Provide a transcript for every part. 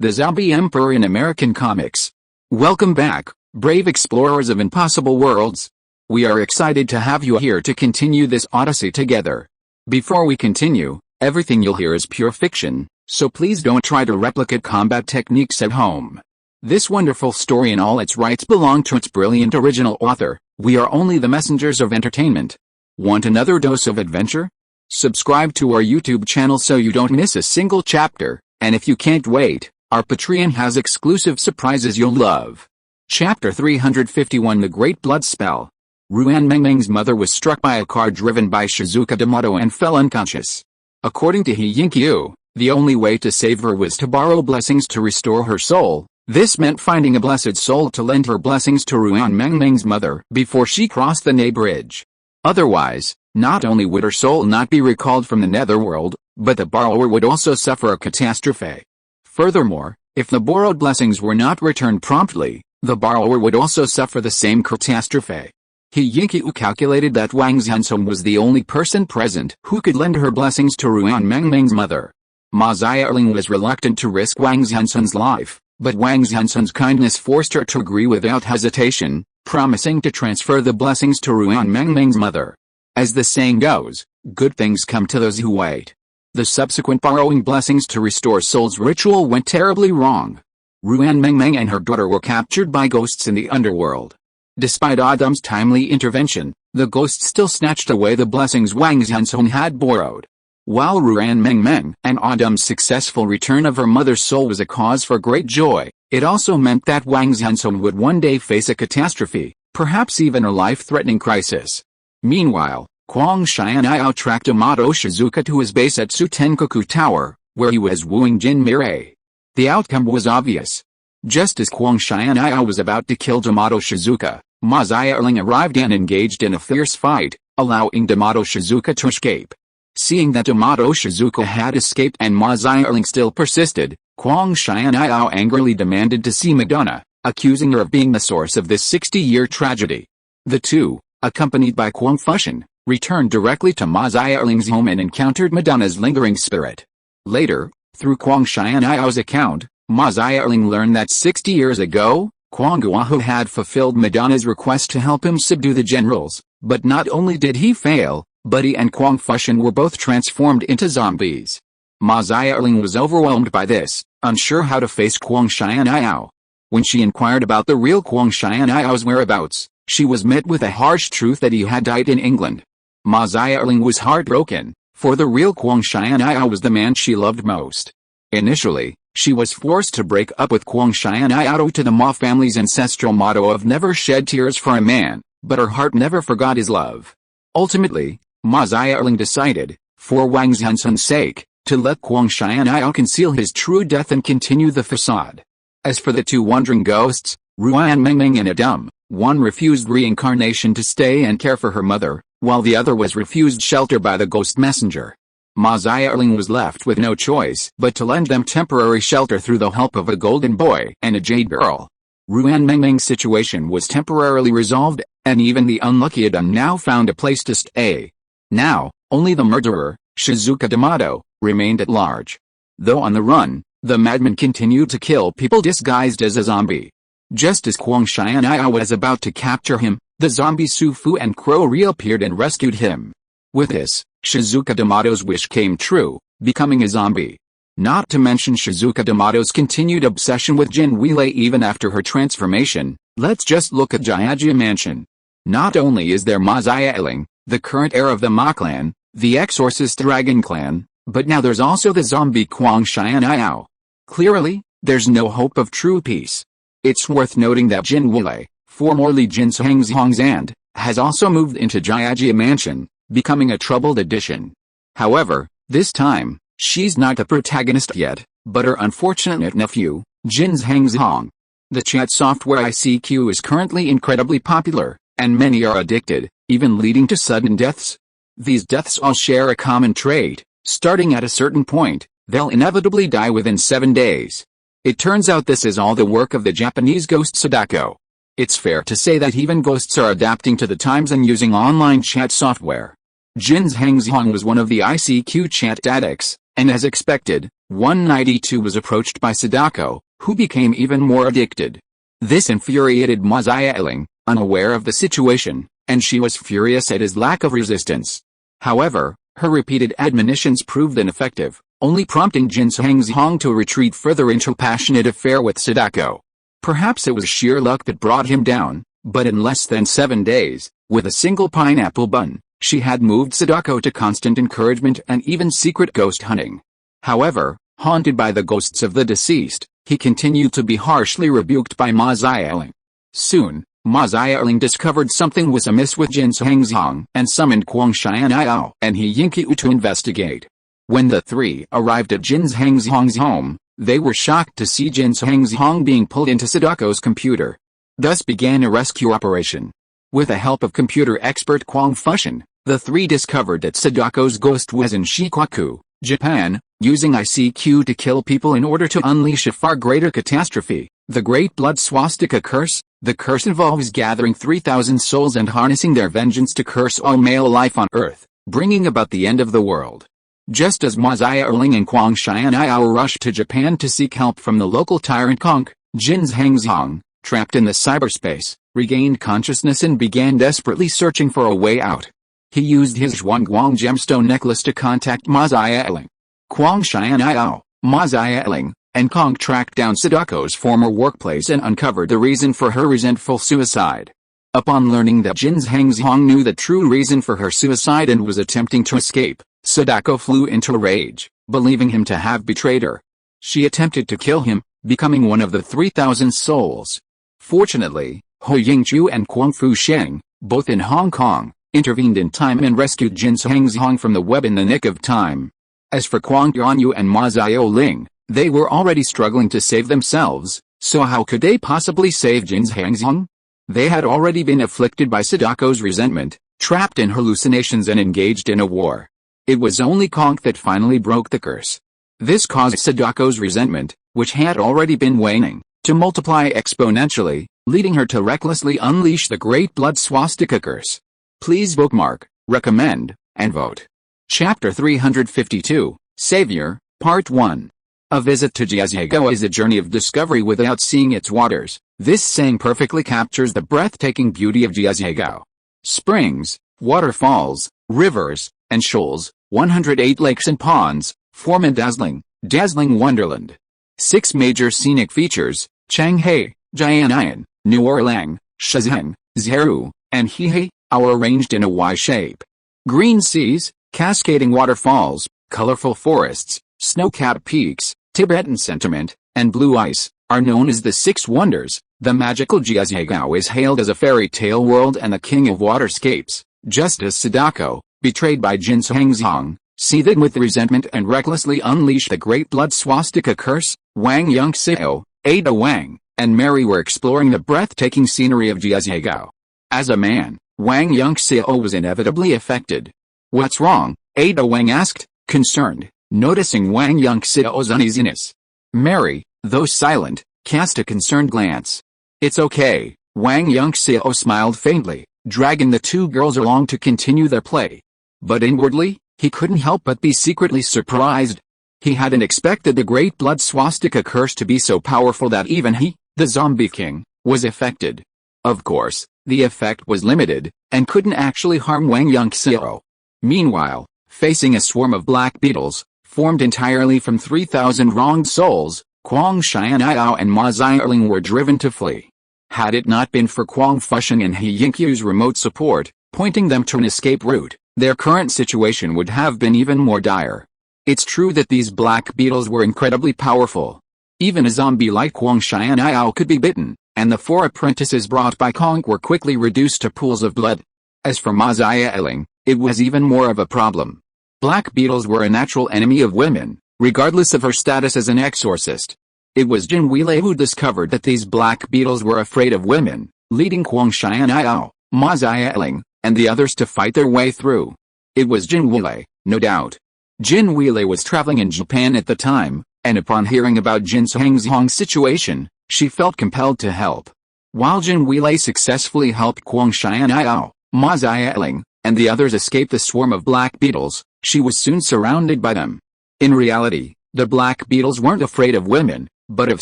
the zombie emperor in American comics. Welcome back, brave explorers of impossible worlds. We are excited to have you here to continue this odyssey together. Before we continue, everything you'll hear is pure fiction, so please don't try to replicate combat techniques at home. This wonderful story and all its rights belong to its brilliant original author. We are only the messengers of entertainment. Want another dose of adventure? Subscribe to our YouTube channel so you don't miss a single chapter, and if you can't wait, our Patreon has exclusive surprises you'll love. Chapter 351 The Great Blood Spell. Ruan Mengmeng's mother was struck by a car driven by Shizuka D'Amato and fell unconscious. According to He Yinqiu, the only way to save her was to borrow blessings to restore her soul. This meant finding a blessed soul to lend her blessings to Ruan Mengmeng's mother before she crossed the Nei Bridge. Otherwise, not only would her soul not be recalled from the netherworld, but the borrower would also suffer a catastrophe. Furthermore, if the borrowed blessings were not returned promptly, the borrower would also suffer the same catastrophe. He Yinqiu calculated that Wang Yunxiao was the only person present who could lend her blessings to Ruan Mengmeng's mother. Ma Xiaoling was reluctant to risk Wang Yunxiao's life, but Wang Yunxiao's kindness forced her to agree without hesitation, promising to transfer the blessings to Ruan Mengmeng's mother. As the saying goes, good things come to those who wait. The subsequent borrowing blessings to restore souls ritual went terribly wrong. Ruan Mengmeng and her daughter were captured by ghosts in the Underworld. Despite Adam's timely intervention, the ghosts still snatched away the blessings Wang Yunxiao had borrowed. While Ruan Mengmeng and Adam's successful return of her mother's soul was a cause for great joy, it also meant that Wang Yunxiao would one day face a catastrophe, perhaps even a life-threatening crisis. Meanwhile, Huang Xianyao tracked D'Amato Shizuka to his base at Sutenkoku Tower, where he was wooing Jin Mirei. The outcome was obvious. Just as Huang Xianyao was about to kill D'Amato Shizuka, Ma Xiaoling arrived and engaged in a fierce fight, allowing D'Amato Shizuka to escape. Seeing that D'Amato Shizuka had escaped and Ma Xiaoling still persisted, Huang Xianyao angrily demanded to see Madonna, accusing her of being the source of this 60-year tragedy. The two, accompanied by Huang Fushan, returned directly to Ma Xiaoling's home and encountered Madonna's lingering spirit. Later, through Huang Xianyao's account, Ma Xiaoling learned that 60 years ago, Huang Guohu had fulfilled Madonna's request to help him subdue the generals, but not only did he fail, but he and Huang Fushan were both transformed into zombies. Ma Xiaoling was overwhelmed by this, unsure how to face Huang Xianyao. When she inquired about the real Huang Xianyao's whereabouts, she was met with a harsh truth that he had died in England. Ma Xiaoling was heartbroken, for the real Huang Xianyao was the man she loved most. Initially, she was forced to break up with Huang Xianyao to the Ma family's ancestral motto of never shed tears for a man, but her heart never forgot his love. Ultimately, Ma Xiaoling decided, for Wang Yunxiao's sake, to let Huang Xianyao conceal his true death and continue the facade. As for the two wandering ghosts, Ruan Mengmeng and Adam, one refused reincarnation to stay and care for her mother, while the other was refused shelter by the ghost messenger. Ma Xiaoling was left with no choice but to lend them temporary shelter through the help of a golden boy and a jade girl. Ruan Mengmeng's situation was temporarily resolved, and even the unlucky Adam now found a place to stay. Now, only the murderer, Shizuka D'Amato, remained at large. Though on the run, the madman continued to kill people disguised as a zombie. Just as Huang Xianyao was about to capture him, the zombies Su Fu and Crow reappeared and rescued him. With this, Shizuka D'Amato's wish came true, becoming a zombie. Not to mention Shizuka D'Amato's continued obsession with Jin Weilei even after her transformation. Let's just look at Jiajia Mansion. Not only is there Ma Xiaoling, the current heir of the Ma clan, the exorcist dragon clan, but now there's also the zombie Huang Xianyao. Clearly, there's no hope of true peace. It's worth noting that Jin Weilei, formerly Jin Hongzand, has also moved into Jiajia Mansion, becoming a troubled addition. However, this time, she's not the protagonist yet, but her unfortunate nephew, Jin Hongzhong. The chat software ICQ is currently incredibly popular, and many are addicted, even leading to sudden deaths. These deaths all share a common trait: starting at a certain point, they'll inevitably die within 7 days. It turns out this is all the work of the Japanese ghost Sadako. It's fair to say that even ghosts are adapting to the times and using online chat software. Jin Hongzhong was one of the ICQ chat addicts, and as expected, One night E2 was approached by Sadako, who became even more addicted. This infuriated Ma Xiaoling, unaware of the situation, and she was furious at his lack of resistance. However, her repeated admonitions proved ineffective, only prompting Jin Hengzhong to retreat further into a passionate affair with Sadako. Perhaps it was sheer luck that brought him down, but in less than 7 days, with a single pineapple bun, she had moved Sadako to constant encouragement and even secret ghost hunting. However, haunted by the ghosts of the deceased, he continued to be harshly rebuked by Ma Xiaoling. Soon, Ma Xiaoling discovered something was amiss with Jin Hengzhong and summoned Guang Xianyao and He Yingqiu to investigate. When the three arrived at Jin Hengzhong's home, they were shocked to see Jin Hengzhong being pulled into Sadako's computer. Thus began a rescue operation. With the help of computer expert Kwang Fushin, the three discovered that Sadako's ghost was in Shikoku, Japan, using ICQ to kill people in order to unleash a far greater catastrophe, the Great Blood Swastika Curse. The curse involves gathering 3,000 souls and harnessing their vengeance to curse all male life on Earth, bringing about the end of the world. Just as Ma Xiaoling and Guang Xianyao rushed to Japan to seek help from the local tyrant Hancock, Jin Hengzhong, trapped in the cyberspace, regained consciousness and began desperately searching for a way out. He used his Zhuangguang gemstone necklace to contact Ma Xiaoling. Guang Xianyao, Ma Xiaoling, and Kong tracked down Sadako's former workplace and uncovered the reason for her resentful suicide. Upon learning that Jin Hengzhong knew the true reason for her suicide and was attempting to escape, Sadako flew into a rage, believing him to have betrayed her. She attempted to kill him, becoming one of the 3,000 souls. Fortunately, He Yingqiu and Kwang Fusheng, both in Hong Kong, intervened in time and rescued Jin Hengzhong from the web in the nick of time. As for Kwang Yuanyu and Ma Xiaoling, they were already struggling to save themselves, so how could they possibly save Jin Hengzhong? They had already been afflicted by Sadako's resentment, trapped in hallucinations and engaged in a war. It was only Konk that finally broke the curse. This caused Sadako's resentment, which had already been waning, to multiply exponentially, leading her to recklessly unleash the Great Blood Swastika Curse. Please bookmark, recommend, and vote. Chapter 352, Savior, Part 1. A visit to Jiazhaigou is a journey of discovery without seeing its waters. This saying perfectly captures the breathtaking beauty of Jiazhaigou. Springs, waterfalls, rivers, and shoals, 108 lakes and ponds, form a dazzling wonderland. 6 major scenic features, Shanghai, Jian'an, Nuerlang, Shenzhen, Zheru, and Hehe, are arranged in a Y shape. Green seas, cascading waterfalls, colorful forests, snow-capped peaks, Tibetan sentiment, and blue ice, are known as the 6 wonders. The magical Jiazhaigou is hailed as a fairy tale world and the king of waterscapes, just as Sadako, betrayed by Jin Hengzhong, seethed with resentment and recklessly unleashed the Great Blood Swastika Curse. Wang Yunxiao, Ada Wang, and Mary were exploring the breathtaking scenery of Jiazhaigou. As a man, Wang Yunxiao was inevitably affected. "What's wrong?" Ada Wang asked, concerned, noticing Wang Yunxiao's uneasiness. Mary, though silent, cast a concerned glance. "It's okay," Wang Yunxiao smiled faintly, dragging the 2 girls along to continue their play. But inwardly, he couldn't help but be secretly surprised. He hadn't expected the Great Blood Swastika Curse to be so powerful that even he, the Zombie King, was affected. Of course, the effect was limited, and couldn't actually harm Wang Yunxiao. Meanwhile, facing a swarm of black beetles, formed entirely from 3,000 wronged souls, Guang Xianyao and Ma Xiaoling were driven to flee. Had it not been for Kwang Fushin and He Yingqiu's remote support, pointing them to an escape route, their current situation would have been even more dire. It's true that these black beetles were incredibly powerful. Even a zombie like Guang Xianyao could be bitten, and the 4 apprentices brought by Kong were quickly reduced to pools of blood. As for Ma Xiaoling, it was even more of a problem. Black beetles were a natural enemy of women, regardless of her status as an exorcist. It was Jin Weilei who discovered that these black beetles were afraid of women, leading Guang Xianyao, Ma Xiaoling, and the others to fight their way through. It was Jin Weilei, no doubt. Jin Weilei was traveling in Japan at the time, and upon hearing about Jin Hengzhong's situation, she felt compelled to help. While Jin Weilei successfully helped Guang Xianyao, Ma Xiaoling, and the others escape the swarm of black beetles, she was soon surrounded by them. In reality, The Black Beetles weren't afraid of women, but of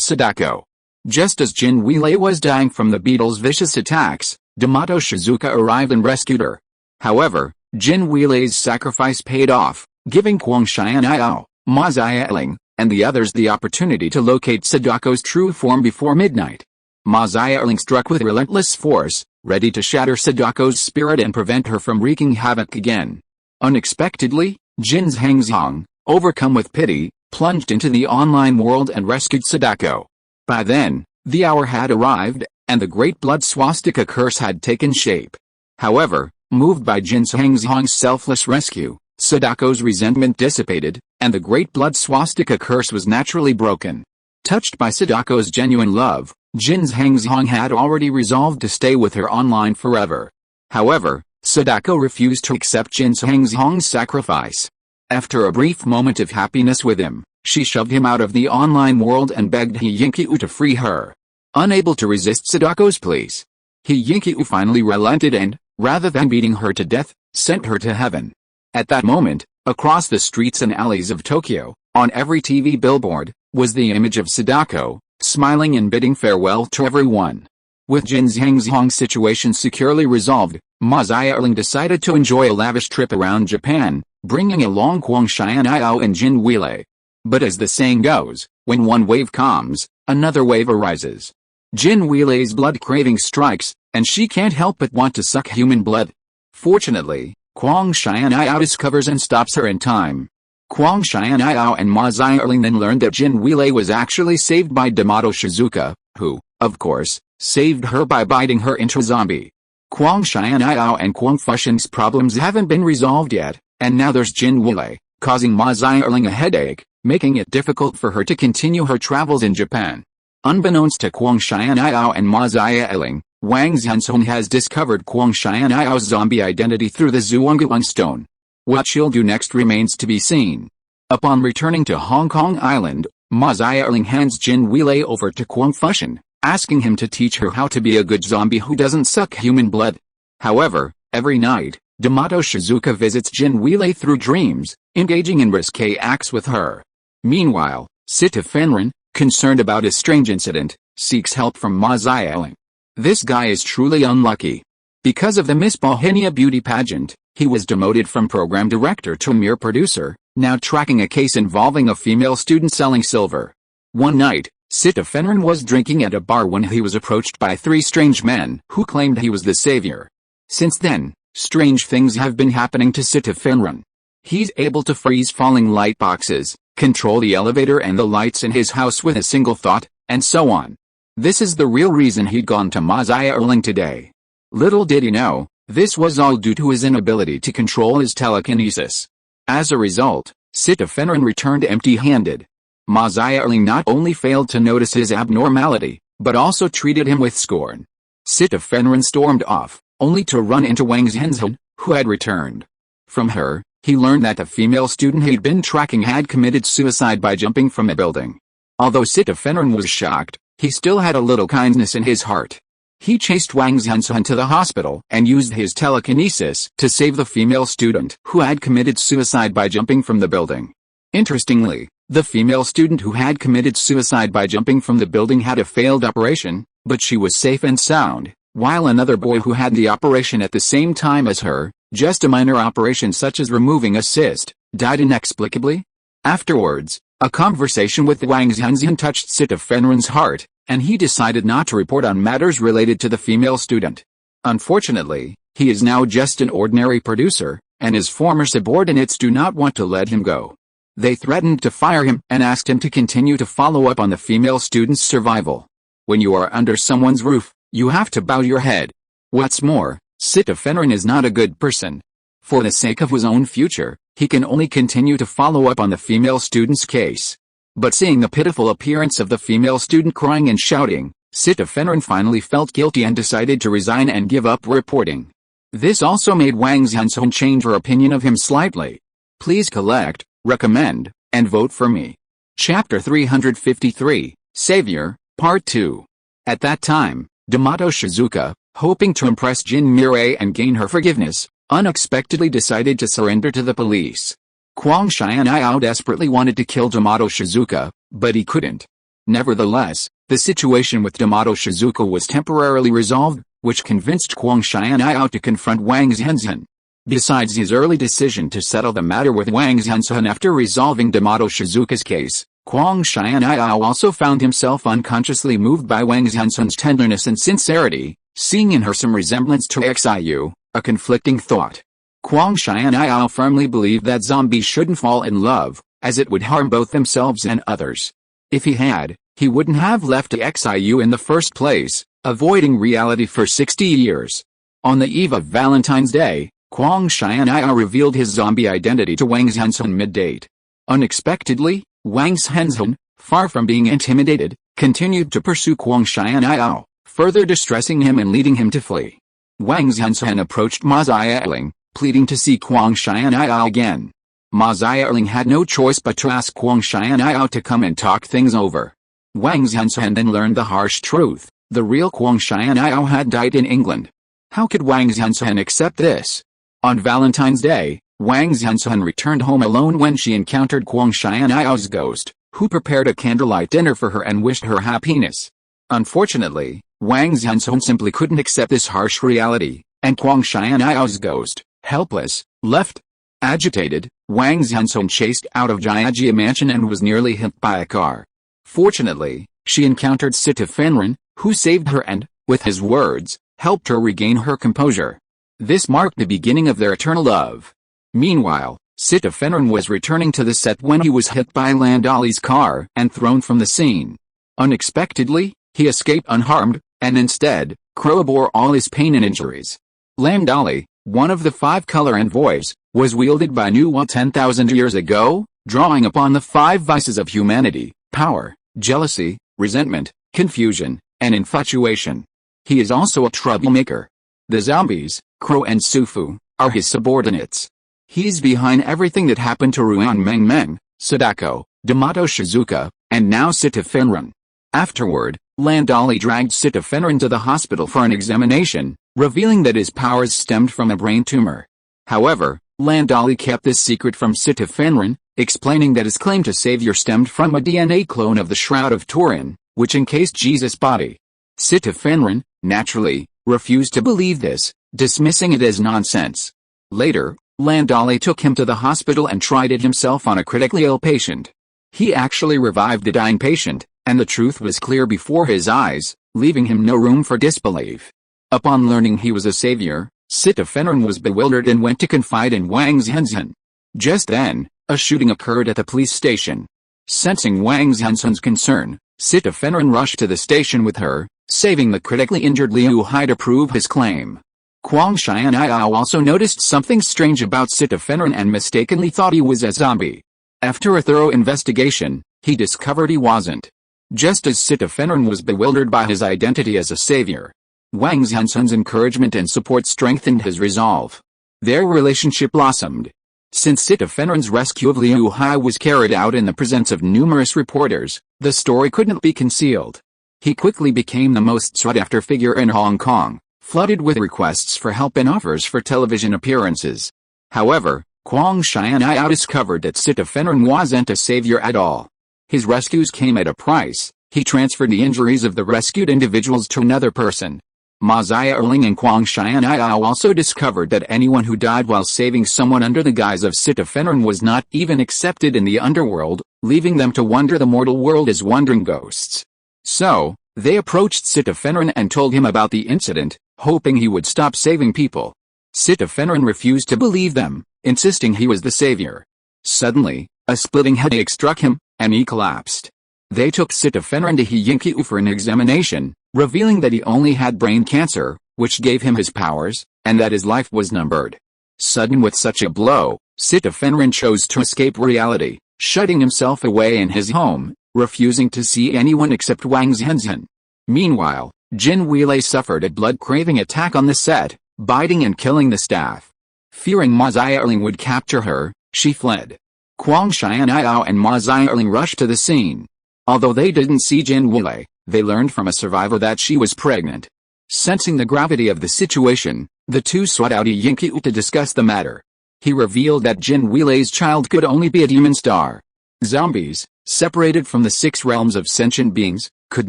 Sadako. Just as Jin Weilei was dying from the beetles' vicious attacks, Yamato Shizuka arrived and rescued her. However, Jin Weilei's sacrifice paid off, giving Kwang Xianyao, Ma Xiaoling, and the others the opportunity to locate Sadako's true form before midnight. Ma Xiaoling struck with relentless force, ready to shatter Sadako's spirit and prevent her from wreaking havoc again. Unexpectedly, Jin's Hangzhong, overcome with pity, plunged into the online world and rescued Sadako. By then, the hour had arrived, and the Great Blood Swastika curse had taken shape. However, moved by Jin's Hangzhong's selfless rescue, Sadako's resentment dissipated, and the Great Blood Swastika curse was naturally broken. Touched by Sadako's genuine love, Jin's Hangzhong had already resolved to stay with her online forever. However, Sadako refused to accept Jin's Hangzhong's sacrifice. After a brief moment of happiness with him, she shoved him out of the online world and begged He Yinkyu to free her. Unable to resist Sadako's pleas, He Yinkyu finally relented and, rather than beating her to death, sent her to heaven. At that moment, across the streets and alleys of Tokyo, on every TV billboard, was the image of Sadako, smiling and bidding farewell to everyone. With Jin's Hangzhong situation securely resolved, Ma Xiaoling decided to enjoy a lavish trip around Japan, bringing along Kwang Xianyao and Jin Weilei. But as the saying goes, when one wave comes, another wave arises. Jin Weilei's blood craving strikes, and she can't help but want to suck human blood. Fortunately, Kwang Xianyao discovers and stops her in time. Kwang Xianyao and Ma Xiaoling then learned that Jin Weilei was actually saved by Yamato Shizuka, who, of course, saved her by biting her into a zombie. Kwang Xianyao and Kwang Fusheng's problems haven't been resolved yet, and now there's Jin Weilei, causing Ma Xiaoling a headache, making it difficult for her to continue her travels in Japan. Unbeknownst to Kwang Xianyao and Ma Xiaoling, Wang Yunxiao has discovered Kwang Xianyao zombie identity through the Zhuangguang stone. What she'll do next remains to be seen. Upon returning to Hong Kong Island, Ma Xiaoling hands Jin Weilei over to Kwang Fusheng, asking him to teach her how to be a good zombie who doesn't suck human blood. However, every night, Yamato Shizuka visits Jin Weilei through dreams, engaging in risque acts with her. Meanwhile, Sita Fenrin, concerned about a strange incident, seeks help from Ma Xiaoling. This guy is truly unlucky. Because of the Miss Bohemia beauty pageant, he was demoted from program director to a mere producer, now tracking a case involving a female student selling silver. One night, Sita Fenrin was drinking at a bar when he was approached by three strange men who claimed he was the savior. Since then, strange things have been happening to Sita Fenrin. He's able to freeze falling light boxes, control the elevator and the lights in his house with a single thought, and so on. This is the real reason he'd gone to Ma Xiaoling today. Little did he know, this was all due to his inability to control his telekinesis. As a result, Sita Fenrin returned empty-handed. Ma Xiaoling not only failed to notice his abnormality, but also treated him with scorn. Sita Fenrin stormed off, only to run into Wang Yunxiao, who had returned. From her, he learned that the female student he'd been tracking had committed suicide by jumping from a building. Although Sita Fenrin was shocked, he still had a little kindness in his heart. He chased Wang Yunxiao to the hospital and used his telekinesis to save the female student who had committed suicide by jumping from the building. Interestingly, the female student who had committed suicide by jumping from the building had a failed operation, but she was safe and sound, while another boy who had the operation at the same time as her, just a minor operation such as removing a cyst, died inexplicably. Afterwards, a conversation with Wang Yunxiao touched Sita Fenrin's heart, and he decided not to report on matters related to the female student. Unfortunately, he is now just an ordinary producer, and his former subordinates do not want to let him go. They threatened to fire him and asked him to continue to follow up on the female student's survival. When you are under someone's roof, you have to bow your head. What's more, Sita Fenrin is not a good person. For the sake of his own future, he can only continue to follow up on the female student's case. But seeing the pitiful appearance of the female student crying and shouting, Sita Fenrin finally felt guilty and decided to resign and give up reporting. This also made Wang Yunxiao change her opinion of him slightly. Please collect, recommend, and vote for me. Chapter 353, Savior, Part 2. At that time, Yamato Shizuka, hoping to impress Jin Mirai and gain her forgiveness, unexpectedly decided to surrender to the police. Huang Xianyao desperately wanted to kill Yamato Shizuka, but he couldn't. Nevertheless, the situation with Yamato Shizuka was temporarily resolved, which convinced Huang Xianyao to confront Wang Yunxiao. Besides his early decision to settle the matter with Wang Yunxiao after resolving Yamato Shizuka's case, Huang Xianyao also found himself unconsciously moved by Wang Yunxiao's tenderness and sincerity, seeing in her some resemblance to Xiu, a conflicting thought. Huang Xianyao firmly believed that zombies shouldn't fall in love, as it would harm both themselves and others. If he had, he wouldn't have left Xiu in the first place, avoiding reality for 60 years. On the eve of Valentine's Day, Huang Xianyao revealed his zombie identity to Wang Yunxiao mid-date. Unexpectedly, Wang Yunxiao, far from being intimidated, continued to pursue Huang Xianyao, further distressing him and leading him to flee. Wang Yunxiao approached Ma Xiaoling, pleading to see Huang Xianyao again. Ma Xiaoling had no choice but to ask Huang Xianyao to come and talk things over. Wang Yunxiao then learned the harsh truth: the real Huang Xianyao had died in England. How could Wang Yunxiao accept this? On Valentine's Day, Wang Yunxiao returned home alone when she encountered Huang Xianyao's ghost, who prepared a candlelight dinner for her and wished her happiness. Unfortunately, Wang Yunxiao simply couldn't accept this harsh reality, and Huang Xianyao's ghost, helpless, left. Agitated, Wang Yunxiao chased out of Jiajia Mansion and was nearly hit by a car. Fortunately, she encountered Sita Fenrin, who saved her and, with his words, helped her regain her composure. This marked the beginning of their eternal love. Meanwhile, Sita Fenrin was returning to the set when he was hit by Landali's car and thrown from the scene. Unexpectedly, he escaped unharmed, and instead, Crow bore all his pain and injuries. Landali, one of the 5 color envoys, was wielded by Nuwa 10,000 years ago, drawing upon the 5 vices of humanity: power, jealousy, resentment, confusion, and infatuation. He is also a troublemaker. The zombies, Crow and Sufu, are his subordinates. He's behind everything that happened to Ruan Meng Meng, Sadako, Yamato Shizuka, and now Sita Fenrin. Afterward, Landali dragged Sita Fenrin to the hospital for an examination, revealing that his powers stemmed from a brain tumor. However, Landali kept this secret from Sita Fenrin, explaining that his claim to savior stemmed from a DNA clone of the Shroud of Turin, which encased Jesus' body. Sita Fenrin, naturally, refused to believe this, dismissing it as nonsense. Later, Landali took him to the hospital and tried it himself on a critically ill patient. He actually revived a dying patient, and the truth was clear before his eyes, leaving him no room for disbelief. Upon learning he was a savior, Sita Fenrin was bewildered and went to confide in Wang Yunxiao. Just then, a shooting occurred at the police station. Sensing Wang Yunxiao's concern, Sita Fenrin rushed to the station with her, saving the critically injured Liu Hai to prove his claim. Huang Xianyao also noticed something strange about Sita Fenrin and mistakenly thought he was a zombie. After a thorough investigation, he discovered he wasn't. Just as Sita Fenrin was bewildered by his identity as a savior, Wang Yunxiao's encouragement and support strengthened his resolve. Their relationship blossomed. Since Sita Fenrin's rescue of Liu Hai was carried out in the presence of numerous reporters, the story couldn't be concealed. He quickly became the most sought-after figure in Hong Kong, flooded with requests for help and offers for television appearances. However, Huang Xianyao discovered that Sita Fenrin wasn't a savior at all. His rescues came at a price. He transferred the injuries of the rescued individuals to another person. Ma Xiaoling and Huang Xianyao also discovered that anyone who died while saving someone under the guise of Sita Fenrin was not even accepted in the Underworld, leaving them to wander the mortal world as wandering ghosts. So, they approached Sita Fenrin and told him about the incident, hoping he would stop saving people. Sita Fenrin refused to believe them, insisting he was the savior. Suddenly, a splitting headache struck him, and he collapsed. They took Sita Fenrin to Yingqiu for an examination, revealing that he only had brain cancer, which gave him his powers, and that his life was numbered. Sudden with such a blow, Sita Fenrin chose to escape reality, shutting himself away in his home, refusing to see anyone except Wang Yunxiao. Meanwhile, Jin Weilei suffered a blood-craving attack on the set, biting and killing the staff. Fearing Ma Xiaoling would capture her, she fled. Huang Xianyao and Ma Xiaoling rushed to the scene. Although they didn't see Jin Weilei, they learned from a survivor that she was pregnant. Sensing the gravity of the situation, the two sought out Yingqiu to discuss the matter. He revealed that Jin Weilei's child could only be a demon star. Zombies, separated from the 6 realms of sentient beings, could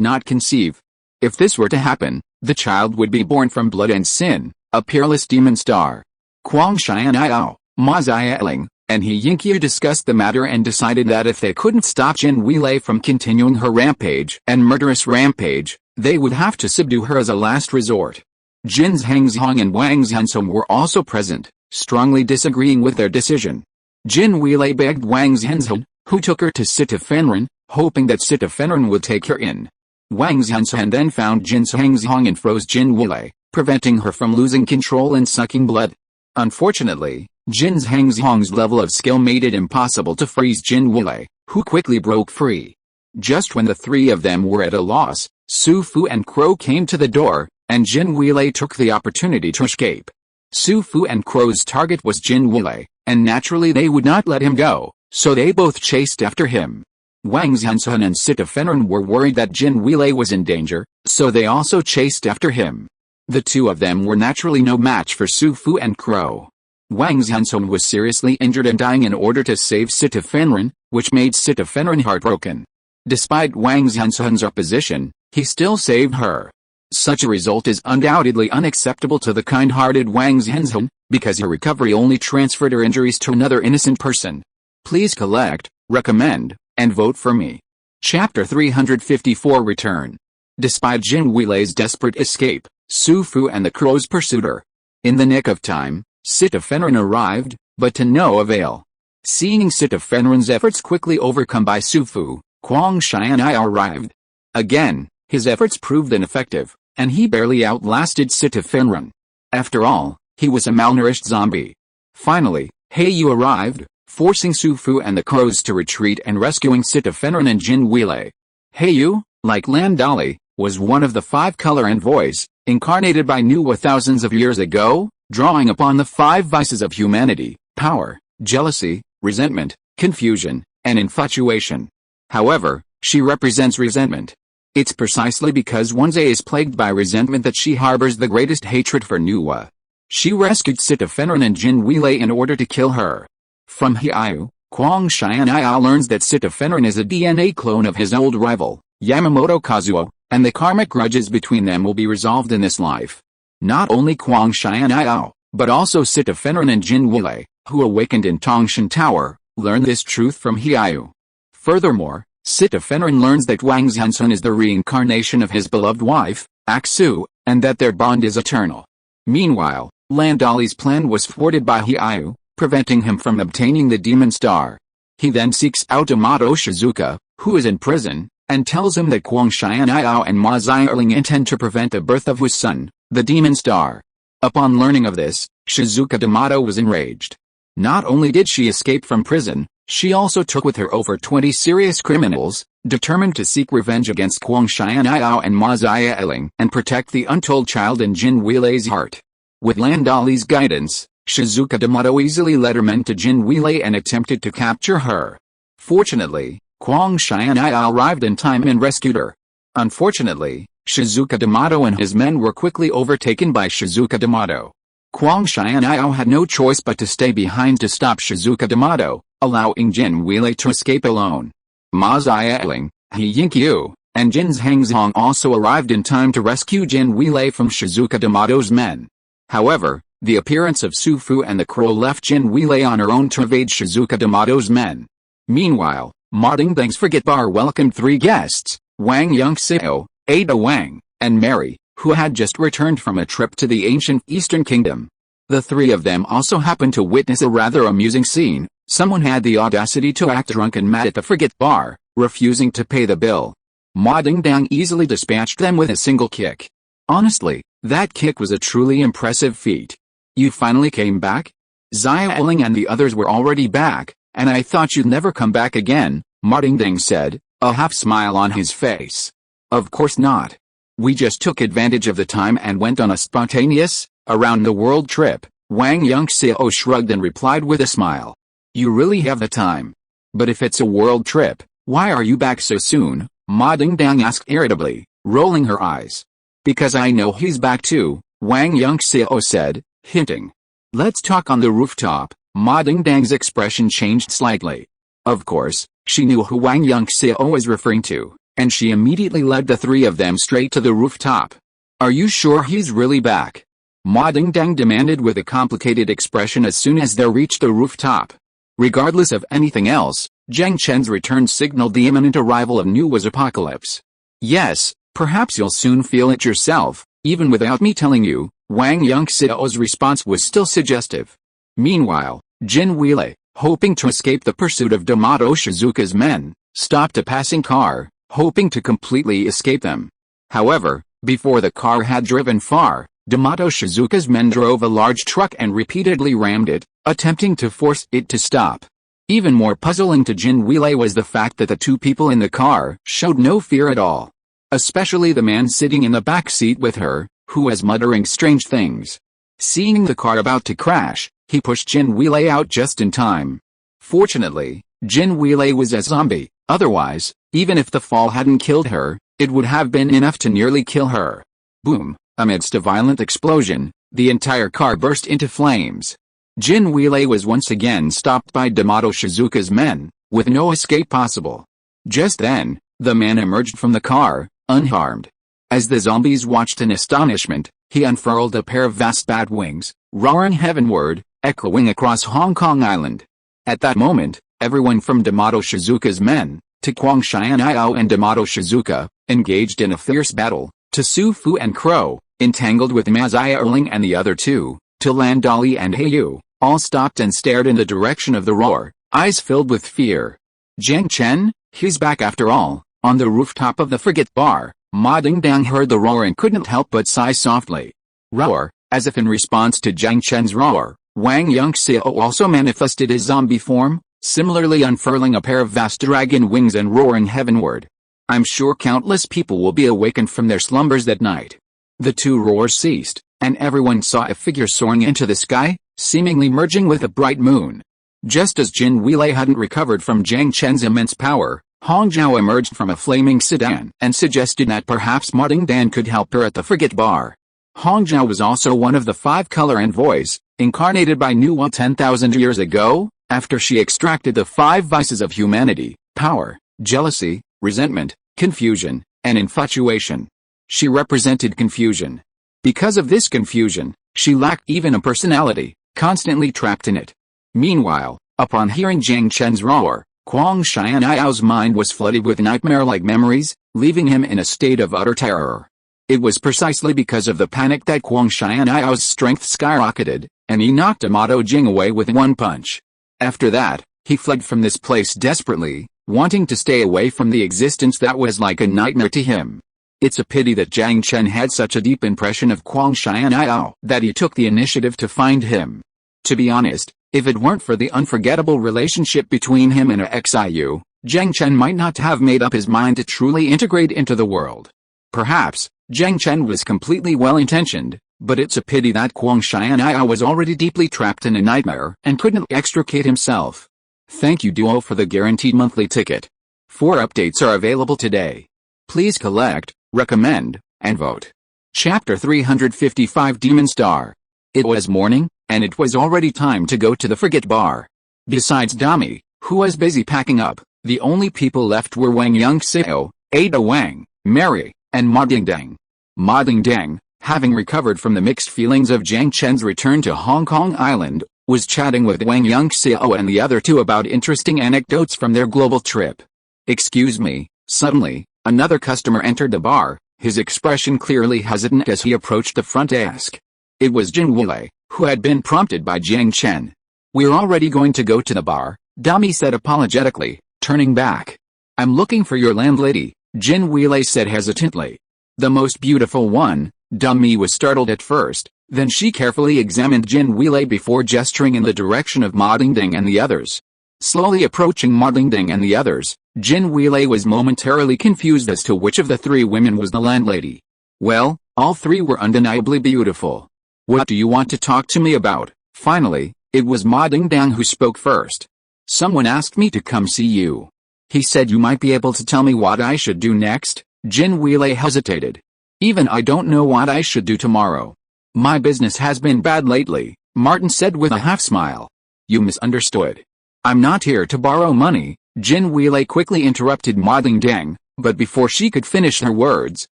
not conceive. If this were to happen, the child would be born from blood and sin, a peerless demon star. Huang Xianyao, Ma Zieling, and He Yinqiu discussed the matter and decided that if they couldn't stop Jin Weilei from continuing her rampage and murderous rampage, they would have to subdue her as a last resort. Jin Hangzhong and Wang Yunxiao were also present, strongly disagreeing with their decision. Jin Weilei begged Wang Yunxiao, who took her to Sita Fenren, hoping that Sita Fenren would take her in. Wang Yunxiao then found Jin Hangzhong and froze Jin Weilei, preventing her from losing control and sucking blood. Unfortunately, Jin Hangzhong's level of skill made it impossible to freeze Jin Weilei, who quickly broke free. Just when the 3 of them were at a loss, Su Fu and Crow came to the door, and Jin Weilei took the opportunity to escape. Su Fu and Crow's target was Jin Weilei, and naturally they would not let him go, so they both chased after him. Wang Yunxiao and Sita Fenren were worried that Jin Weilei was in danger, so they also chased after him. The 2 of them were naturally no match for Su Fu and Crow. Wang Yunxiao was seriously injured and dying in order to save Sita Fenren, which made Sita Fenren heartbroken. Despite Wang Yunxiao's opposition, he still saved her. Such a result is undoubtedly unacceptable to the kind-hearted Wang Yunxiao, because her recovery only transferred her injuries to another innocent person. Please collect, recommend, and vote for me. Chapter 354 Return. Despite Jin Weilei's desperate escape, Su Fu and the crows pursued her. In the nick of time, Sita Fenren arrived, but to no avail. Seeing Sita Fenren's efforts quickly overcome by Su Fu, Huang Xianyao arrived. Again, his efforts proved ineffective, and he barely outlasted Sita Fenren. After all, he was a malnourished zombie. Finally, Heiyu arrived, forcing Su Fu and the crows to retreat and rescuing Sita Fenren and Jin Weilei. Heiyu, like Lan Dali, was one of the 5 color and voice, incarnated by Nuwa thousands of years ago, drawing upon the 5 vices of humanity: power, jealousy, resentment, confusion, and infatuation. However, she represents resentment. It's precisely because Wanze is plagued by resentment that she harbors the greatest hatred for Nuwa. She rescued Sita Fenren and Jin Weilei in order to kill her. From Heiyu, Huang Xianyao learns that Sita Fenren is a DNA clone of his old rival, Yamamoto Kazuo, and the karmic grudges between them will be resolved in this life. Not only Huang Xianyao, but also Sita Fenren and Jin Weilei, who awakened in Tongshan Tower, learn this truth from Heiyu. Furthermore, Sita Fenren learns that Wang Yunxiao is the reincarnation of his beloved wife, Aksu, and that their bond is eternal. Meanwhile, Lan Dali's plan was thwarted by Heiyu, preventing him from obtaining the demon star. He then seeks out Amato Shizuka, who is in prison, and tells him that Huang Xianyao and Ma Zieling intend to prevent the birth of his son, the demon star. Upon learning of this, Shizuka D'Amato was enraged. Not only did she escape from prison, she also took with her over 20 serious criminals, determined to seek revenge against Huang Xianyao and Ma Zieling and protect the untold child in Jin Weilei's heart. With Lan Dali's guidance, Shizuka D'Amato easily led her men to Jin Weilei and attempted to capture her. Fortunately, Huang Xianyao arrived in time and rescued her. Unfortunately, Shizuka D'Amato and his men were quickly overtaken by Shizuka D'Amato. Huang Xianyao had no choice but to stay behind to stop Shizuka D'Amato, allowing Jin Weilei to escape alone. Ma Zieling, He Yinqiu, and Jin Hangzhong also arrived in time to rescue Jin Weilei from Shizuka D'Amato's men. However, the appearance of Su Fu and the crow left Jin Weilei on her own to evade Shizuka D'Amato's men. Meanwhile, Ma Dingdang's frigate bar welcomed 3 guests, Wang Yunxiao, Ada Wang, and Mary, who had just returned from a trip to the ancient Eastern Kingdom. The 3 of them also happened to witness a rather amusing scene. Someone had the audacity to act drunk and mad at the frigate bar, refusing to pay the bill. Ma Dingdang easily dispatched them with a single kick. Honestly, that kick was a truly impressive feat. You finally came back? Zieling and the others were already back, and I thought you'd never come back again, Ma Dingdang said, a half smile on his face. Of course not. We just took advantage of the time and went on a spontaneous, around-the-world trip. Wang Yunxiao shrugged and replied with a smile. You really have the time. But if it's a world trip, why are you back so soon? Ma Dingdang asked irritably, rolling her eyes. Because I know he's back too, Wang Yunxiao said, hinting. Let's talk on the rooftop, Ma Dingdang's expression changed slightly. Of course, she knew who Wang Yunxiao was referring to, and she immediately led the three of them straight to the rooftop. Are you sure he's really back? Ma Dingdang demanded with a complicated expression as soon as they reached the rooftop. Regardless of anything else, Zhang Chen's return signaled the imminent arrival of Nuwa's apocalypse. Yes, perhaps you'll soon feel it yourself, even without me telling you. Wang Yunxiao's response was still suggestive. Meanwhile, Jin Weilei, hoping to escape the pursuit of Damato Shizuka's men, stopped a passing car, hoping to completely escape them. However, before the car had driven far, Damato Shizuka's men drove a large truck and repeatedly rammed it, attempting to force it to stop. Even more puzzling to Jin Weilei was the fact that the two people in the car showed no fear at all. Especially the man sitting in the back seat with her, who was muttering strange things. Seeing the car about to crash, he pushed Jin Weilei out just in time. Fortunately, Jin Weilei was a zombie, otherwise, even if the fall hadn't killed her, it would have been enough to nearly kill her. Boom! Amidst a violent explosion, the entire car burst into flames. Jin Weilei was once again stopped by Damato Shizuka's men, with no escape possible. Just then, the man emerged from the car, unharmed. As the zombies watched in astonishment, he unfurled a pair of vast bat wings, roaring heavenward, echoing across Hong Kong Island. At that moment, everyone from Damato Shizuka's men, to Kwang Xianyao and Damato Shizuka, engaged in a fierce battle, to Su Fu and Crow, entangled with Ma Erling and the other two, to Lan Dali and Heiyu, all stopped and stared in the direction of the roar, eyes filled with fear. Jiang Chen, he's back after all. On the rooftop of the frigate bar, Ma Dingdang heard the roar and couldn't help but sigh softly. Roar, as if in response to Jiang Chen's roar, Wang Yunxiao also manifested his zombie form, similarly unfurling a pair of vast dragon wings and roaring heavenward. I'm sure countless people will be awakened from their slumbers that night. The two roars ceased, and everyone saw a figure soaring into the sky, seemingly merging with a bright moon. Just as Jin Weilei hadn't recovered from Jiang Chen's immense power, Hong Zhao emerged from a flaming sedan and suggested that perhaps Ma Dingdang could help her at the frigate bar. Hong Zhao was also one of the five color envoys, incarnated by Nuwa 10,000 years ago, after she extracted the five vices of humanity: power, jealousy, resentment, confusion, and infatuation. She represented confusion. Because of this confusion, she lacked even a personality, constantly trapped in it. Meanwhile, upon hearing Jiang Chen's roar, Kwang Xianyao mind was flooded with nightmare-like memories, leaving him in a state of utter terror. It was precisely because of the panic that Kwang Xianyao strength skyrocketed, and he knocked Amato Jing away with one punch. After that, he fled from this place desperately, wanting to stay away from the existence that was like a nightmare to him. It's a pity that Jiang Chen had such a deep impression of Kwang Xianyao that he took the initiative to find him. To be honest, if it weren't for the unforgettable relationship between him and Xiu, Jiang Chen might not have made up his mind to truly integrate into the world. Perhaps, Jiang Chen was completely well-intentioned, but it's a pity that Kwang Xianyao was already deeply trapped in a nightmare and couldn't extricate himself. Thank you Duo for the guaranteed monthly ticket. 4 updates are available today. Please collect, recommend, and vote. Chapter 355 Demon Star. It was morning, and it was already time to go to the frigate bar. Besides Dami, who was busy packing up, the only people left were Wang Yunxiao, Ada Wang, Mary, and Ma Dingdang. Ma Dingdang, having recovered from the mixed feelings of Jiang Chen's return to Hong Kong Island, was chatting with Wang Yunxiao and the other two about interesting anecdotes from their global trip. Excuse me, suddenly, another customer entered the bar, his expression clearly hesitant as he approached the front desk. It was Jin Weilei, who had been prompted by Jiang Chen. We're already going to go to the bar, Dami said apologetically, turning back. I'm looking for your landlady, Jin Weilei said hesitantly. The most beautiful one. Dami was startled at first, then she carefully examined Jin Weilei before gesturing in the direction of Ma Dingdang and the others. Slowly approaching Ma Dingdang and the others, Jin Weilei was momentarily confused as to which of the three women was the landlady. Well, all three were undeniably beautiful. What do you want to talk to me about? Finally, it was Ma Dingdang who spoke first. Someone asked me to come see you. He said you might be able to tell me what I should do next. Jin Weilei hesitated. Even I don't know what I should do tomorrow. My business has been bad lately, Martin said with a half smile. You misunderstood. I'm not here to borrow money, Jin Weilei quickly interrupted Ma Dingdang, but before she could finish her words,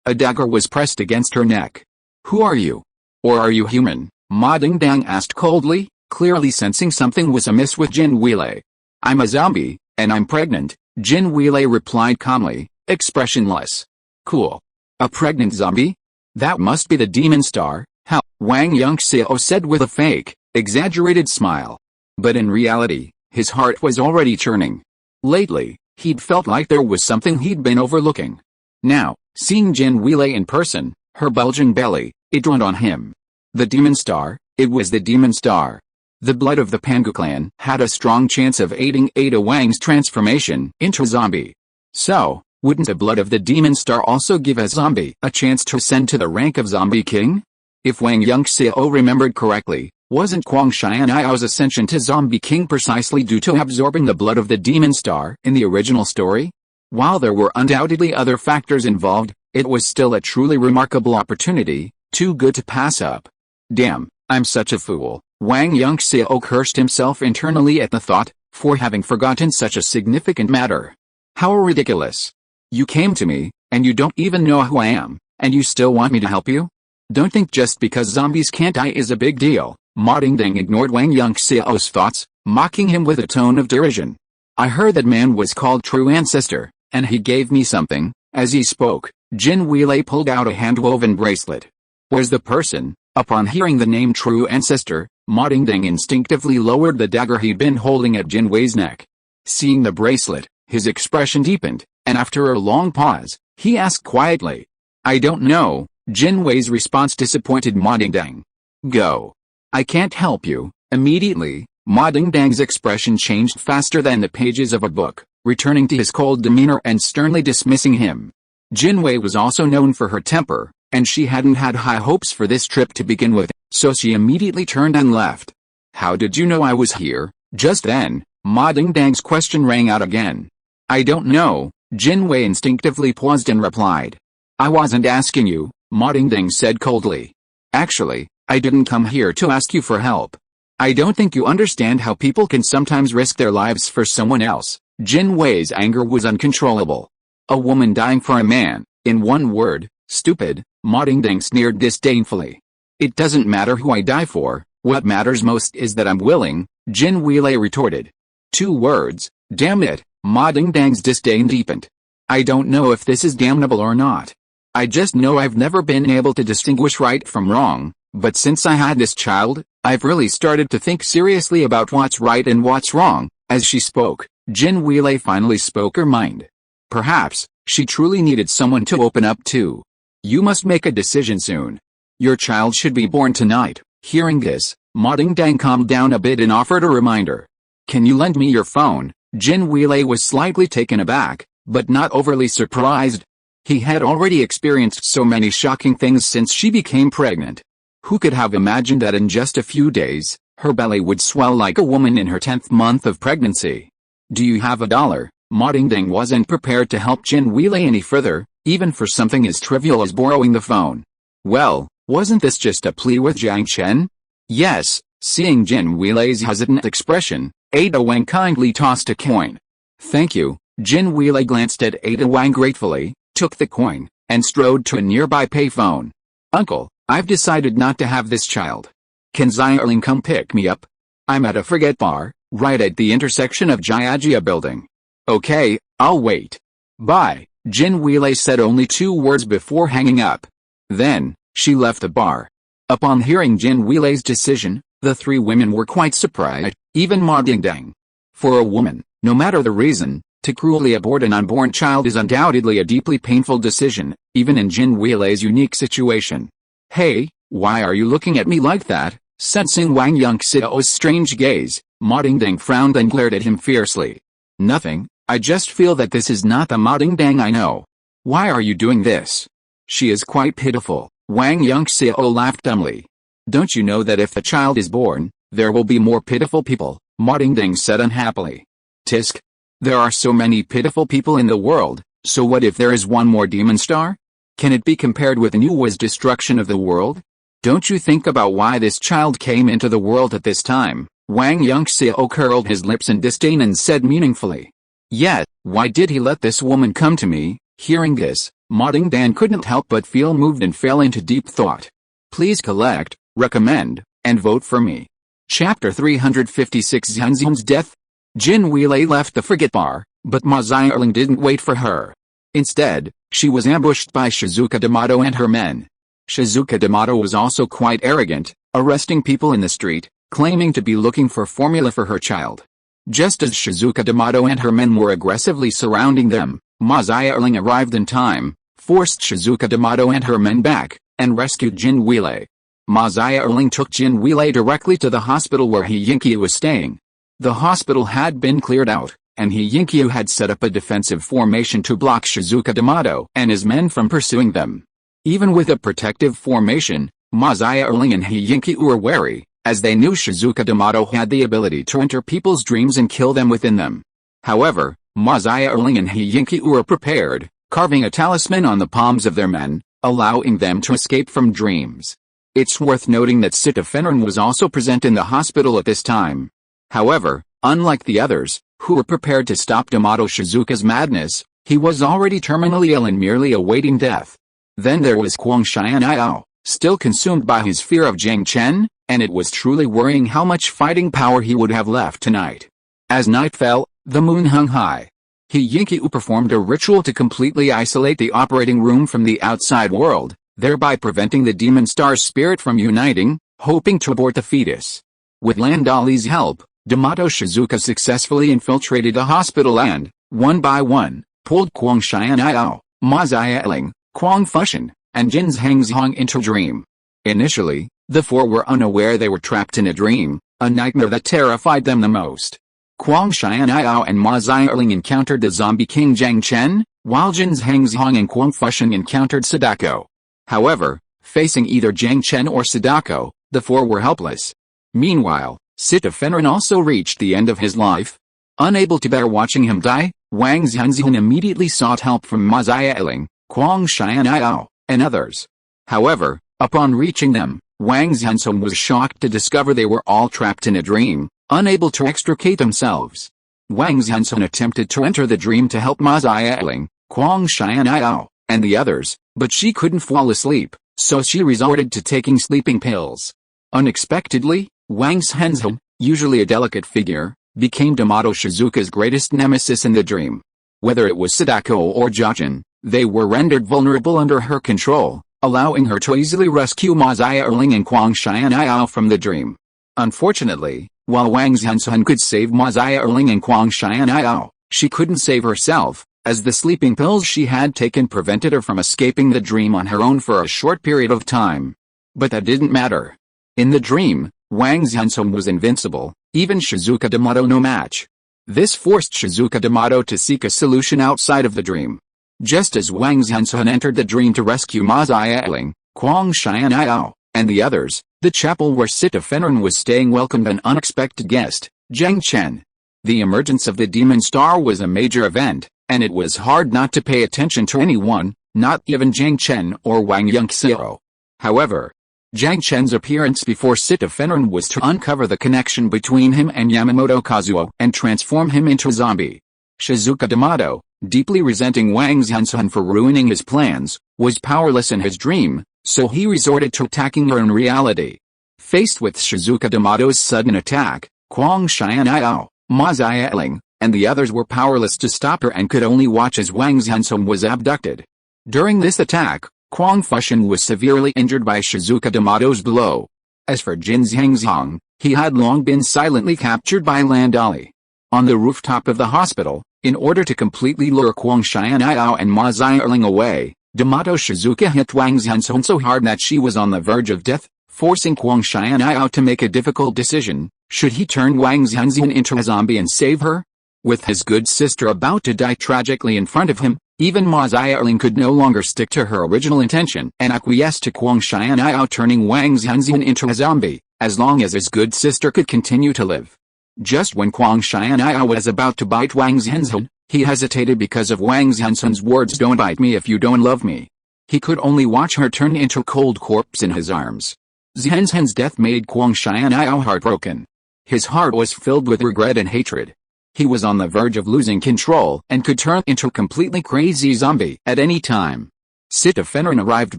a dagger was pressed against her neck. Who are you? Or are you human? Ma Dingdang asked coldly, clearly sensing something was amiss with Jin Weilei. I'm a zombie, and I'm pregnant, Jin Weilei replied calmly, expressionless. Cool. A pregnant zombie? That must be the demon star, how? Wang Yunxiao said with a fake, exaggerated smile. But in reality, his heart was already churning. Lately, he'd felt like there was something he'd been overlooking. Now, seeing Jin Weilei in person, her bulging belly, it dawned on him. The demon star, it was the demon star. The blood of the Pangu clan had a strong chance of aiding Ada Wang's transformation into a zombie. So, wouldn't the blood of the demon star also give a zombie a chance to ascend to the rank of zombie king? If Wang Yunxiao remembered correctly, wasn't Guang Xian'ao's ascension to zombie king precisely due to absorbing the blood of the demon star in the original story? While there were undoubtedly other factors involved, it was still a truly remarkable opportunity, too good to pass up. Damn, I'm such a fool. Wang Yunxiao cursed himself internally at the thought, for having forgotten such a significant matter. How ridiculous. You came to me, and you don't even know who I am, and you still want me to help you? Don't think just because zombies can't die is a big deal. Ma Dingdang ignored Wang Yunxiao's thoughts, mocking him with a tone of derision. I heard that man was called True Ancestor, and he gave me something. As he spoke, Jin Weilei pulled out a hand-woven bracelet. Was the person? Upon hearing the name True Ancestor, Ma Dingdang instinctively lowered the dagger he'd been holding at Jin Wei's neck. Seeing the bracelet, his expression deepened, and after a long pause, he asked quietly. I don't know. Jin Wei's response disappointed Ma Dingdang. Go. I can't help you. Immediately, Ma Dingdang's expression changed faster than the pages of a book, returning to his cold demeanor and sternly dismissing him. Jin Wei was also known for her temper, and she hadn't had high hopes for this trip to begin with, so she immediately turned and left. How did you know I was here? Just then, Ma Dingdang's question rang out again. I don't know, Jin Wei instinctively paused and replied. I wasn't asking you, Ma Dingdang said coldly. Actually, I didn't come here to ask you for help. I don't think you understand how people can sometimes risk their lives for someone else. Jin Wei's anger was uncontrollable. A woman dying for a man, in one word, stupid, Ma Dingdang sneered disdainfully. It doesn't matter who I die for, what matters most is that I'm willing, Jin Weilei retorted. 2 words, damn it, Ma Dingdang's disdain deepened. I don't know if this is damnable or not. I just know I've never been able to distinguish right from wrong, but since I had this child, I've really started to think seriously about what's right and what's wrong. As she spoke, Jin Weilei finally spoke her mind. Perhaps, she truly needed someone to open up to. You must make a decision soon. Your child should be born tonight. Hearing this, Ma Dingdang calmed down a bit and offered a reminder. Can you lend me your phone? Jin Weilei was slightly taken aback, but not overly surprised. He had already experienced so many shocking things since she became pregnant. Who could have imagined that in just a few days, her belly would swell like a woman in her 10th month of pregnancy? Do you have $1? Ma Dingdang wasn't prepared to help Jin Weilei any further, even for something as trivial as borrowing the phone. Well, wasn't this just a plea with Jiang Chen? Yes, seeing Jin Weilei's hesitant expression, Ada Wang kindly tossed a coin. Thank you. Jin Weilei glanced at Ada Wang gratefully, took the coin, and strode to a nearby payphone. Uncle, I've decided not to have this child. Can Xiaoling come pick me up? I'm at a Forget bar, right at the intersection of Jiajia building. Okay, I'll wait. Bye, Jin Weilei said only 2 words before hanging up. Then, she left the bar. Upon hearing Jin Weilei's decision, the 3 women were quite surprised, even Ma Dingdang. For a woman, no matter the reason, to cruelly abort an unborn child is undoubtedly a deeply painful decision, even in Jin Weilei's unique situation. Hey, why are you looking at me like that? Sensing Wang Yunxiao's strange gaze, Ma Dingdang frowned and glared at him fiercely. Nothing, I just feel that this is not the Ma Dingdang I know. Why are you doing this? She is quite pitiful. Wang Yunxiao laughed dumbly. Don't you know that if the child is born, there will be more pitiful people? Ma Dingdang said unhappily. Tisk. There are so many pitiful people in the world, so what if there is one more demon star? Can it be compared with Nuwa's destruction of the world? Don't you think about why this child came into the world at this time? Wang Yunxiao curled his lips in disdain and said meaningfully. Yet, why did he let this woman come to me? Hearing this, Ma Dingdan couldn't help but feel moved and fell into deep thought. Please collect, recommend, and vote for me. Chapter 356 Zhanzhong's Death. Jin Weilei left the frigate bar, but Ma Xiaoling didn't wait for her. Instead, she was ambushed by Shizuka D'Amato and her men. Shizuka D'Amato was also quite arrogant, arresting people in the street, claiming to be looking for formula for her child. Just as Shizuka D'Amato and her men were aggressively surrounding them, Ma Xiaoling arrived in time, forced Shizuka D'Amato and her men back, and rescued Jin Weilei. Ma Xiaoling took Jin Weilei directly to the hospital where He Yinqiu was staying. The hospital had been cleared out, and He Yinqiu had set up a defensive formation to block Shizuka D'Amato and his men from pursuing them. Even with a protective formation, Ma Xiaoling and He Yinqiu were wary, as they knew Shizuka D'Amato had the ability to enter people's dreams and kill them within them. However, Ma Xiaoling and He Yinqiu were prepared, carving a talisman on the palms of their men, allowing them to escape from dreams. It's worth noting that Sita Fenrin was also present in the hospital at this time. However, unlike the others, who were prepared to stop D'Amato Shizuka's madness, he was already terminally ill and merely awaiting death. Then there was Kwang Xianyao, still consumed by his fear of Jiang Chen, and it was truly worrying how much fighting power he would have left tonight. As night fell, the moon hung high. He Yinqiu performed a ritual to completely isolate the operating room from the outside world, thereby preventing the demon star's spirit from uniting, hoping to abort the fetus. With Landali's help, D'Amato Shizuka successfully infiltrated the hospital and, one by one, pulled Kwang Xianyao, Ma Xiaoling, Kwang Fushan, and Jin Zhangzhong into dream. Initially, the four were unaware they were trapped in a dream, a nightmare that terrified them the most. Kwang Xianyao and Ma Xiaoling encountered the zombie king Jiang Chen, while Jin Zhangzhong and Kwang Fushan encountered Sadako. However, facing either Jiang Chen or Sadako, the four were helpless. Meanwhile, Sita Fenrin also reached the end of his life. Unable to bear watching him die, Wang Zhanzhong immediately sought help from Ma Xiaoling, Kwang Xianyao, and others. However, upon reaching them, Wang Zhanzhong was shocked to discover they were all trapped in a dream, unable to extricate themselves. Wang Zhanzhong attempted to enter the dream to help Ma Xiaoling, Kwang Xianyao, and the others, but she couldn't fall asleep, so she resorted to taking sleeping pills. Unexpectedly, Wang Zhanzhong, usually a delicate figure, became D'Amato Shizuka's greatest nemesis in the dream. Whether it was Sadako or Jiajin, they were rendered vulnerable under her control, allowing her to easily rescue Ma Xiaoling and Kwang Xianyao from the dream. Unfortunately, while Wang Zhanzhong could save Ma Xiaoling and Kwang Xianyao, she couldn't save herself, as the sleeping pills she had taken prevented her from escaping the dream on her own for a short period of time. But that didn't matter. In the dream, Wang Zhanzhong was invincible, even Shizuka D'Amato no match. This forced Shizuka D'Amato to seek a solution outside of the dream. Just as Wang Zhanzhong entered the dream to rescue Ma Xiaoling, Kwang Xianyao, and the others, the chapel where Sita Fenrin was staying welcomed an unexpected guest, Jiang Chen. The emergence of the demon star was a major event, and it was hard not to pay attention to anyone, not even Jiang Chen or Wang Yunxiao. However, Jiang Chen's appearance before Sita Fenrin was to uncover the connection between him and Yamamoto Kazuo and transform him into a zombie. Shizuka D'Amato, deeply resenting Wang Zhanzhong for ruining his plans, was powerless in his dream, so he resorted to attacking her in reality. Faced with Shizuka D'Amato's sudden attack, Kwang Xianyao, Ma Xiaoling, and the others were powerless to stop her and could only watch as Wang Zhanzhong was abducted. During this attack, Kwang Fushan was severely injured by Shizuka D'Amato's blow. As for Jin Zhangzhong, he had long been silently captured by Landali. On the rooftop of the hospital, in order to completely lure Kwang Xianyao and Ma Xiaoling away, D'Amato Shizuka hit Wang Zhanzhong so hard that she was on the verge of death, forcing Kwang Xianyao to make a difficult decision. Should he turn Wang Zhanzhong into a zombie and save her? With his good sister about to die tragically in front of him, even Ma Xiaoling could no longer stick to her original intention and acquiesce to Kwang Xianyao turning Wang Zhanzhong into a zombie, as long as his good sister could continue to live. Just when Kwang Xianyao was about to bite Wang Zhanzhong, he hesitated because of Wang Zhanzhong's words, "Don't bite me if you don't love me." He could only watch her turn into a cold corpse in his arms. Zhanzhong's death made Kwang Xianyao heartbroken. His heart was filled with regret and hatred. He was on the verge of losing control and could turn into a completely crazy zombie at any time. Sita Fenrin arrived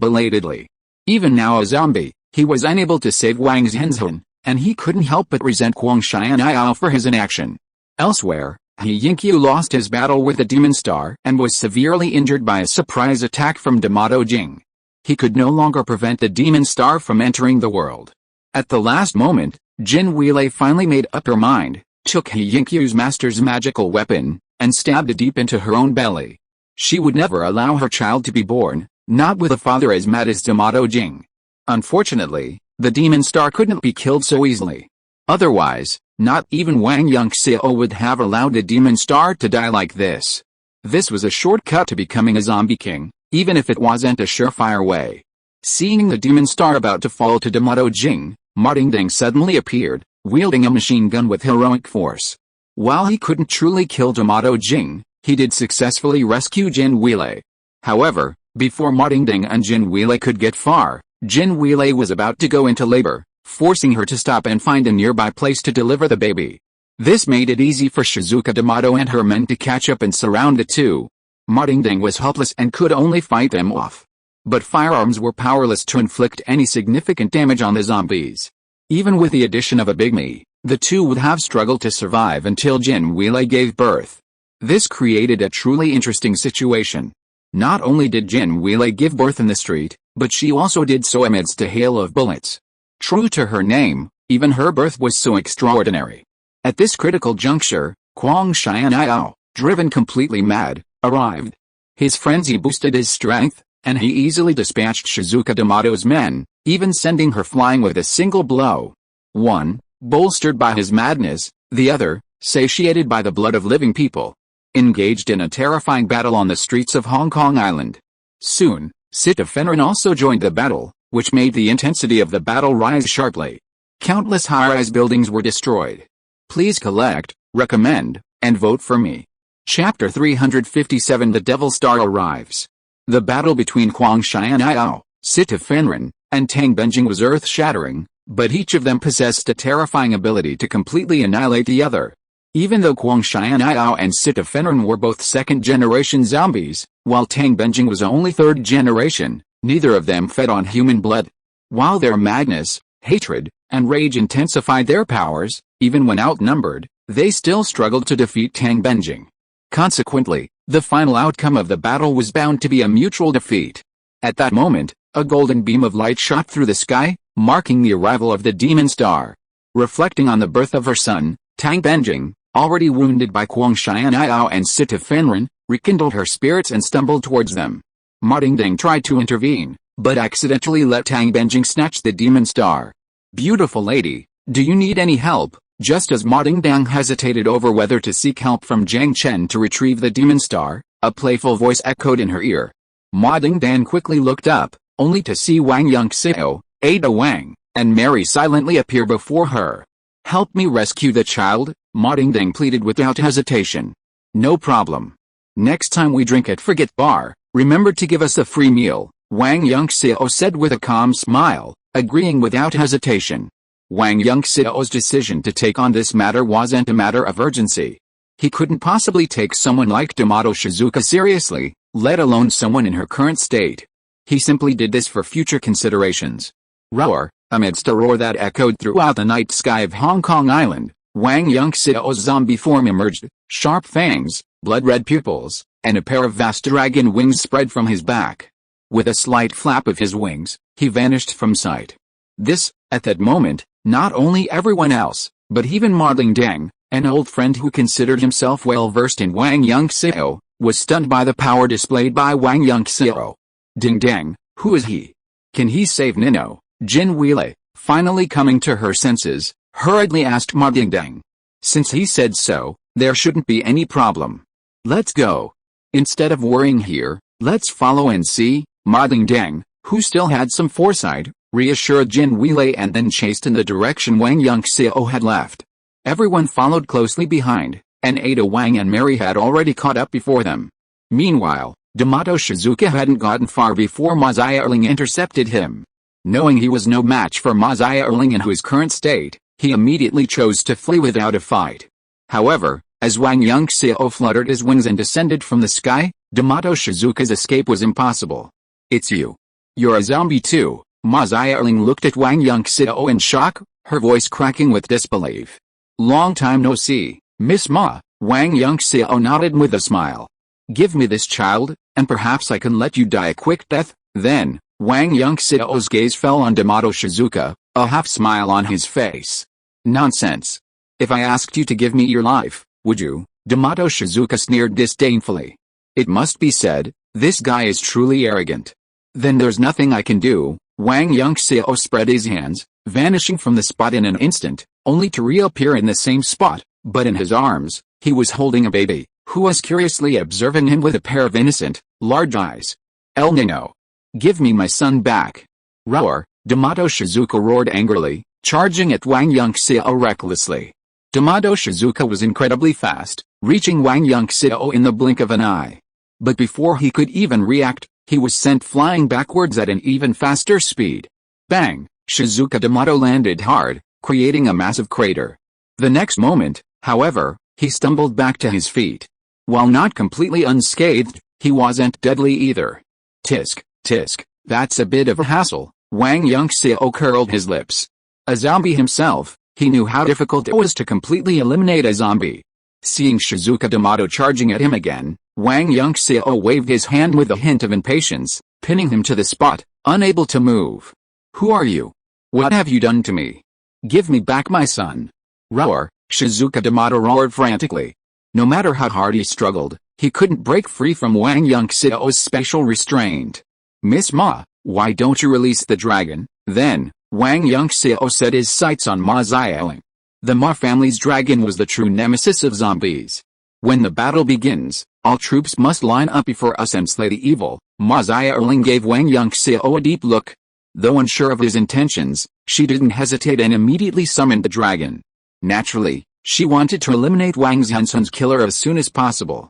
belatedly. Even now a zombie, he was unable to save Wang Yunxiao, and he couldn't help but resent Wang Yunxiao for his inaction. Elsewhere, He Yunxiao lost his battle with the Demon Star and was severely injured by a surprise attack from Damato Jing. He could no longer prevent the Demon Star from entering the world. At the last moment, Jin Weilei finally made up her mind, took He Yunxiao's master's magical weapon, and stabbed it deep into her own belly. She would never allow her child to be born, not with a father as mad as Damato Jing. Unfortunately, the Demon Star couldn't be killed so easily. Otherwise, not even Wang Yunxiao would have allowed the Demon Star to die like this. This was a shortcut to becoming a zombie king, even if it wasn't a surefire way. Seeing the Demon Star about to fall to Damato Jing, Ma Dingding suddenly appeared, wielding a machine gun with heroic force. While he couldn't truly kill Damato Jing, he did successfully rescue Jin Weilei. However, before Ma Dingding and Jin Weilei could get far, Jin Weilei was about to go into labor, forcing her to stop and find a nearby place to deliver the baby. This made it easy for Shizuka Damato and her men to catch up and surround the two. Ma Dingding was helpless and could only fight them off. But firearms were powerless to inflict any significant damage on the zombies. Even with the addition of a pygmy, the two would have struggled to survive until Jin Weilei gave birth. This created a truly interesting situation. Not only did Jin Weilei give birth in the street, but she also did so amidst a hail of bullets. True to her name, even her birth was so extraordinary. At this critical juncture, Wang Yunxiao, driven completely mad, arrived. His frenzy boosted his strength, and he easily dispatched Shizuka Damato's men, even sending her flying with a single blow. One, bolstered by his madness, the other, satiated by the blood of living people, engaged in a terrifying battle on the streets of Hong Kong Island. Soon, Sita Fenrin also joined the battle, which made the intensity of the battle rise sharply. Countless high-rise buildings were destroyed. Please collect, recommend, and vote for me. Chapter 357 The Devil Star arrives. The battle between Wang Yunxiao, Sita Fenrin, and Tang Benjing was earth-shattering, but each of them possessed a terrifying ability to completely annihilate the other. Even though Wang Yunxiao and Sita Fenrin were both second-generation zombies, while Tang Benjing was only third-generation, neither of them fed on human blood. While their madness, hatred, and rage intensified their powers, even when outnumbered, they still struggled to defeat Tang Benjing. Consequently, the final outcome of the battle was bound to be a mutual defeat. At that moment, a golden beam of light shot through the sky, marking the arrival of the Demon Star. Reflecting on the birth of her son, Tang Benjing, already wounded by Wang Yunxiao and Sita Fenrin, rekindled her spirits and stumbled towards them. Ma Dingding tried to intervene, but accidentally let Tang Benjing snatch the Demon Star. Beautiful lady, do you need any help? Just as Ma Dingding hesitated over whether to seek help from Jiang Chen to retrieve the Demon Star, a playful voice echoed in her ear. Ma Dingding quickly looked up, only to see Wang Yunxiao, Ada Wang, and Mary silently appear before her. Help me rescue the child, Ma Dingding pleaded without hesitation. No problem. Next time we drink at Forget Bar, remember to give us a free meal, Wang Yunxiao said with a calm smile, agreeing without hesitation. Wang Yunxiao's decision to take on this matter wasn't a matter of urgency. He couldn't possibly take someone like Damato Shizuka seriously, let alone someone in her current state. He simply did this for future considerations. Roar, amidst a roar that echoed throughout the night sky of Hong Kong Island, Wang Yunxiao's zombie form emerged, sharp fangs, blood-red pupils, and a pair of vast dragon wings spread from his back. With a slight flap of his wings, he vanished from sight. This, at that moment, not only everyone else, but even Ma Dingding, an old friend who considered himself well-versed in Wang Yunxiao, was stunned by the power displayed by Wang Yunxiao. Dingding, who is he? Can he save Nino? Jin Weilei, finally coming to her senses, hurriedly asked Ma Dingding. Since he said so, there shouldn't be any problem. Let's go. Instead of worrying here, let's follow and see. Ma Dingding, who still had some foresight, reassured Jin Weilei and then chased in the direction Wang Yunxiao had left. Everyone followed closely behind, and Ada Wang and Mary had already caught up before them. Meanwhile, Damato Shizuka hadn't gotten far before Ma Zierling intercepted him. Knowing he was no match for Ma Zierling in his current state, He immediately chose to flee without a fight. However, as Wang Yunxiao fluttered his wings and descended from the sky, Yamato Shizuka's escape was impossible. "It's you. You're a zombie too." Ma Xiaoling looked at Wang Yunxiao in shock, her voice cracking with disbelief. "Long time no see, Miss Ma." Wang Yunxiao nodded with a smile. "Give me this child, and perhaps I can let you die a quick death." Then, Wang Yunxiao's gaze fell on Yamato Shizuka, a half-smile on his face. "Nonsense. If I asked you to give me your life, would you?" Yamato Shizuka sneered disdainfully. "It must be said, this guy is truly arrogant. Then there's nothing I can do." Wang Yunxiao spread his hands, vanishing from the spot in an instant, only to reappear in the same spot, but in his arms, he was holding a baby, who was curiously observing him with a pair of innocent, large eyes. "El Nino! Give me my son back!" "Roar!" Yamato Shizuka roared angrily, charging at Wang Yunxiao recklessly. Yamato Shizuka was incredibly fast, reaching Wang Yunxiao in the blink of an eye. But before he could even react, he was sent flying backwards at an even faster speed. Bang! Shizuka Yamato landed hard, creating a massive crater. The next moment, however, he stumbled back to his feet. While not completely unscathed, he wasn't deadly either. Tisk, tisk, that's a bit of a hassle. Wang Yunxiao curled his lips. A zombie himself, he knew how difficult it was to completely eliminate a zombie. Seeing Shizuka Yamato charging at him again, Wang Yunxiao waved his hand with a hint of impatience, pinning him to the spot, unable to move. "Who are you? What have you done to me? Give me back my son!" "Roar!" Shizuka Yamato roared frantically. No matter how hard he struggled, he couldn't break free from Wang Yunxiao's special restraint. "Miss Ma, why don't you release the dragon?" Then, Wang Yunxiao set his sights on Ma Xiaoling. The Ma family's dragon was the true nemesis of zombies. "When the battle begins, all troops must line up before us and slay the evil." Ma Xiaoling gave Wang Yunxiao a deep look. Though unsure of his intentions, she didn't hesitate and immediately summoned the dragon. Naturally, she wanted to eliminate Wang Zhenson's killer as soon as possible.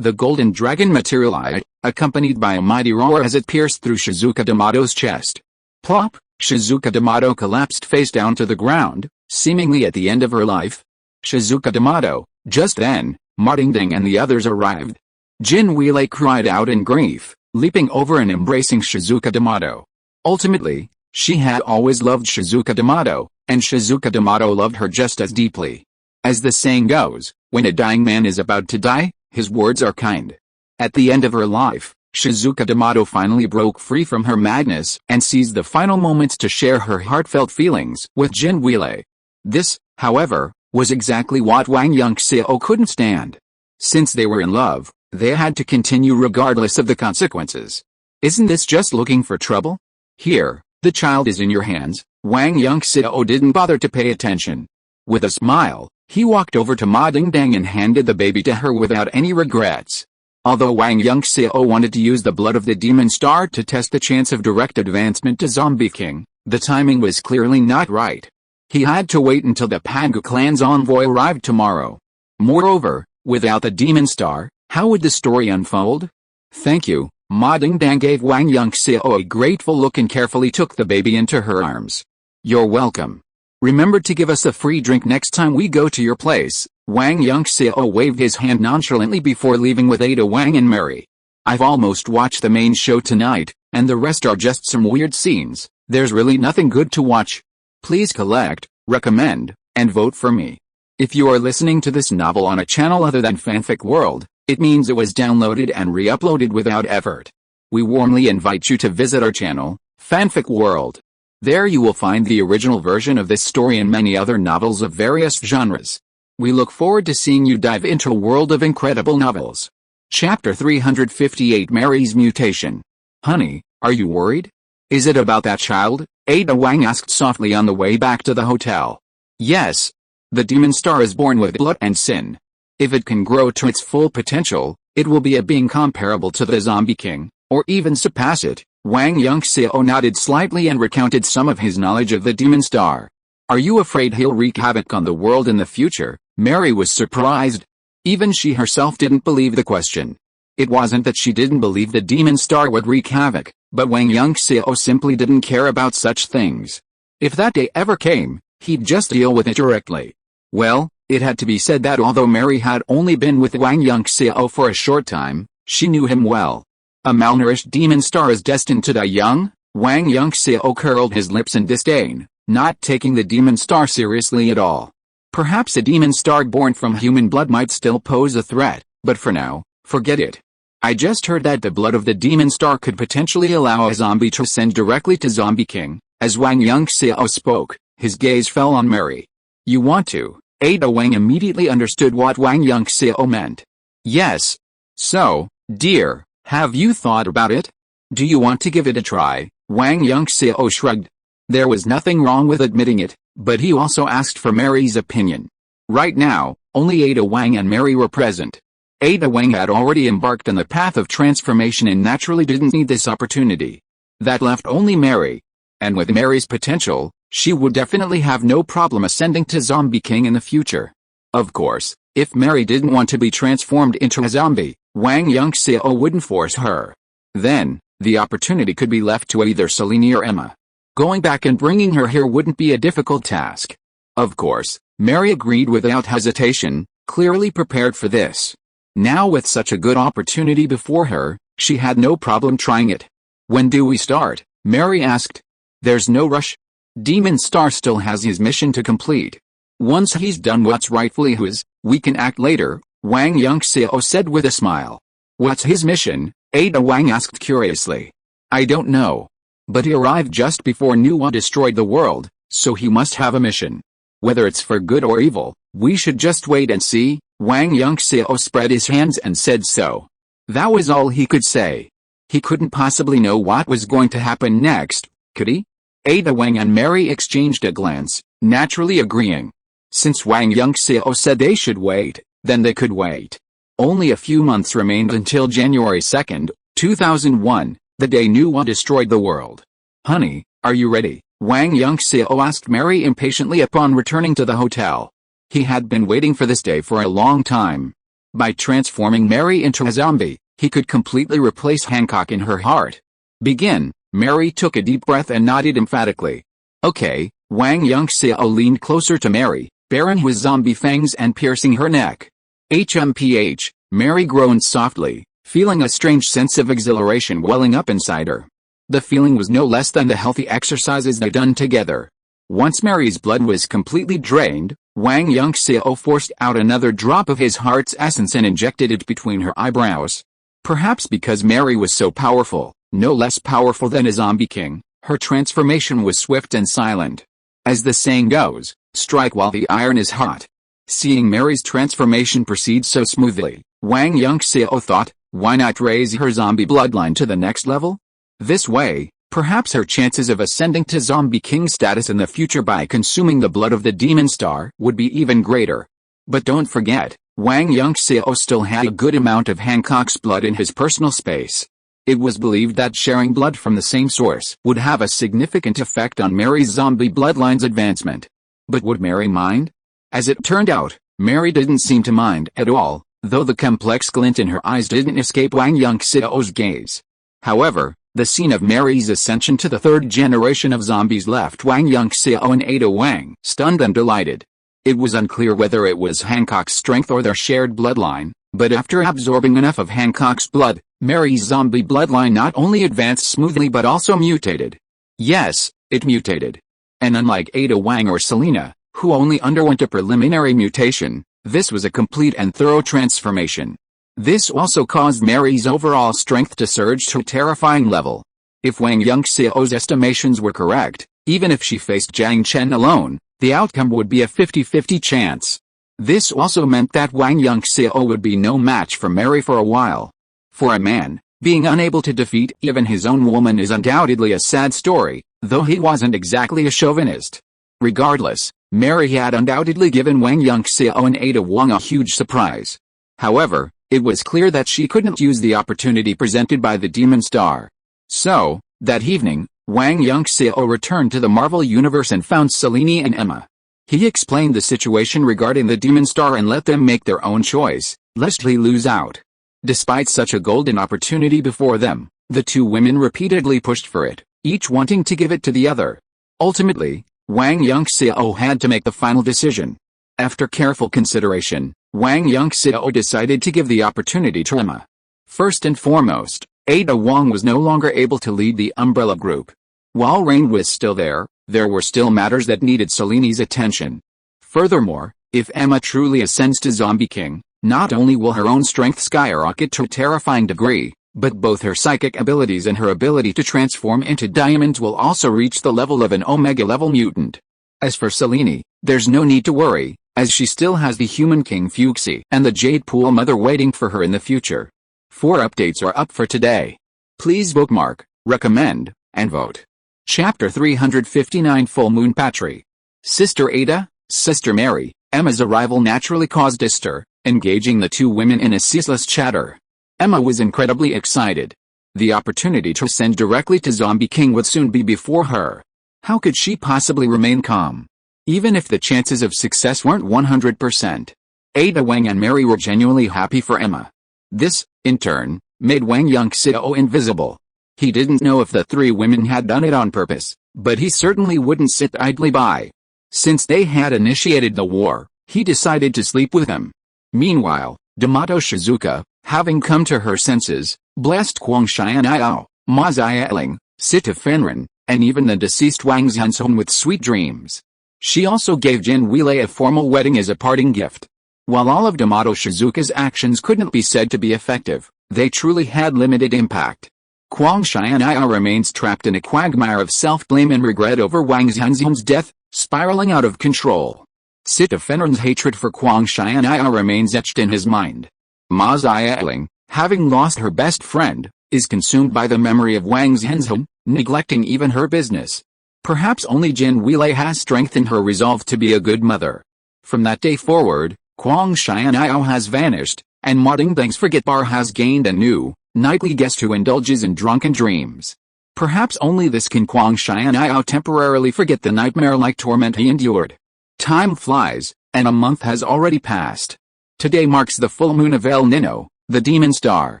The golden dragon materialized, accompanied by a mighty roar as it pierced through Shizuka Yamato's chest. Plop! Shizuka Yamato collapsed face down to the ground, seemingly at the end of her life. Shizuka Yamato. Just then, Ma Dingding and the others arrived. Jin Weilei cried out in grief, leaping over and embracing Shizuka Yamato. Ultimately, she had always loved Shizuka Yamato, and Shizuka Yamato loved her just as deeply. As the saying goes, when a dying man is about to die, his words are kind. At the end of her life, Shizuka Yamato finally broke free from her madness and seized the final moments to share her heartfelt feelings with Jin Weilei. This, however, was exactly what Wang Yunxiao couldn't stand. Since they were in love, they had to continue regardless of the consequences. "Isn't this just looking for trouble? Here, the child is in your hands." Wang Yunxiao didn't bother to pay attention. With a smile, he walked over to Ma Dingdang and handed the baby to her without any regrets. Although Wang Yunxiao wanted to use the blood of the Demon Star to test the chance of direct advancement to Zombie King, the timing was clearly not right. He had to wait until the Pangu clan's envoy arrived tomorrow. Moreover, without the Demon Star, how would the story unfold? "Thank you." Ma Dingdang gave Wang Yunxiao a grateful look and carefully took the baby into her arms. "You're welcome. Remember to give us a free drink next time we go to your place." Wang Yunxiao waved his hand nonchalantly before leaving with Ada Wang and Mary. "I've almost watched the main show tonight, and the rest are just some weird scenes. There's really nothing good to watch. Please collect, recommend, and vote for me." If you are listening to this novel on a channel other than Fanfic World, it means it was downloaded and re-uploaded without effort. We warmly invite you to visit our channel, Fanfic World. There you will find the original version of this story and many other novels of various genres. We look forward to seeing you dive into a world of incredible novels. Chapter 358 Mary's Mutation. "Honey, are you worried? Is it about that child?" Ada Wang asked softly on the way back to the hotel. "Yes. The Demon Star is born with blood and sin. If it can grow to its full potential, it will be a being comparable to the Zombie King, or even surpass it." Wang Yunxiao nodded slightly and recounted some of his knowledge of the Demon Star. "Are you afraid he'll wreak havoc on the world in the future?" Mary was surprised. Even she herself didn't believe the question. It wasn't that she didn't believe the Demon Star would wreak havoc, but Wang Yunxiao simply didn't care about such things. If that day ever came, He'd just deal with it directly. Well, it had to be said that although Mary had only been with Wang Yunxiao for a short time, she knew him well. A malnourished demon star is destined to die young? Wang Yunxiao curled his lips in disdain, not taking the demon star seriously at all. Perhaps a demon star born from human blood might still pose a threat, but for now, forget it. I just heard that the blood of the demon star could potentially allow a zombie to ascend directly to Zombie King. As Wang Yunxiao spoke, his gaze fell on Mary. You want to? Ada Wang immediately understood what Wang Yunxiao meant. Yes. So, dear, have you thought about it? Do you want to give it a try? Wang Yunxiao shrugged. There was nothing wrong with admitting it, but he also asked for Mary's opinion. Right now, only Ada Wang and Mary were present. Ada Wang had already embarked on the path of transformation and naturally didn't need this opportunity. That left only Mary. And with Mary's potential, she would definitely have no problem ascending to Zombie King in the future. Of course, if Mary didn't want to be transformed into a zombie, Wang Yunxiao wouldn't force her. Then, the opportunity could be left to either Selene or Emma. Going back and bringing her here wouldn't be a difficult task. Of course, Mary agreed without hesitation, clearly prepared for this. Now with such a good opportunity before her, she had no problem trying it. When do we start? Mary asked. There's no rush. Demon Star still has his mission to complete. Once he's done what's rightfully his, we can act later, Wang Yunxiao said with a smile. What's his mission? Ada Wang asked curiously. I don't know. But he arrived just before Nuwa destroyed the world, so he must have a mission. Whether it's for good or evil, we should just wait and see. Wang Yunxiao spread his hands and said so. That was all he could say. He couldn't possibly know what was going to happen next, could he? Ada Wang and Mary exchanged a glance, naturally agreeing. Since Wang Yunxiao said they should wait, then they could wait. Only a few months remained until January 2nd, 2001, the day Nuwa destroyed the world. Honey, are you ready? Wang Yunxiao asked Mary impatiently upon returning to the hotel. He had been waiting for this day for a long time. By transforming Mary into a zombie, he could completely replace Hancock in her heart. Begin. Mary took a deep breath and nodded emphatically. Okay. Wang Yunxiao leaned closer to Mary, baring his zombie fangs and piercing her neck. HMPH, Mary groaned softly, feeling a strange sense of exhilaration welling up inside her. The feeling was no less than the healthy exercises they'd done together. Once Mary's blood was completely drained, Wang Yunxiao forced out another drop of his heart's essence and injected it between her eyebrows. Perhaps because Mary was so powerful, no less powerful than a zombie king, her transformation was swift and silent. As the saying goes, strike while the iron is hot. Seeing Mary's transformation proceed so smoothly, Wang Yunxiao thought, why not raise her zombie bloodline to the next level? This way, perhaps her chances of ascending to Zombie King status in the future by consuming the blood of the Demon Star would be even greater. But don't forget, Wang Yunxiao still had a good amount of Hancock's blood in his personal space. It was believed that sharing blood from the same source would have a significant effect on Mary's zombie bloodline's advancement. But would Mary mind? As it turned out, Mary didn't seem to mind at all, though the complex glint in her eyes didn't escape Wang Yunxiao's gaze. However, the scene of Mary's ascension to the third generation of zombies left Wang Yunxiao and Ada Wang stunned and delighted. It was unclear whether it was Hancock's strength or their shared bloodline, but after absorbing enough of Hancock's blood, Mary's zombie bloodline not only advanced smoothly but also mutated. Yes, it mutated. And unlike Ada Wang or Selena, who only underwent a preliminary mutation, this was a complete and thorough transformation. This also caused Mary's overall strength to surge to a terrifying level. If Wang Yunxiao's estimations were correct, even if she faced Jiang Chen alone, the outcome would be a 50-50 chance. This also meant that Wang Yunxiao would be no match for Mary for a while. For a man, being unable to defeat even his own woman is undoubtedly a sad story, though he wasn't exactly a chauvinist. Regardless, Mary had undoubtedly given Wang Yunxiao and Ada Wang a huge surprise. However, it was clear that she couldn't use the opportunity presented by the Demon Star. So, that evening, Wang Yunxiao returned to the Marvel Universe and found Selene and Emma. He explained the situation regarding the Demon Star and let them make their own choice, lest he lose out. Despite such a golden opportunity before them, the two women repeatedly pushed for it, each wanting to give it to the other. Ultimately, Wang Yunxiao had to make the final decision. After careful consideration, Wang Yunxiao decided to give the opportunity to Emma. First and foremost, Ada Wong was no longer able to lead the Umbrella Group. While Rain was still there were still matters that needed Selene's attention. Furthermore, if Emma truly ascends to Zombie King, not only will her own strength skyrocket to a terrifying degree, but both her psychic abilities and her ability to transform into diamonds will also reach the level of an Omega-level mutant. As for Selene, there's no need to worry, as she still has the Human King Fuxi and the Jade Pool Mother waiting for her in the future. 4 updates are up for today. Please bookmark, recommend, and vote. Chapter 359 Full Moon Patry. Sister Ada, Sister Mary. Emma's arrival naturally caused a stir, engaging the two women in a ceaseless chatter. Emma was incredibly excited. The opportunity to ascend directly to Zombie King would soon be before her. How could she possibly remain calm? Even if the chances of success weren't 100%. Ada Wang and Mary were genuinely happy for Emma. This, in turn, made Wang Yunxiao invisible. He didn't know if the 3 women had done it on purpose, but he certainly wouldn't sit idly by. Since they had initiated the war, he decided to sleep with them. Meanwhile, Damato Shizuka, having come to her senses, blessed Kwang Xian'ao, Ma Xiaoling, Sita Fenren, and even the deceased Wang Zhansun with sweet dreams. She also gave Jin Weilei a formal wedding as a parting gift. While all of Damato Shizuka's actions couldn't be said to be effective, they truly had limited impact. Kwang Xian'ao remains trapped in a quagmire of self-blame and regret over Wang Zhansun's death, spiraling out of control. Sita Fenren's hatred for Kwang Xian'ao remains etched in his mind. Ma Xiaoling, having lost her best friend, is consumed by the memory of Wang Zhansun, neglecting even her business. Perhaps only Jin Weilei has strengthened her resolve to be a good mother. From that day forward, Kwang Xian'ao has vanished, and Ma Dingdang's Forget Bar has gained a new, nightly guest who indulges in drunken dreams. Perhaps only this can Kwang Xian'ao temporarily forget the nightmare-like torment he endured. Time flies, and a month has already passed. Today marks the full moon of El Nino, the demon star.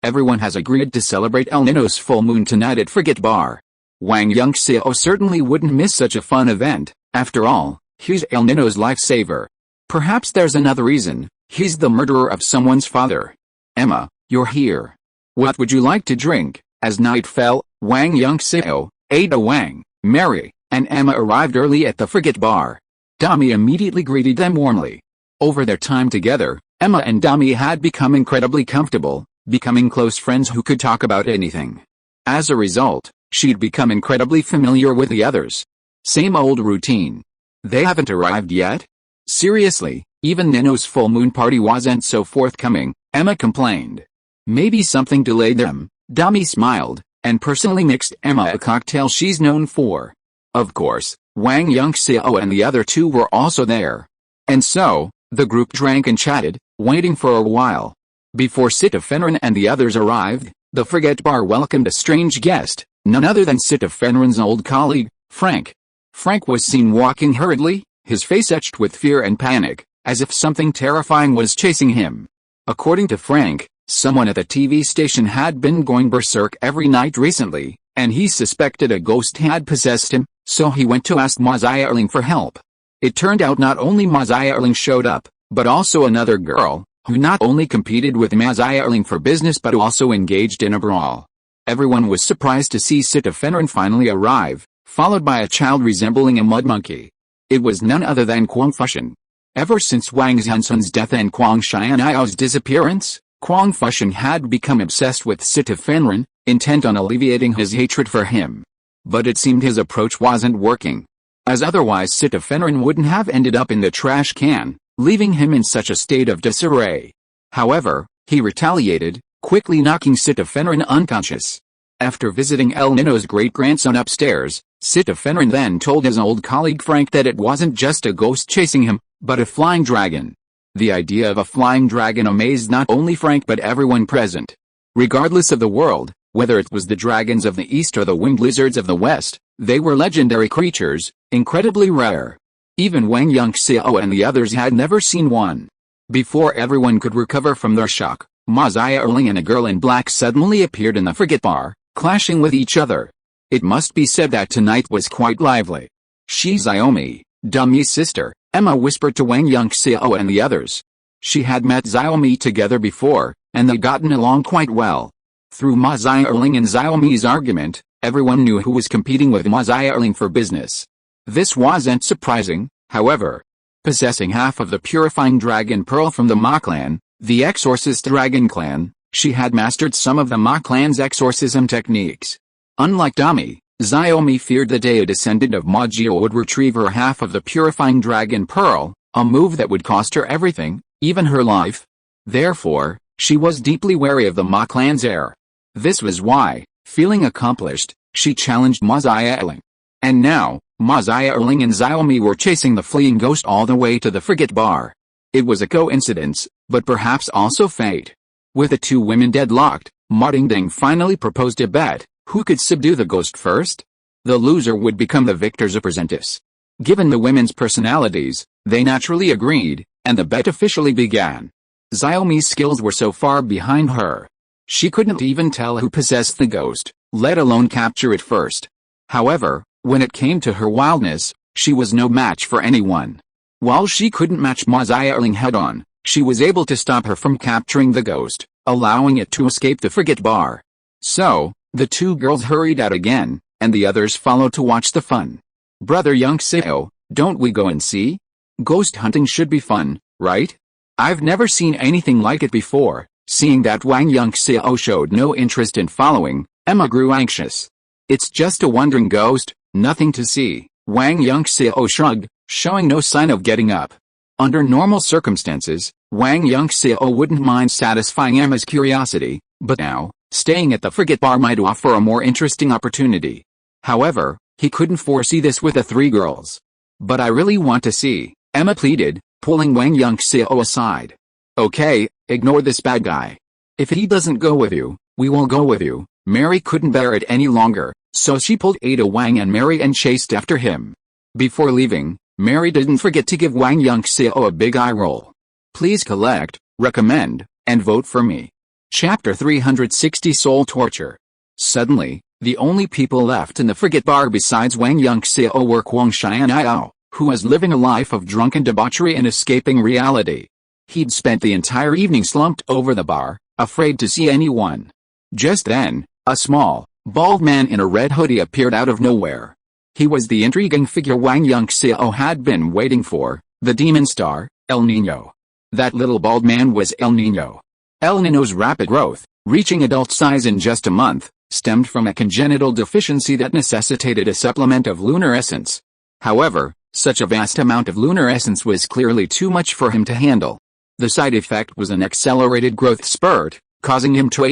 Everyone has agreed to celebrate El Nino's full moon tonight at Forget Bar. Wang Yunxiao certainly wouldn't miss such a fun event. After all, he's El Nino's lifesaver. Perhaps there's another reason. He's the murderer of someone's father. Emma, you're here. What would you like to drink? As night fell, Wang Yunxiao, Ada Wang, Mary, and Emma arrived early at the Forget Bar. Dami immediately greeted them warmly. Over their time together, Emma and Dami had become incredibly comfortable, becoming close friends who could talk about anything. As a result, she'd become incredibly familiar with the others. Same old routine. They haven't arrived yet? Seriously, even Nino's full moon party wasn't so forthcoming, Emma complained. Maybe something delayed them. Dami smiled, and personally mixed Emma a cocktail she's known for. Of course, Wang Yunxiao and the other 2 were also there. And so, the group drank and chatted, waiting for a while. Before Sita Fenren and the others arrived, the Forget Bar welcomed a strange guest, none other than Sita Fenren's old colleague, Frank. Frank was seen walking hurriedly, his face etched with fear and panic, as if something terrifying was chasing him. According to Frank, someone at the TV station had been going berserk every night recently, and he suspected a ghost had possessed him, so he went to ask Ma Xiaoling for help. It turned out not only Ma Xiaoling showed up, but also another girl, who not only competed with Ma Xiaoling for business but also engaged in a brawl. Everyone was surprised to see Sita Fenren finally arrive, followed by a child resembling a mud monkey. It was none other than Kwang Fushan. Ever since Wang Zhansun's death and Kwang Xian'ao's disappearance, Kwang Fushan had become obsessed with Sita Fenren, intent on alleviating his hatred for him. But it seemed his approach wasn't working. As otherwise Sita Fenren wouldn't have ended up in the trash can, leaving him in such a state of disarray. However, he retaliated, quickly knocking Sita Fenren unconscious. After visiting El Nino's great-grandson upstairs, Sita Fenren then told his old colleague Frank that it wasn't just a ghost chasing him, but a flying dragon. The idea of a flying dragon amazed not only Frank but everyone present. Regardless of the world, whether it was the dragons of the east or the winged lizards of the west, they were legendary creatures, incredibly rare. Even Wang Yunxiao and the others had never seen one. Before everyone could recover from their shock, Ma Xiaoling and a girl in black suddenly appeared in the Forget Bar, clashing with each other. It must be said that tonight was quite lively. She's Xiaomi, Dummy's sister, Emma whispered to Wang Yunxiao and the others. She had met Xiaomi together before, and they'd gotten along quite well. Through Ma Xiaoling and Xiaomi's argument, everyone knew who was competing with Ma Xiaoling for business. This wasn't surprising, however. Possessing half of the purifying dragon pearl from the Ma clan, the exorcist dragon clan, she had mastered some of the Ma clan's exorcism techniques. Unlike Dummy, Xiaomi feared the day a descendant of Ma Jia would retrieve her half of the purifying dragon pearl, a move that would cost her everything, even her life. Therefore, she was deeply wary of the Ma clan's heir. This was why, feeling accomplished, she challenged Ma Xiaoling. And now, Ma Xiaoling and Xiaomi were chasing the fleeing ghost all the way to the frigate bar. It was a coincidence, but perhaps also fate. With the two women deadlocked, Ma Dingding finally proposed a bet: who could subdue the ghost first? The loser would become the victor's apprentice. Given the women's personalities, they naturally agreed, and the bet officially began. Xiaomi's skills were so far behind her. She couldn't even tell who possessed the ghost, let alone capture it first. However, when it came to her wildness, she was no match for anyone. While she couldn't match Ma Xiaoling head-on, she was able to stop her from capturing the ghost, allowing it to escape the frigate bar. So, the two girls hurried out again, and the others followed to watch the fun. Brother Yunxiao, don't we go and see? Ghost hunting should be fun, right? I've never seen anything like it before. Seeing that Wang Yunxiao showed no interest in following, Emma grew anxious. It's just a wandering ghost, nothing to see. Wang Yunxiao shrugged, showing no sign of getting up. Under normal circumstances, Wang Yunxiao wouldn't mind satisfying Emma's curiosity, but now, staying at the frigate bar might offer a more interesting opportunity. However, he couldn't foresee this with the three girls. But I really want to see, Emma pleaded, pulling Wang Yunxiao aside. Okay, ignore this bad guy. If he doesn't go with you, we will go with you. Mary couldn't bear it any longer, so she pulled Ada Wang and Mary and chased after him. Before leaving, Mary didn't forget to give Wang Yunxiao a big eye roll. Please collect, recommend, and vote for me. Chapter 360 Soul Torture. Suddenly, the only people left in the frigate bar besides Wang Yunxiao were Guangxi and Yao, who was living a life of drunken debauchery and escaping reality. He'd spent the entire evening slumped over the bar, afraid to see anyone. Just then, a small, bald man in a red hoodie appeared out of nowhere. He was the intriguing figure Wang Yunxiao had been waiting for, the demon star, El Niño. That little bald man was El Niño. El Niño's rapid growth, reaching adult size in just a month, stemmed from a congenital deficiency that necessitated a supplement of lunar essence. However, such a vast amount of lunar essence was clearly too much for him to handle. The side effect was an accelerated growth spurt, causing him to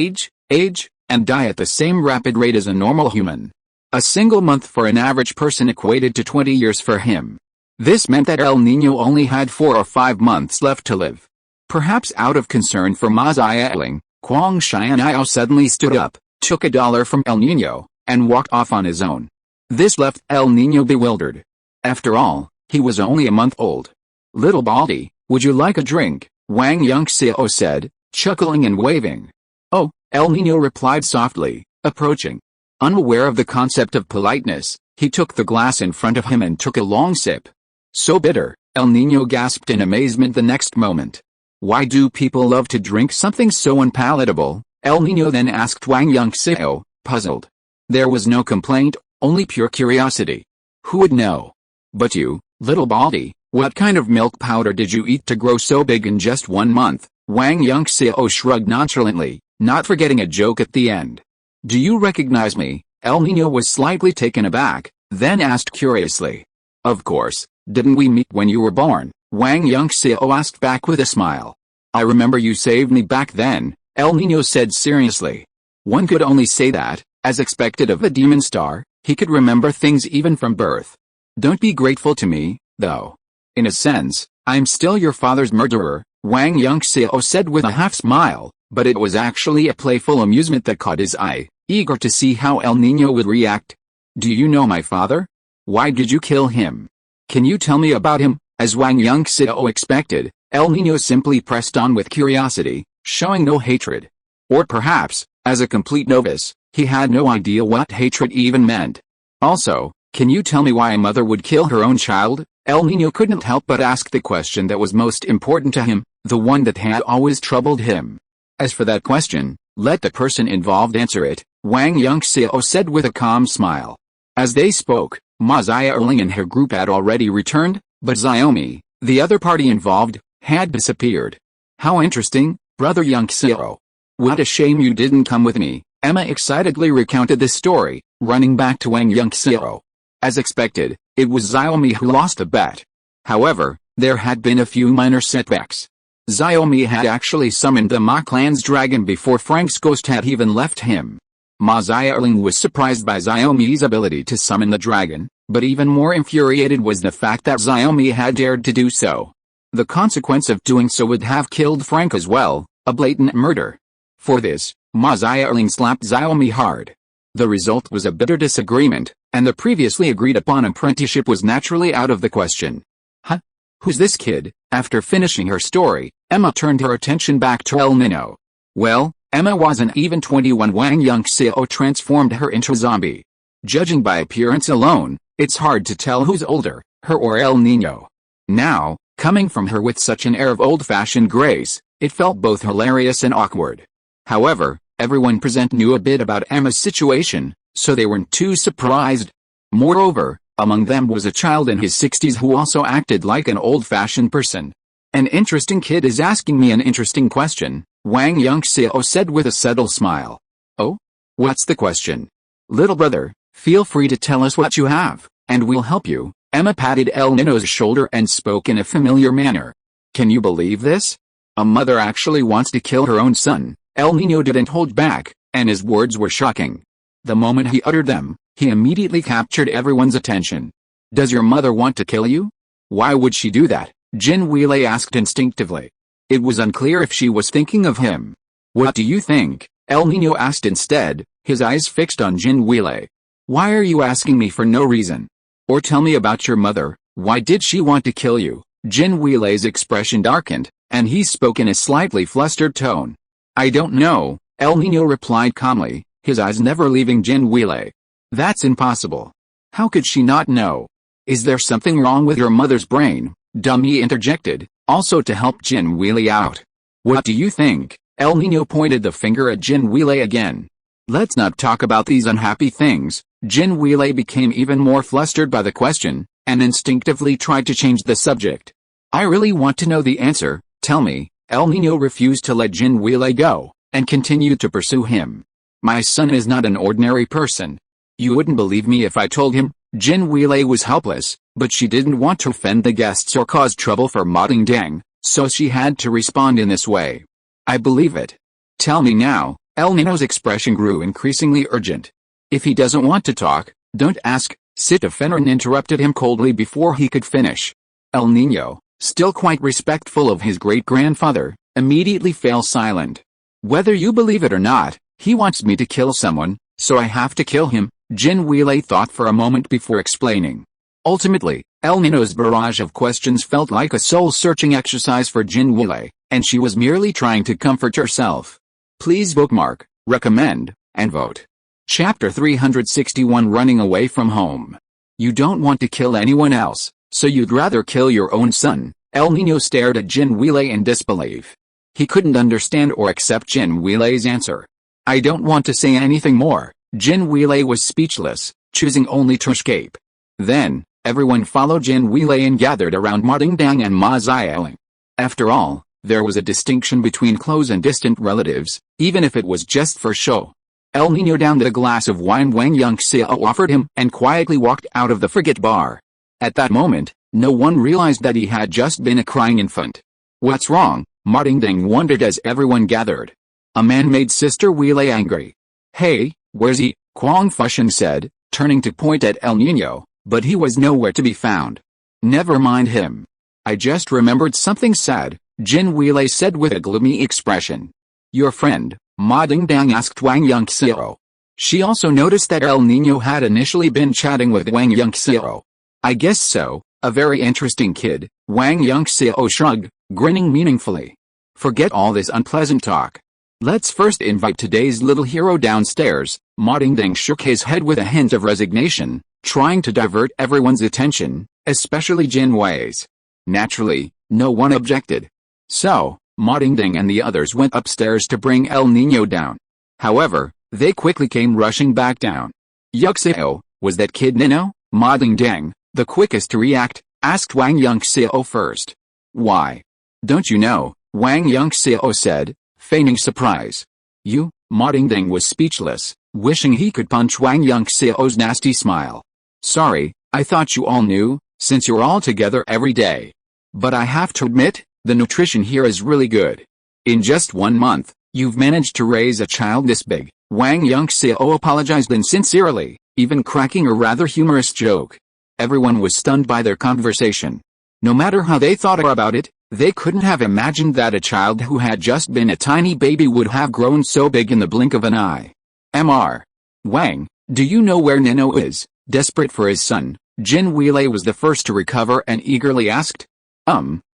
age, and die at the same rapid rate as a normal human. A single month for an average person equated to 20 years for him. This meant that El Niño only had 4 or 5 months left to live. Perhaps out of concern for Ma Xiaoling, Guangxi and Yao suddenly stood up, took $1 from El Niño, and walked off on his own. This left El Niño bewildered. After all, he was only a month old. Little Baldy, would you like a drink? Wang Yunxiao said, chuckling and waving. Oh, El Niño replied softly, approaching. Unaware of the concept of politeness, he took the glass in front of him and took a long sip. So bitter, El Niño gasped in amazement the next moment. Why do people love to drink something so unpalatable? El Niño then asked Wang Yunxiao, puzzled. There was no complaint, only pure curiosity. Who would know? But you, little Baldy, what kind of milk powder did you eat to grow so big in just 1 month? Wang Yunxiao shrugged nonchalantly, not forgetting a joke at the end. Do you recognize me? El Niño was slightly taken aback, then asked curiously. Of course, didn't we meet when you were born? Wang Yunxiao asked back with a smile. I remember you saved me back then, El Niño said seriously. One could only say that, as expected of a demon star, he could remember things even from birth. Don't be grateful to me, though. In a sense, I'm still your father's murderer, Wang Yunxiao said with a half smile, but it was actually a playful amusement that caught his eye, eager to see how El Niño would react. Do you know my father? Why did you kill him? Can you tell me about him? As Wang Yunxiao expected, El Niño simply pressed on with curiosity, showing no hatred. Or perhaps, as a complete novice, he had no idea what hatred even meant. Also, Can you tell me why a mother would kill her own child? El Niño couldn't help but ask the question that was most important to him, the one that had always troubled him. As for that question, let the person involved answer it, Wang Yunxiao said with a calm smile. As they spoke, Ma Xiaoling and her group had already returned, but Xiaomi, the other party involved, had disappeared. How interesting, Brother Yunxiao. What a shame you didn't come with me, Emma excitedly recounted the story, running back to Wang Yunxiao. As expected, it was Xiaomi who lost the bet. However, there had been a few minor setbacks. Xiaomi had actually summoned the Ma clan's dragon before Frank's ghost had even left him. Ma Xiaoling was surprised by Xiaomi's ability to summon the dragon, but even more infuriated was the fact that Xiaomi had dared to do so. The consequence of doing so would have killed Frank as well, a blatant murder. For this, Ma Xiaoling slapped Xiaomi hard. The result was a bitter disagreement, and the previously agreed upon apprenticeship was naturally out of the question. Huh? Who's this kid? After finishing her story, Emma turned her attention back to El Niño. Well, Emma wasn't even 21 when Wang Yunxiao transformed her into a zombie. Judging by appearance alone, it's hard to tell who's older, her or El Niño. Now, coming from her with such an air of old-fashioned grace, it felt both hilarious and awkward. However, everyone present knew a bit about Emma's situation, so they weren't too surprised. Moreover, among them was a child in his 60s who also acted like an old-fashioned person. An interesting kid is asking me an interesting question, Wang Yunxiao said with a subtle smile. Oh? What's the question? Little brother, feel free to tell us what you have, and we'll help you. Emma patted El Niño's shoulder and spoke in a familiar manner. Can you believe this? A mother actually wants to kill her own son. El Niño didn't hold back, and his words were shocking. The moment he uttered them, he immediately captured everyone's attention. Does your mother want to kill you? Why would she do that? Jin Weilei asked instinctively. It was unclear if she was thinking of him. What do you think? El Niño asked instead, his eyes fixed on Jin Weilei. Why are you asking me for no reason? Or tell me about your mother, why did she want to kill you? Jin Weilei's expression darkened, and he spoke in a slightly flustered tone. I don't know, El Niño replied calmly, his eyes never leaving Jin Weilei. That's impossible. How could she not know? Is there something wrong with your mother's brain? Dummy interjected, also to help Jin Weilei out. What do you think? El Niño pointed the finger at Jin Weilei again. Let's not talk about these unhappy things. Jin Weilei became even more flustered by the question, and instinctively tried to change the subject. I really want to know the answer, tell me. El Niño refused to let Jin Weilei go, and continued to pursue him. My son is not an ordinary person. You wouldn't believe me if I told him. Jin Weilei was helpless, but she didn't want to offend the guests or cause trouble for Ma Dingdang, so she had to respond in this way. I believe it. Tell me now. El Niño's expression grew increasingly urgent. If he doesn't want to talk, don't ask. Sita Fenrin interrupted him coldly before he could finish. El Niño, still quite respectful of his great-grandfather, immediately fell silent. Whether you believe it or not, he wants me to kill someone, so I have to kill him, Jin Weilei thought for a moment before explaining. Ultimately, El Niño's barrage of questions felt like a soul-searching exercise for Jin Weilei, and she was merely trying to comfort herself. Please bookmark, recommend, and vote. Chapter 361 Running Away from Home. You don't want to kill anyone else, so you'd rather kill your own son. El Niño stared at Jin Weilei in disbelief. He couldn't understand or accept Jin Weilei's answer. I don't want to say anything more. Jin Weilei was speechless, choosing only to escape. Then, everyone followed Jin Weilei and gathered around Ma Dingdang and Ma Xiaoling. After all, there was a distinction between close and distant relatives, even if it was just for show. El Niño downed a glass of wine Wang Yunxiao offered him and quietly walked out of the frigate bar. At that moment, no one realized that he had just been a crying infant. What's wrong? Ma Dingdang wondered as everyone gathered. A man made Sister Weilei angry. Hey, where's he? Quang Fusheng said, turning to point at El Niño, but he was nowhere to be found. Never mind him. I just remembered something sad, Jin Weilei said with a gloomy expression. Your friend, Ma Dingdang asked Wang Yunxiao. She also noticed that El Niño had initially been chatting with Wang Yunxiao. I guess so, a very interesting kid, Wang Yunxiao shrugged, grinning meaningfully. Forget all this unpleasant talk. Let's first invite today's little hero downstairs. Ma Dingdang shook his head with a hint of resignation, trying to divert everyone's attention, especially Jin Wei's. Naturally, no one objected. So, Ma Dingding and the others went upstairs to bring El Niño down. However, they quickly came rushing back down. Yunxiao, was that kid Nino? Ma Dingding, the quickest to react, asked Wang Yunxiao first. Why? Don't you know? Wang Yunxiao said, feigning surprise. You? Ma Dingding was speechless, wishing he could punch Wang Yunxiao's nasty smile. Sorry, I thought you all knew, since you're all together every day. But I have to admit, the nutrition here is really good. In just 1 month, you've managed to raise a child this big. Wang Yunxiao apologized insincerely, even cracking a rather humorous joke. Everyone was stunned by their conversation. No matter how they thought about it, they couldn't have imagined that a child who had just been a tiny baby would have grown so big in the blink of an eye. Mr. Wang, do you know where Nino is? Desperate for his son, Jin Weilei was the first to recover and eagerly asked.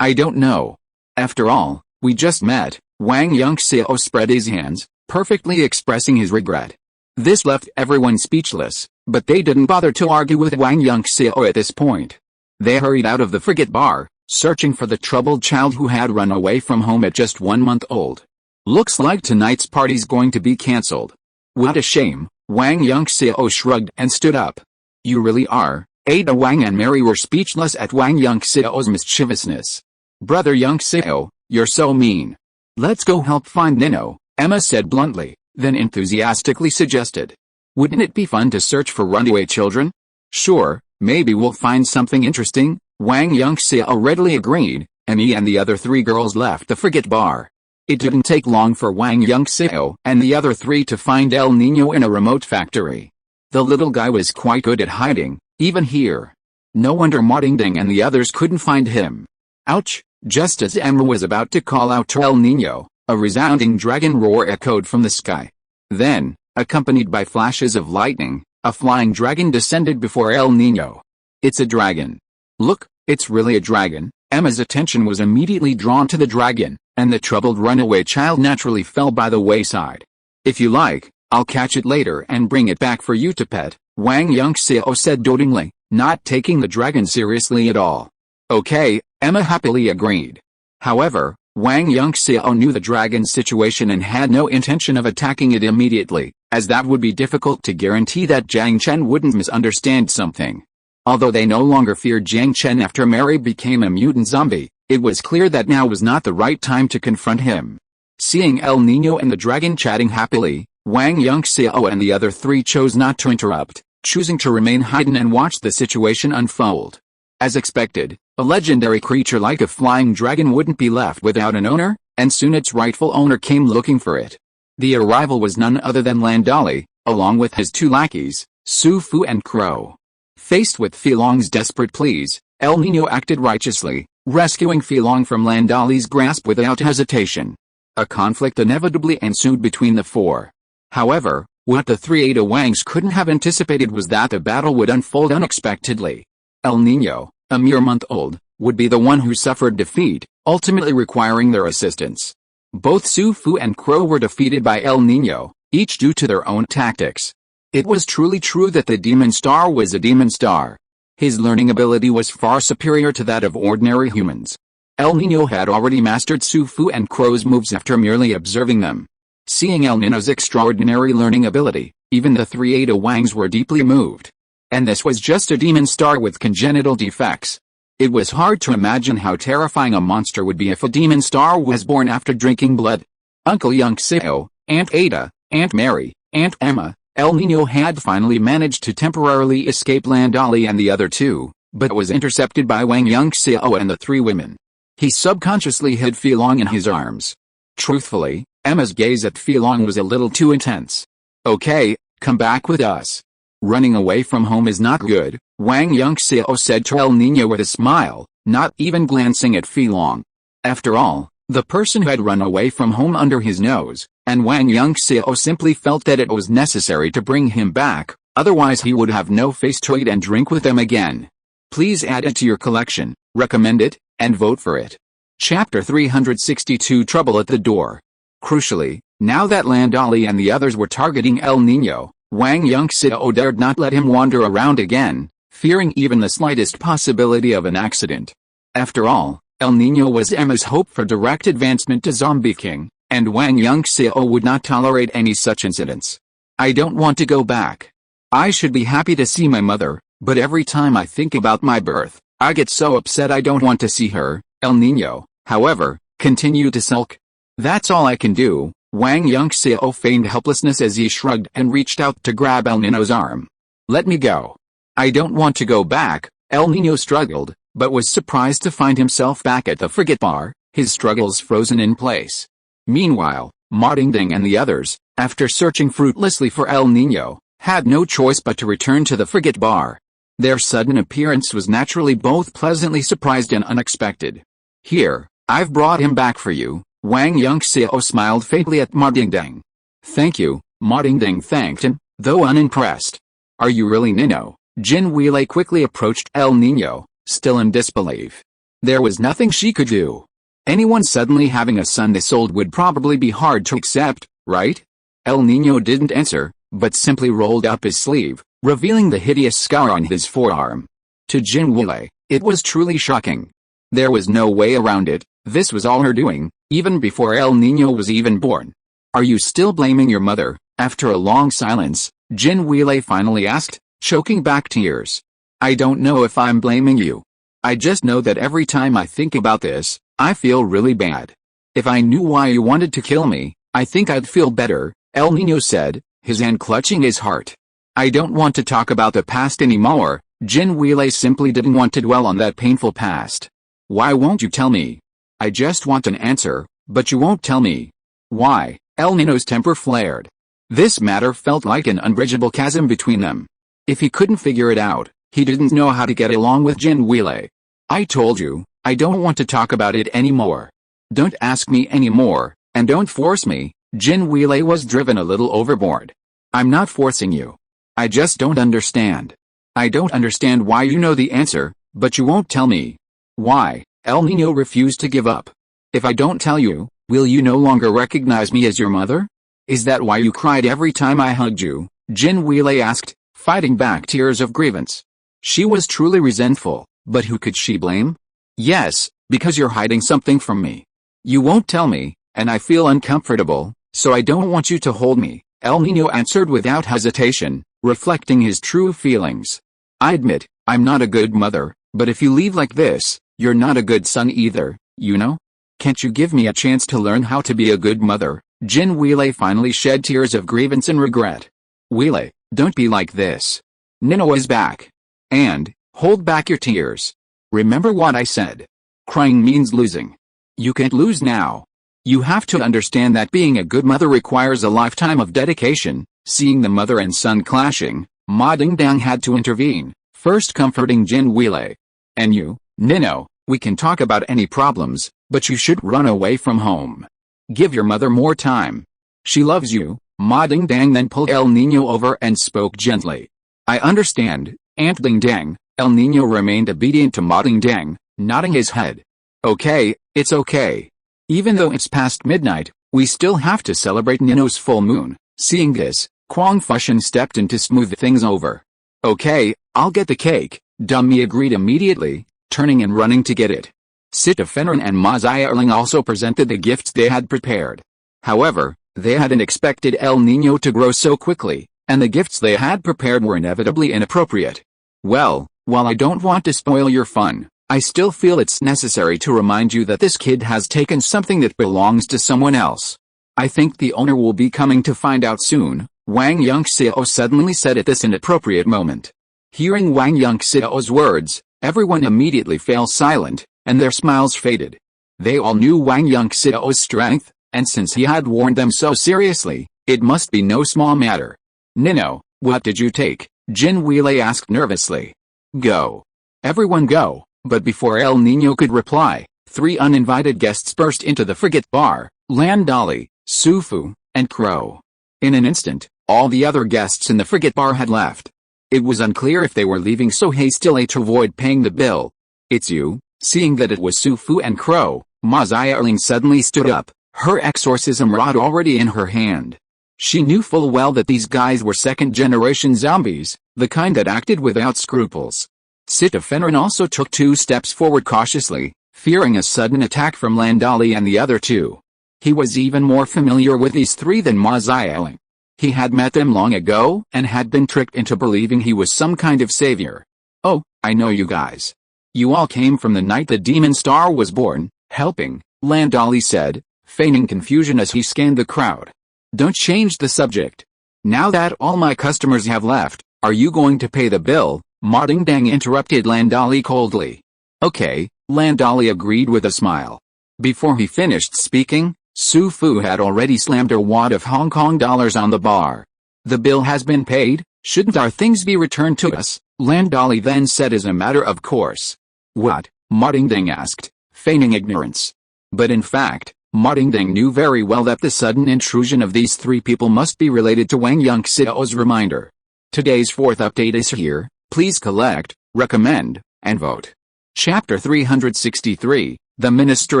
I don't know. After all, we just met. Wang Yunxiao spread his hands, perfectly expressing his regret. This left everyone speechless, but they didn't bother to argue with Wang Yunxiao at this point. They hurried out of the frigate bar, searching for the troubled child who had run away from home at just 1 month old. Looks like tonight's party's going to be cancelled. What a shame. Wang Yunxiao shrugged and stood up. You really are. Ada Wang and Mary were speechless at Wang Yunxiao's mischievousness. Brother Yunxiao, you're so mean. Let's go help find Nino, Emma said bluntly, then enthusiastically suggested. Wouldn't it be fun to search for runaway children? Sure, maybe we'll find something interesting, Wang Yunxiao readily agreed, and he and the other 3 girls left the frigate bar. It didn't take long for Wang Yunxiao and the other 3 to find El Niño in a remote factory. The little guy was quite good at hiding, even here. No wonder Ma Dingding and the others couldn't find him. Ouch! Just as Emma was about to call out to El Niño, a resounding dragon roar echoed from the sky. Then, accompanied by flashes of lightning, a flying dragon descended before El Niño. It's a dragon. Look, it's really a dragon. Emma's attention was immediately drawn to the dragon, and the troubled runaway child naturally fell by the wayside. If you like, I'll catch it later and bring it back for you to pet, Wang Yunxiao said dotingly, not taking the dragon seriously at all. Okay, Emma happily agreed. However, Wang Yunxiao knew the dragon's situation and had no intention of attacking it immediately, as that would be difficult to guarantee that Jiang Chen wouldn't misunderstand something. Although they no longer feared Jiang Chen after Mary became a mutant zombie, it was clear that now was not the right time to confront him. Seeing El Niño and the dragon chatting happily, Wang Yunxiao and the other 3 chose not to interrupt, choosing to remain hidden and watch the situation unfold. As expected, a legendary creature like a flying dragon wouldn't be left without an owner, and soon its rightful owner came looking for it. The arrival was none other than Landali, along with his 2 lackeys, Su Fu and Crow. Faced with Filong's desperate pleas, El Niño acted righteously, rescuing Filong from Landali's grasp without hesitation. A conflict inevitably ensued between the 4. However, what the 3 Ada Wangs couldn't have anticipated was that the battle would unfold unexpectedly. El Niño, a mere month old, would be the one who suffered defeat, ultimately requiring their assistance. Both Su Fu and Crow were defeated by El Niño, each due to their own tactics. It was truly true that the Demon Star was a Demon Star. His learning ability was far superior to that of ordinary humans. El Niño had already mastered Su Fu and Crow's moves after merely observing them. Seeing El Niño's extraordinary learning ability, even the 3 Ada Wangs were deeply moved. And this was just a demon star with congenital defects. It was hard to imagine how terrifying a monster would be if a demon star was born after drinking blood. Uncle Yunxiao, Aunt Ada, Aunt Mary, Aunt Emma, El Niño had finally managed to temporarily escape Landali and the other 2, but was intercepted by Wang Yunxiao and the 3 women. He subconsciously hid Filong in his arms. Truthfully, Emma's gaze at Filong was a little too intense. Okay, come back with us. Running away from home is not good, Wang Yunxiao said to El Niño with a smile, not even glancing at Filong. After all, the person had run away from home under his nose, and Wang Yunxiao simply felt that it was necessary to bring him back, otherwise he would have no face to eat and drink with them again. Please add it to your collection, recommend it, and vote for it. Chapter 362 Trouble at the Door. Crucially, now that Landali and the others were targeting El Niño, Wang Yunxiao dared not let him wander around again, fearing even the slightest possibility of an accident. After all, El Niño was Emma's hope for direct advancement to Zombie King, and Wang Yunxiao would not tolerate any such incidents. I don't want to go back. I should be happy to see my mother, but every time I think about my birth, I get so upset I don't want to see her. El Niño, however, continued to sulk. That's all I can do. Wang Yunxiao feigned helplessness as he shrugged and reached out to grab El Niño's arm. Let me go. I don't want to go back. El Niño struggled, but was surprised to find himself back at the frigate bar, his struggles frozen in place. Meanwhile, Ma Dingding and the others, after searching fruitlessly for El Niño, had no choice but to return to the frigate bar. Their sudden appearance was naturally both pleasantly surprised and unexpected. Here, I've brought him back for you. Wang Yunxiao smiled faintly at Ma Dingding. Thank you. Ma Dingding thanked him, though unimpressed. Are you really Nino? Jin Weilei quickly approached El Niño, still in disbelief. There was nothing she could do. Anyone suddenly having a son this old would probably be hard to accept, right? El Niño didn't answer, but simply rolled up his sleeve, revealing the hideous scar on his forearm. To Jin Weilei, it was truly shocking. There was no way around it. This was all her doing, even before El Niño was even born. Are you still blaming your mother? After a long silence, Jin Weilei finally asked, choking back tears. I don't know if I'm blaming you. I just know that every time I think about this, I feel really bad. If I knew why you wanted to kill me, I think I'd feel better, El Niño said, his hand clutching his heart. I don't want to talk about the past anymore. Jin Weilei simply didn't want to dwell on that painful past. Why won't you tell me? I just want an answer, but you won't tell me. Why? El Niño's temper flared. This matter felt like an unbridgeable chasm between them. If he couldn't figure it out, he didn't know how to get along with Jin Weilei. I told you, I don't want to talk about it anymore. Don't ask me anymore, and don't force me. Jin Weilei was driven a little overboard. I'm not forcing you. I just don't understand. I don't understand why you know the answer, but you won't tell me. Why? El Niño refused to give up. If I don't tell you, will you no longer recognize me as your mother? Is that why you cried every time I hugged you? Jin Weilei asked, fighting back tears of grievance. She was truly resentful, but who could she blame? Yes, because you're hiding something from me. You won't tell me, and I feel uncomfortable, so I don't want you to hold me, El Niño answered without hesitation, reflecting his true feelings. I admit, I'm not a good mother, but if you leave like this, you're not a good son either, you know? Can't you give me a chance to learn how to be a good mother? Jin Weilei finally shed tears of grievance and regret. Weilei, don't be like this. Nino is back. And, hold back your tears. Remember what I said. Crying means losing. You can't lose now. You have to understand that being a good mother requires a lifetime of dedication. Seeing the mother and son clashing, Ma Dingdang had to intervene, first comforting Jin Weilei. And you, Nino, we can talk about any problems, but you should run away from home. Give your mother more time. She loves you. Ma Dingdang then pulled El Niño over and spoke gently. I understand, Aunt Dingdang. El Niño remained obedient to Ma Dingdang, nodding his head. Okay, it's okay. Even though it's past midnight, we still have to celebrate Nino's full moon. Seeing this, Kwang Fushan stepped in to smooth things over. Okay, I'll get the cake. Dummy agreed immediately, turning and running to get it. Sita Fenrin and Ma Zierling also presented the gifts they had prepared. However, they hadn't expected El Niño to grow so quickly, and the gifts they had prepared were inevitably inappropriate. Well, while I don't want to spoil your fun, I still feel it's necessary to remind you that this kid has taken something that belongs to someone else. I think the owner will be coming to find out soon, Wang Yunxiao suddenly said at this inappropriate moment. Hearing Wang Yunxiao's words, everyone immediately fell silent, and their smiles faded. They all knew Wang Yunxiao's strength, and since he had warned them so seriously, it must be no small matter. Nino, what did you take? Jin Weilei asked nervously. Go. Everyone go. But before El Niño could reply, 3 uninvited guests burst into the frigate bar, Lan Dali, Su Fu, and Crow. In an instant, all the other guests in the frigate bar had left. It was unclear if they were leaving so hastily to avoid paying the bill. It's you. Seeing that it was Su Fu and Crow, Ma Zierling suddenly stood up, her exorcism rod already in her hand. She knew full well that these guys were second-generation zombies, the kind that acted without scruples. Sitofenrin also took 2 steps forward cautiously, fearing a sudden attack from Landali and the other 2. He was even more familiar with these 3 than Ma Xiaoling. He had met them long ago and had been tricked into believing he was some kind of savior. "Oh, I know you guys. You all came from the night the demon star was born, helping," Landali said, feigning confusion as he scanned the crowd. "Don't change the subject. Now that all my customers have left, are you going to pay the bill?" Ma Dingdang interrupted Landali coldly. "Okay," Landali agreed with a smile. Before he finished speaking, Su Fu had already slammed a wad of Hong Kong dollars on the bar. "The bill has been paid, shouldn't our things be returned to us?" Landali then said as a matter of course. "What?" Ma Dingdang asked, feigning ignorance. But in fact, Ma Dingdang knew very well that the sudden intrusion of these 3 people must be related to Wang Yunxiao's reminder. Today's 4th update is here. Please collect, recommend, and vote. Chapter 363, The Minister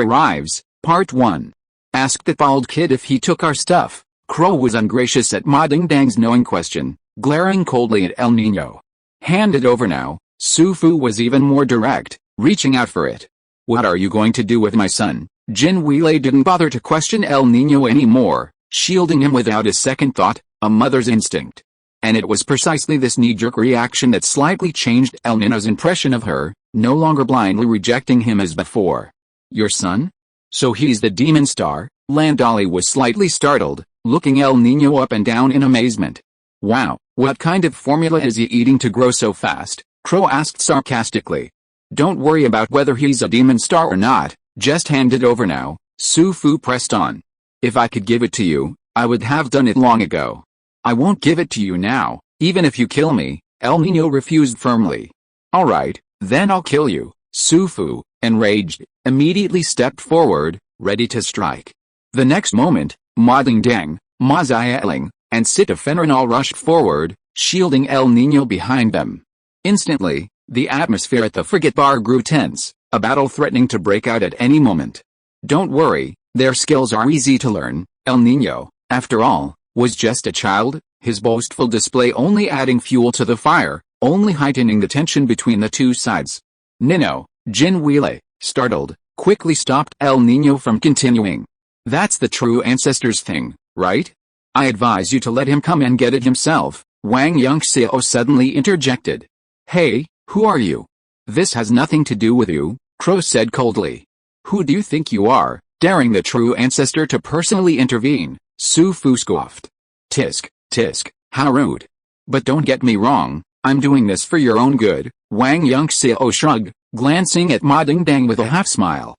Arrives, Part 1. Asked the bald kid if he took our stuff. Crow was ungracious at Ma Dingdang's knowing question, glaring coldly at El Niño. "Hand it over now." Su Fu was even more direct, reaching out for it. "What are you going to do with my son?" Jin Weilei didn't bother to question El Niño anymore, shielding him without a second thought, a mother's instinct. And it was precisely this knee-jerk reaction that slightly changed El Niño's impression of her, no longer blindly rejecting him as before. "Your son? So he's the demon star?" Landali was slightly startled, looking El Niño up and down in amazement. "Wow, what kind of formula is he eating to grow so fast?" Crow asked sarcastically. "Don't worry about whether he's a demon star or not, just hand it over now," Su Fu pressed on. "If I could give it to you, I would have done it long ago." "I won't give it to you now, even if you kill me," El Niño refused firmly. "All right, then I'll kill you." Su Fu, enraged, immediately stepped forward, ready to strike. The next moment, Ma Dingdang, Ma Xiaoling, and Sitofenrin all rushed forward, shielding El Niño behind them. Instantly, the atmosphere at the frigate bar grew tense, a battle threatening to break out at any moment. "Don't worry, their skills are easy to learn." El Niño, after all, was just a child, his boastful display only adding fuel to the fire, only heightening the tension between the 2 sides. "Nino," Jin Weilei, startled, quickly stopped El Niño from continuing. "That's the true ancestors thing, right? I advise you to let him come and get it himself," Wang Yunxiao suddenly interjected. "Hey, who are you?" "This has nothing to do with you," Crow said coldly. "Who do you think you are, daring the true ancestor to personally intervene?" Su Fu scoffed. Tisk, tisk, how rude. "But don't get me wrong, I'm doing this for your own good," Wang Yunxiao shrugged, glancing at Ma Dingdang with a half-smile.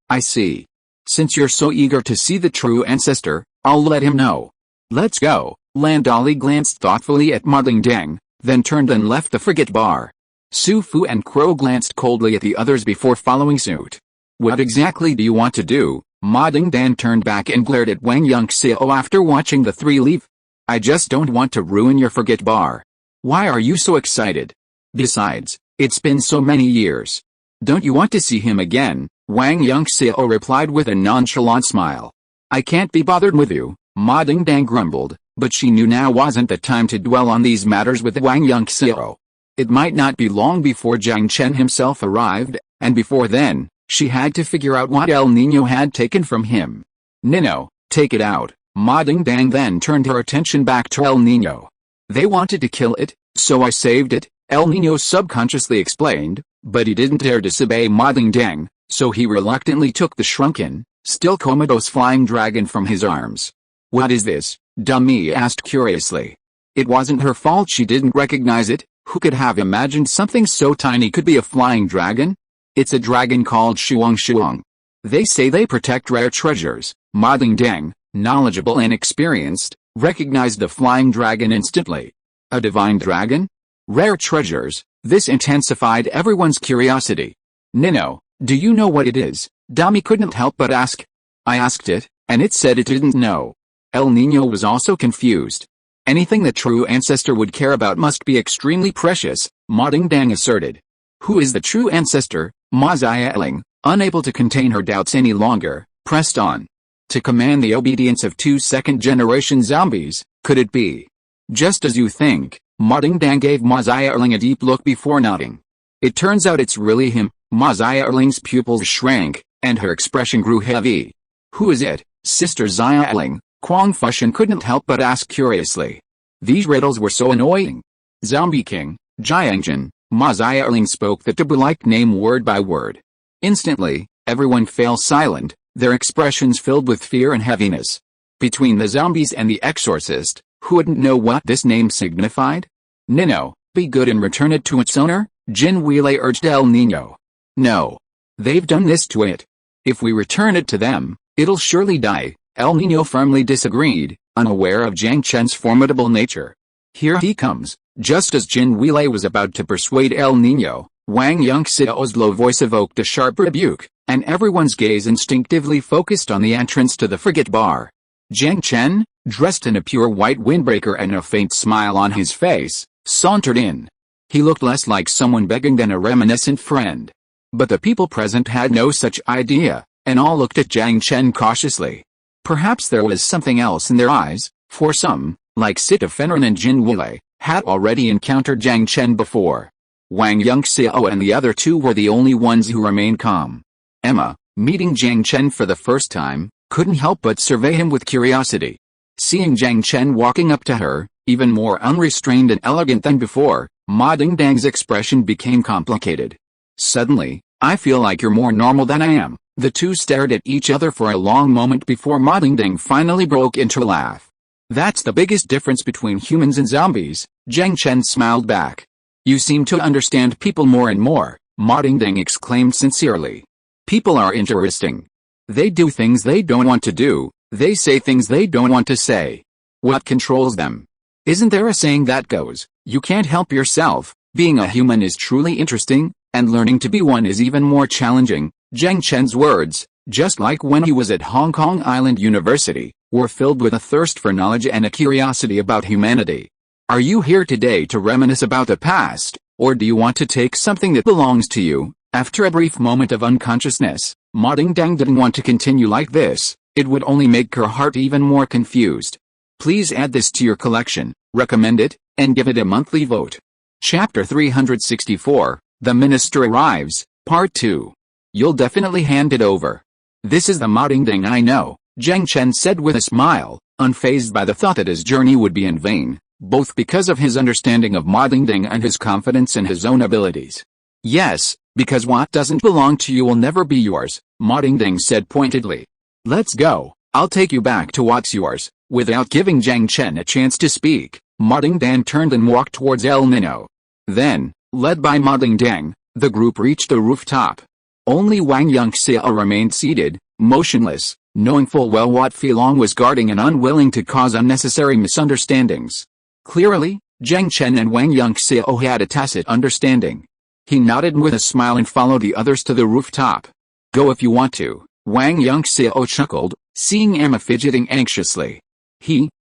I see. Since you're so eager to see the true ancestor, I'll let him know." "Let's go." Landali glanced thoughtfully at Ma Dingdang, then turned and left the frigate bar. Su Fu and Crow glanced coldly at the others before following suit. "What exactly do you want to do?" Ma Dingdang turned back and glared at Wang Yunxiao after watching the 3 leave. "I just don't want to ruin your frigate bar." "Why are you so excited? Besides, it's been so many years. Don't you want to see him again?" Wang Yunxiao replied with a nonchalant smile. "I can't be bothered with you," Ma Dingdang grumbled, but she knew now wasn't the time to dwell on these matters with Wang Yunxiao. It might not be long before Jiang Chen himself arrived, and before then, she had to figure out what El Niño had taken from him. "Nino, take it out." Ma Dingdang then turned her attention back to El Niño. "They wanted to kill it, so I saved it," El Niño subconsciously explained, but he didn't dare disobey Ma Dingdang, so he reluctantly took the shrunken, still comatose flying dragon from his arms. "What is this?" Dummy asked curiously. It wasn't her fault she didn't recognize it. Who could have imagined something so tiny could be a flying dragon? "It's a dragon called Shuang Shuang. They say they protect rare treasures." Ma Dingdang, knowledgeable and experienced, recognized the flying dragon instantly. A divine dragon? Rare treasures? This intensified everyone's curiosity. "Nino, do you know what it is?" Dummy couldn't help but ask. "I asked it, and it said it didn't know." El Niño was also confused. "Anything the true ancestor would care about must be extremely precious," Ma Dingdang asserted. "Who is the true ancestor?" Ma Xiaoling, unable to contain her doubts any longer, pressed on. to command the obedience of 2 second-generation zombies, could it be? Just as you think, Ma Dingdang gave Ma Xiaoling a deep look before nodding. It turns out it's really him. Ma Xiaoling's pupils shrank, and her expression grew heavy. Who is it, Sister Xiaoling? Quang Fushan couldn't help but ask curiously. These riddles were so annoying. Zombie King, Jiangjin, Ma Xiaoling spoke the taboo-like name word by word. Instantly, everyone fell silent, their expressions filled with fear and heaviness. Between the zombies and the exorcist, who wouldn't know what this name signified? Nino, be good and return it to its owner, Jin Weilei urged El Nino. No. They've done this to it. If we return it to them, it'll surely die, El Nino firmly disagreed, unaware of Jiang Chen's formidable nature. Here he comes. Just as Jin Weilei was about to persuade El Nino, Wang Yunxiao's low voice evoked a sharp rebuke, and everyone's gaze instinctively focused on the entrance to the frigate bar. Jiang Chen, dressed in a pure white windbreaker and a faint smile on his face, sauntered in. He looked less like someone begging than a reminiscent friend. But the people present had no such idea, and all looked at Jiang Chen cautiously. Perhaps there was something else in their eyes, for some, like Sita Fenren and Jin Weilei, had already encountered Jiang Chen before. Wang Yunxiao and the other two were the only ones who remained calm. Emma, meeting Jiang Chen for the first time, couldn't help but survey him with curiosity. Seeing Jiang Chen walking up to her, even more unrestrained and elegant than before, Ma Dingdang's expression became complicated. Suddenly, I feel like you're more normal than I am. The two stared at each other for a long moment before Ma Dingdang finally broke into a laugh. That's the biggest difference between humans and zombies, Jiang Chen smiled back. You seem to understand people more and more, Ma Dingdang exclaimed sincerely. People are interesting. They do things they don't want to do, they say things they don't want to say. What controls them? Isn't there a saying that goes, you can't help yourself, being a human is truly interesting, and learning to be one is even more challenging. Jiang Chen's words, just like when he was at Hong Kong Island University, were filled with a thirst for knowledge and a curiosity about humanity. Are you here today to reminisce about the past, or do you want to take something that belongs to you? After a brief moment of unconsciousness, Ma Dingdang didn't want to continue like this, it would only make her heart even more confused. Please add this to your collection, recommend it, and give it a monthly vote. Chapter 364, The Minister Arrives, Part 2. You'll definitely hand it over. This is the Ma Dingdang I know, Jiang Chen said with a smile, unfazed by the thought that his journey would be in vain, both because of his understanding of Ma Dingdang and his confidence in his own abilities. Yes, because what doesn't belong to you will never be yours, Ma Dingdang said pointedly. Let's go, I'll take you back to what's yours. Without giving Jiang Chen a chance to speak, Ma Dingdang turned and walked towards El Nino. Then, led by Ma Dingdang, the group reached the rooftop. Only Wang Yunxiao remained seated, motionless, knowing full well what Filong was guarding and unwilling to cause unnecessary misunderstandings. Clearly, Jiang Chen and Wang Yunxiao had a tacit understanding. He nodded with a smile and followed the others to the rooftop. Go if you want to, Wang Yunxiao chuckled, seeing Emma fidgeting anxiously.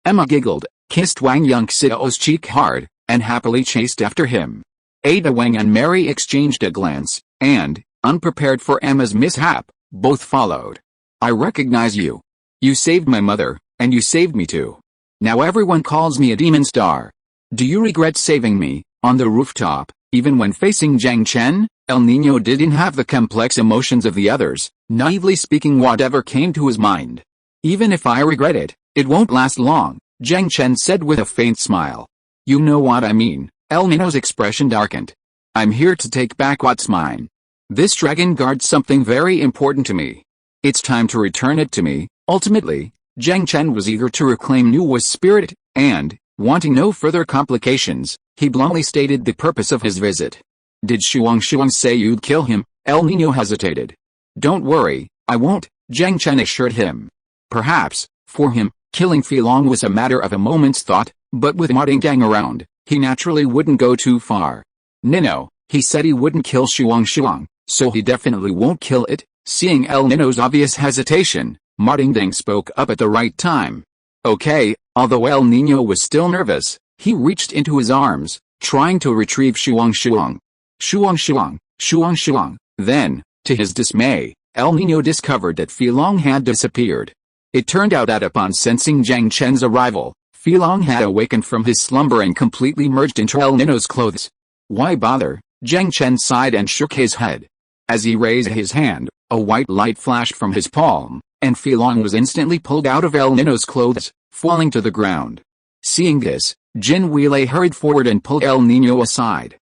Emma giggled, kissed Wang Yunxiao's cheek hard, and happily chased after him. Ada Wang and Mary exchanged a glance, and, unprepared for Emma's mishap, both followed. I recognize you. You saved my mother, and you saved me too. Now everyone calls me a demon star. Do you regret saving me? On the rooftop, even when facing Jiang Chen, El Nino didn't have the complex emotions of the others, naively speaking whatever came to his mind. Even if I regret it, it won't last long, Jiang Chen said with a faint smile. You know what I mean. El Nino's expression darkened. I'm here to take back what's mine. This dragon guards something very important to me. It's time to return it to me. Ultimately, Jiang Chen was eager to reclaim Nuwa's spirit, and, wanting no further complications, he bluntly stated the purpose of his visit. Did Shuang say you'd kill him? El Nino hesitated. Don't worry, I won't, Jiang Chen assured him. Perhaps, for him, killing Filong was a matter of a moment's thought, but with Ma Dingdang around, he naturally wouldn't go too far. Nino, he said he wouldn't kill Shuang, so he definitely won't kill it. Seeing El Nino's obvious hesitation, Ma Dingdang spoke up at the right time. Okay, although El Nino was still nervous, he reached into his arms, trying to retrieve Shuang. Then, to his dismay, El Nino discovered that Filong had disappeared. It turned out that upon sensing Jiang Chen's arrival, Filong had awakened from his slumber and completely merged into El Nino's clothes. Why bother? Jiang Chen sighed and shook his head. As he raised his hand, a white light flashed from his palm, and Filong was instantly pulled out of El Nino's clothes, falling to the ground. Seeing this, Jin Weilei hurried forward and pulled El Nino aside.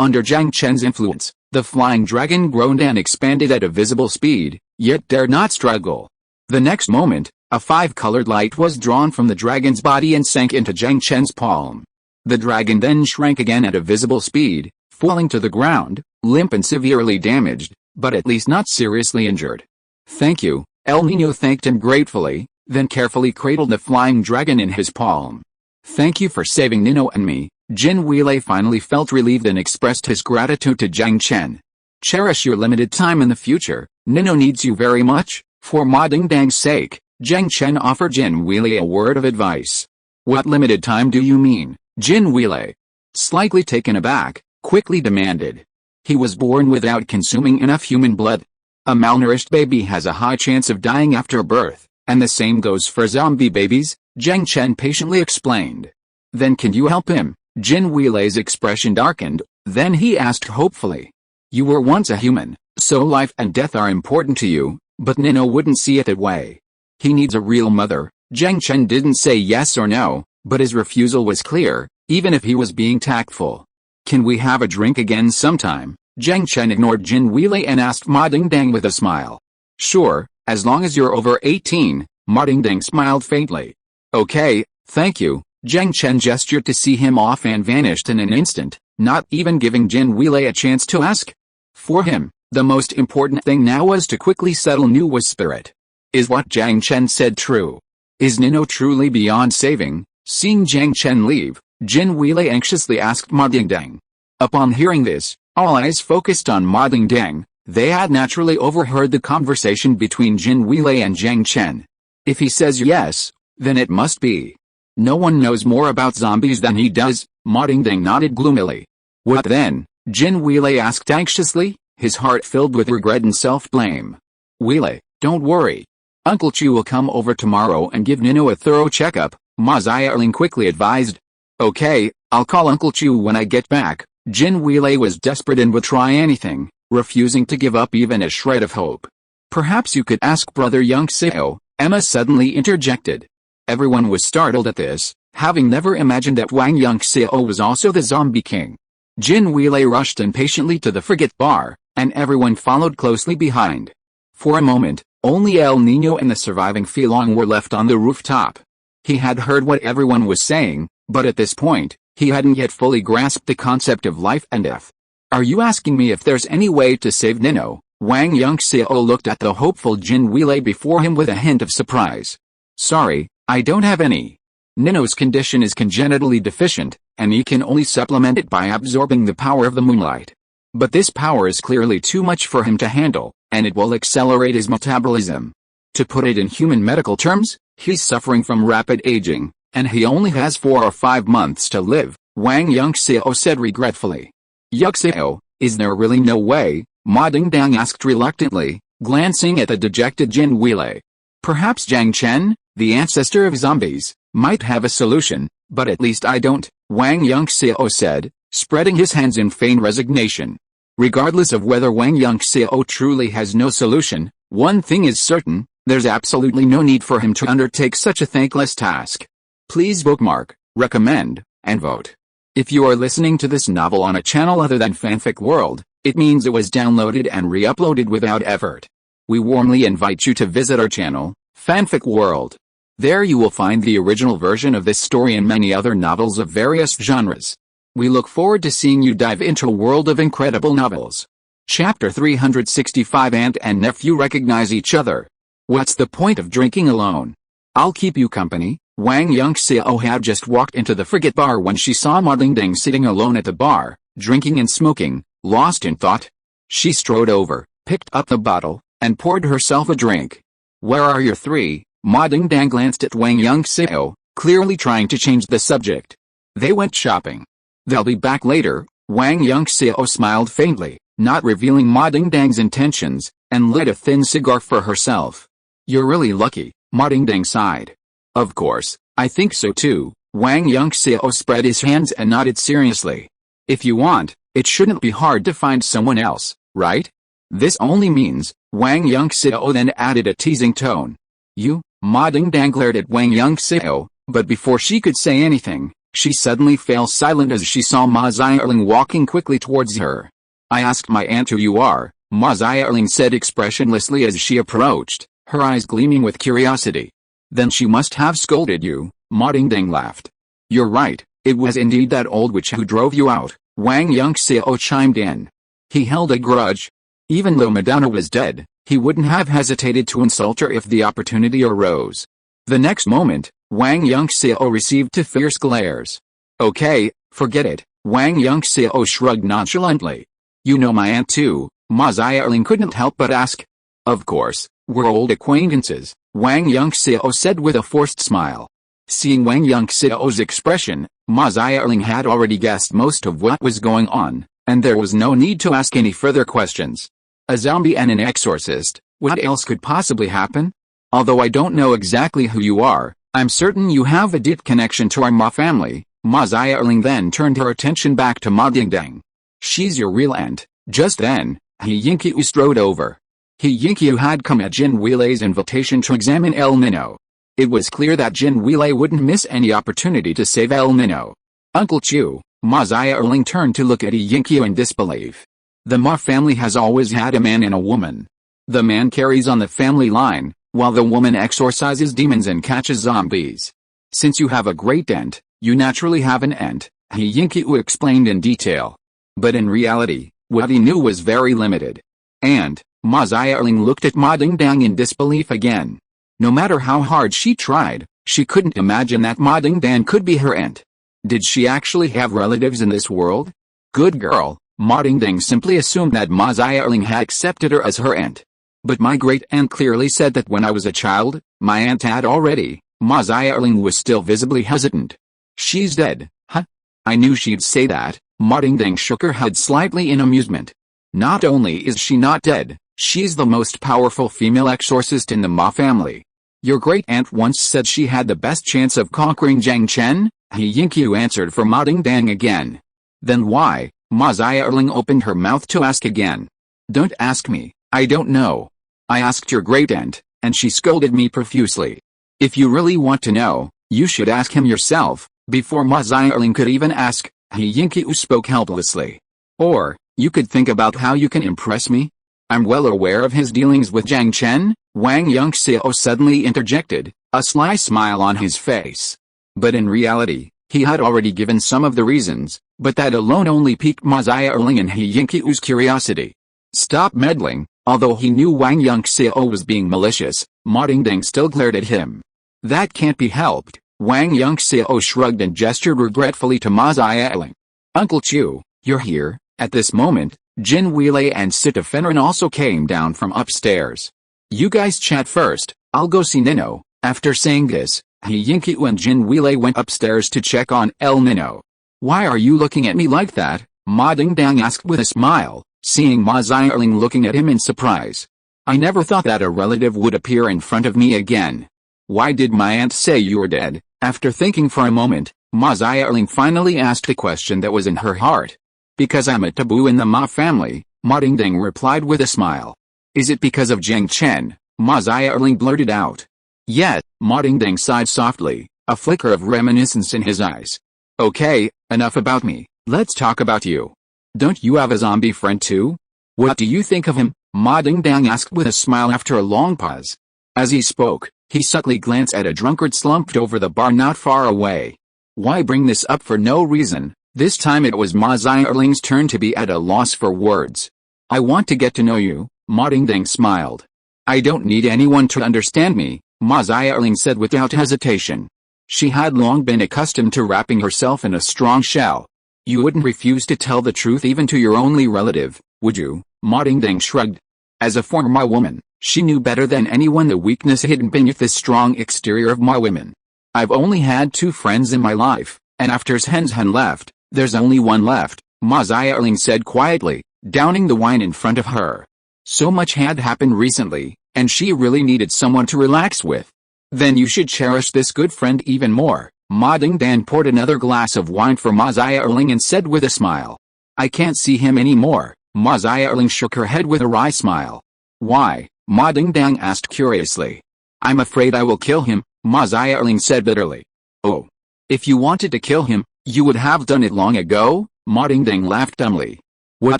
Under Jiang Chen's influence, the flying dragon groaned and expanded at a visible speed, yet dared not struggle. The next moment, a five-colored light was drawn from the dragon's body and sank into Jiang Chen's palm. The dragon then shrank again at a visible speed, falling to the ground, limp and severely damaged, but at least not seriously injured. Thank you, El Nino thanked him gratefully, then carefully cradled the flying dragon in his palm. Thank you for saving Nino and me. Jin Weilei finally felt relieved and expressed his gratitude to Jiang Chen. Cherish your limited time in the future, Nino needs you very much. For Ma Dingdang's sake, Jiang Chen offered Jin Weilei a word of advice. What limited time do you mean? Jin Weilei, slightly taken aback, quickly demanded. He was born without consuming enough human blood. A malnourished baby has a high chance of dying after birth, and the same goes for zombie babies, Jiang Chen patiently explained. Then can you help him? Jin Weilei's expression darkened, then he asked hopefully. You were once a human, so life and death are important to you, but Nino wouldn't see it that way. He needs a real mother. Jiang Chen didn't say yes or no, but his refusal was clear, even if he was being tactful. Can we have a drink again sometime? Jiang Chen ignored Jin Weilei and asked Ma Dingdang with a smile. Sure, as long as you're over 18, Ma Dingdang smiled faintly. Okay, thank you. Jiang Chen gestured to see him off and vanished in an instant, not even giving Jin Weilei a chance to ask. For him, the most important thing now was to quickly settle Nuwa's spirit. Is what Jiang Chen said true? Is Nino truly beyond saving? Seeing Jiang Chen leave, Jin Weilei anxiously asked Ma Dingdang. Upon hearing this, all eyes focused on Ma Dingdang. They had naturally overheard the conversation between Jin Weilei and Jiang Chen. If he says yes, then it must be. No one knows more about zombies than he does, Ma Dingdang nodded gloomily. What then? Jin Weilei asked anxiously, his heart filled with regret and self-blame. Weilei, don't worry. Uncle Chu will come over tomorrow and give Nino a thorough checkup, Ma Xiaoling quickly advised. Okay, I'll call Uncle Chu when I get back. Jin Weilei was desperate and would try anything, refusing to give up even a shred of hope. Perhaps you could ask Brother Yunxiao, Emma suddenly interjected. Everyone was startled at this, having never imagined that Wang Yunxiao was also the zombie king. Jin Weilei rushed impatiently to the frigate bar, and everyone followed closely behind. For a moment, only El Nino and the surviving Filong were left on the rooftop. He had heard what everyone was saying, but at this point, he hadn't yet fully grasped the concept of life and death. Are you asking me if there's any way to save Nino? Wang Yunxiao looked at the hopeful Jin Weilei before him with a hint of surprise. Sorry, I don't have any. Nino's condition is congenitally deficient, and he can only supplement it by absorbing the power of the moonlight. But this power is clearly too much for him to handle, and it will accelerate his metabolism. To put it in human medical terms, he's suffering from rapid aging, and he only has 4 or 5 months to live, Wang Yunxiao said regretfully. Yunxiao, is there really no way? Ma Dingdang asked reluctantly, glancing at the dejected Jin Weilei. Perhaps Jiang Chen, the ancestor of zombies, might have a solution, but at least I don't, Wang Yunxiao said, spreading his hands in feigned resignation. Regardless of whether Wang Yunxiao truly has no solution, one thing is certain, there's absolutely no need for him to undertake such a thankless task. Please bookmark, recommend, and vote. If you are listening to this novel on a channel other than Fanfic World, it means it was downloaded and re-uploaded without effort. We warmly invite you to visit our channel, Fanfic World. There you will find the original version of this story and many other novels of various genres. We look forward to seeing you dive into a world of incredible novels. Chapter 365. Aunt and nephew recognize each other. What's the point of drinking alone? I'll keep you company. Wang Yunxiao had just walked into the frigate bar when she saw Ma Dingdang sitting alone at the bar, drinking and smoking, lost in thought. She strode over, picked up the bottle, and poured herself a drink. Where are your three? Ma Dingdang glanced at Wang Yunxiao, clearly trying to change the subject. They went shopping. They'll be back later. Wang Yunxiao smiled faintly, not revealing Ma Dingdang's intentions, and lit a thin cigar for herself. You're really lucky, Ma Dingdang sighed. Of course, I think so too. Wang Yunxiao spread his hands and nodded seriously. If you want, it shouldn't be hard to find someone else, right? This only means, Wang Yunxiao then added a teasing tone. You? Ma Dingdang glared at Wang Yunxiao, but before she could say anything, she suddenly fell silent as she saw Ma Xiaoling walking quickly towards her. I asked my aunt who you are, Ma Xiaoling said expressionlessly as she approached, her eyes gleaming with curiosity. Then she must have scolded you, Ma Dingdang laughed. You're right, it was indeed that old witch who drove you out, Wang Yunxiao chimed in. He held a grudge. Even though Madonna was dead, he wouldn't have hesitated to insult her if the opportunity arose. The next moment, Wang Yunxiao received two fierce glares. Okay, forget it, Wang Yunxiao shrugged nonchalantly. You know my aunt too, Ma Xiaoling couldn't help but ask. Of course, we're old acquaintances, Wang Yunxiao said with a forced smile. Seeing Wang Yunxiao's expression, Ma Xiaoling had already guessed most of what was going on, and there was no need to ask any further questions. A zombie and an exorcist, what else could possibly happen? Although I don't know exactly who you are, I'm certain you have a deep connection to our Ma family. Ma Xiaoling then turned her attention back to Ma Dingdang. She's your real aunt. Just then, He Yinqiu strode over. He Yinqiu had come at Jin Weilei's invitation to examine El Nino. It was clear that Jin Weilei wouldn't miss any opportunity to save El Nino. Uncle Chu, Ma Xiaoling turned to look at He Yinqiu in disbelief. The Ma family has always had a man and a woman. The man carries on the family line, while the woman exorcises demons and catches zombies. Since you have a great aunt, you naturally have an aunt, He Yinqiu explained in detail. But in reality, what he knew was very limited. And, Ma Xiaoling looked at Ma Dingdang in disbelief again. No matter how hard she tried, she couldn't imagine that Ma Dingdang could be her aunt. Did she actually have relatives in this world? Good girl, Ma Dingdang simply assumed that Ma Xiaoling had accepted her as her aunt. But my great-aunt clearly said that when I was a child, my aunt had already. Ma Xiaoling was still visibly hesitant. She's dead, huh? I knew she'd say that. Ma Dingdang shook her head slightly in amusement. Not only is she not dead, she's the most powerful female exorcist in the Ma family. Your great-aunt once said she had the best chance of conquering Jiang Chen, He Yinqiu answered for Ma Dingdang again. Then why? Ma Xiaoling opened her mouth to ask again. Don't ask me, I don't know. I asked your great-aunt, and she scolded me profusely. If you really want to know, you should ask him yourself. Before Ma Xiaoling could even ask, He Yinqiu spoke helplessly. Or, you could think about how you can impress me. I'm well aware of his dealings with Jiang Chen, Wang Yunxiao suddenly interjected, a sly smile on his face. But in reality, he had already given some of the reasons, but that alone only piqued Ma Xiaoling and He Yinqiu's curiosity. Stop meddling. Although he knew Wang Yunxiao was being malicious, Ma Dingdang still glared at him. That can't be helped. Wang Yunxiao shrugged and gestured regretfully to Ma Xiaoling. Uncle Chu, you're here. At this moment, Jin Weilei and Sita Fenrin also came down from upstairs. You guys chat first, I'll go see Nino. After saying this, He Yinqiu and Jin Weilei went upstairs to check on El Nino. Why are you looking at me like that? Ma Dingdang asked with a smile, seeing Ma Xiaoling looking at him in surprise. I never thought that a relative would appear in front of me again. Why did my aunt say you were dead? After thinking for a moment, Ma Xiaoling finally asked the question that was in her heart. Because I'm a taboo in the Ma family, Ma Dingdang replied with a smile. Is it because of Jiang Chen? Ma Xiaoling blurted out. Yes, Ma Dingdang sighed softly, a flicker of reminiscence in his eyes. Okay, enough about me, let's talk about you. Don't you have a zombie friend too? What do you think of him? Ma Dingdang asked with a smile after a long pause. As he spoke, he subtly glanced at a drunkard slumped over the bar not far away. Why bring this up for no reason? This time it was Ma Xiaoling's turn to be at a loss for words. I want to get to know you, Ma Dingdang smiled. I don't need anyone to understand me, Ma Xiaoling said without hesitation. She had long been accustomed to wrapping herself in a strong shell. You wouldn't refuse to tell the truth even to your only relative, would you? Ma Dingdang shrugged. As a former Ma woman, she knew better than anyone the weakness hidden beneath the strong exterior of Ma women. I've only had 2 friends in my life, and after Zhenzhen left, there's only one left, Ma Xiaoling said quietly, downing the wine in front of her. So much had happened recently, and she really needed someone to relax with. Then you should cherish this good friend even more. Ma Dingdang poured another glass of wine for Ma Xiaoling and said with a smile. I can't see him anymore. Ma Xiaoling shook her head with a wry smile. Why? Ma Dingdang asked curiously. I'm afraid I will kill him, Ma Xiaoling said bitterly. Oh. If you wanted to kill him, you would have done it long ago? Ma Dingdang laughed dumbly. What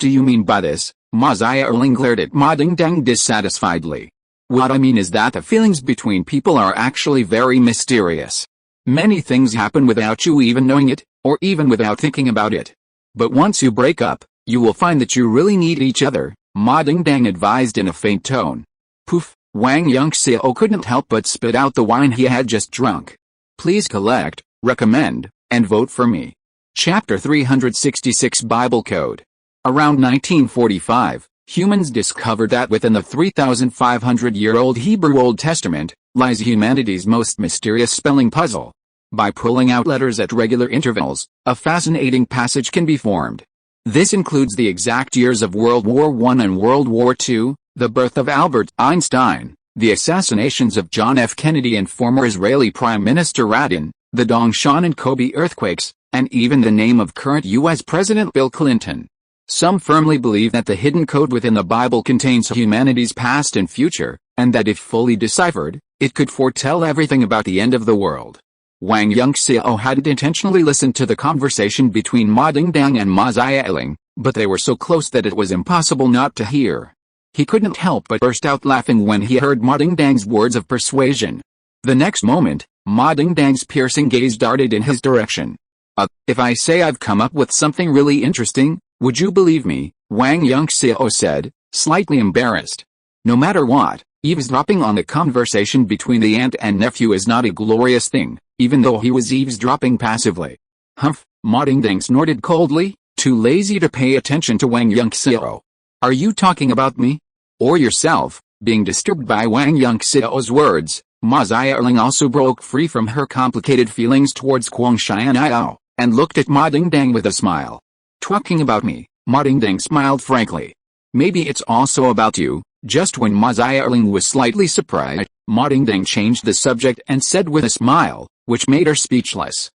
do you mean by this? Ma Xiaoling glared at Ma Dingdang dissatisfiedly. What I mean is that the feelings between people are actually very mysterious. Many things happen without you even knowing it, or even without thinking about it. But once you break up, you will find that you really need each other, Ma Dingdang advised in a faint tone. Poof, Wang Yunxiao couldn't help but spit out the wine he had just drunk. Please collect, recommend, and vote for me. Chapter 366 Bible Code. Around 1945, humans discovered that within the 3,500-year-old Hebrew Old Testament lies humanity's most mysterious spelling puzzle. By pulling out letters at regular intervals, a fascinating passage can be formed. This includes the exact years of World War I and World War II, the birth of Albert Einstein, the assassinations of John F. Kennedy and former Israeli Prime Minister Rabin, the Dongshan and Kobe earthquakes, and even the name of current U.S. President Bill Clinton. Some firmly believe that the hidden code within the Bible contains humanity's past and future, and that if fully deciphered, it could foretell everything about the end of the world. Wang Yunxiao hadn't intentionally listened to the conversation between Ma Dingdang and Ma Xiaoling, but they were so close that it was impossible not to hear. He couldn't help but burst out laughing when he heard Ma Dingdang's words of persuasion. The next moment, Ma Dingdang's piercing gaze darted in his direction. If I say I've come up with something really interesting, would you believe me? Wang Yunxiao said, slightly embarrassed. No matter what, eavesdropping on the conversation between the aunt and nephew is not a glorious thing, even though he was eavesdropping passively. Humph, Ma Dingdang snorted coldly, too lazy to pay attention to Wang Yunxiao. Are you talking about me? Or yourself? Being disturbed by Wang Yunxiao's words, Ma Xiaoling also broke free from her complicated feelings towards Guang Xianyao, and looked at Ma Dingdang with a smile. Talking about me, Ma Dingdang smiled frankly. Maybe it's also about you. Just when Ma Xiaoling was slightly surprised, Ma Dingdang changed the subject and said with a smile, which made her speechless.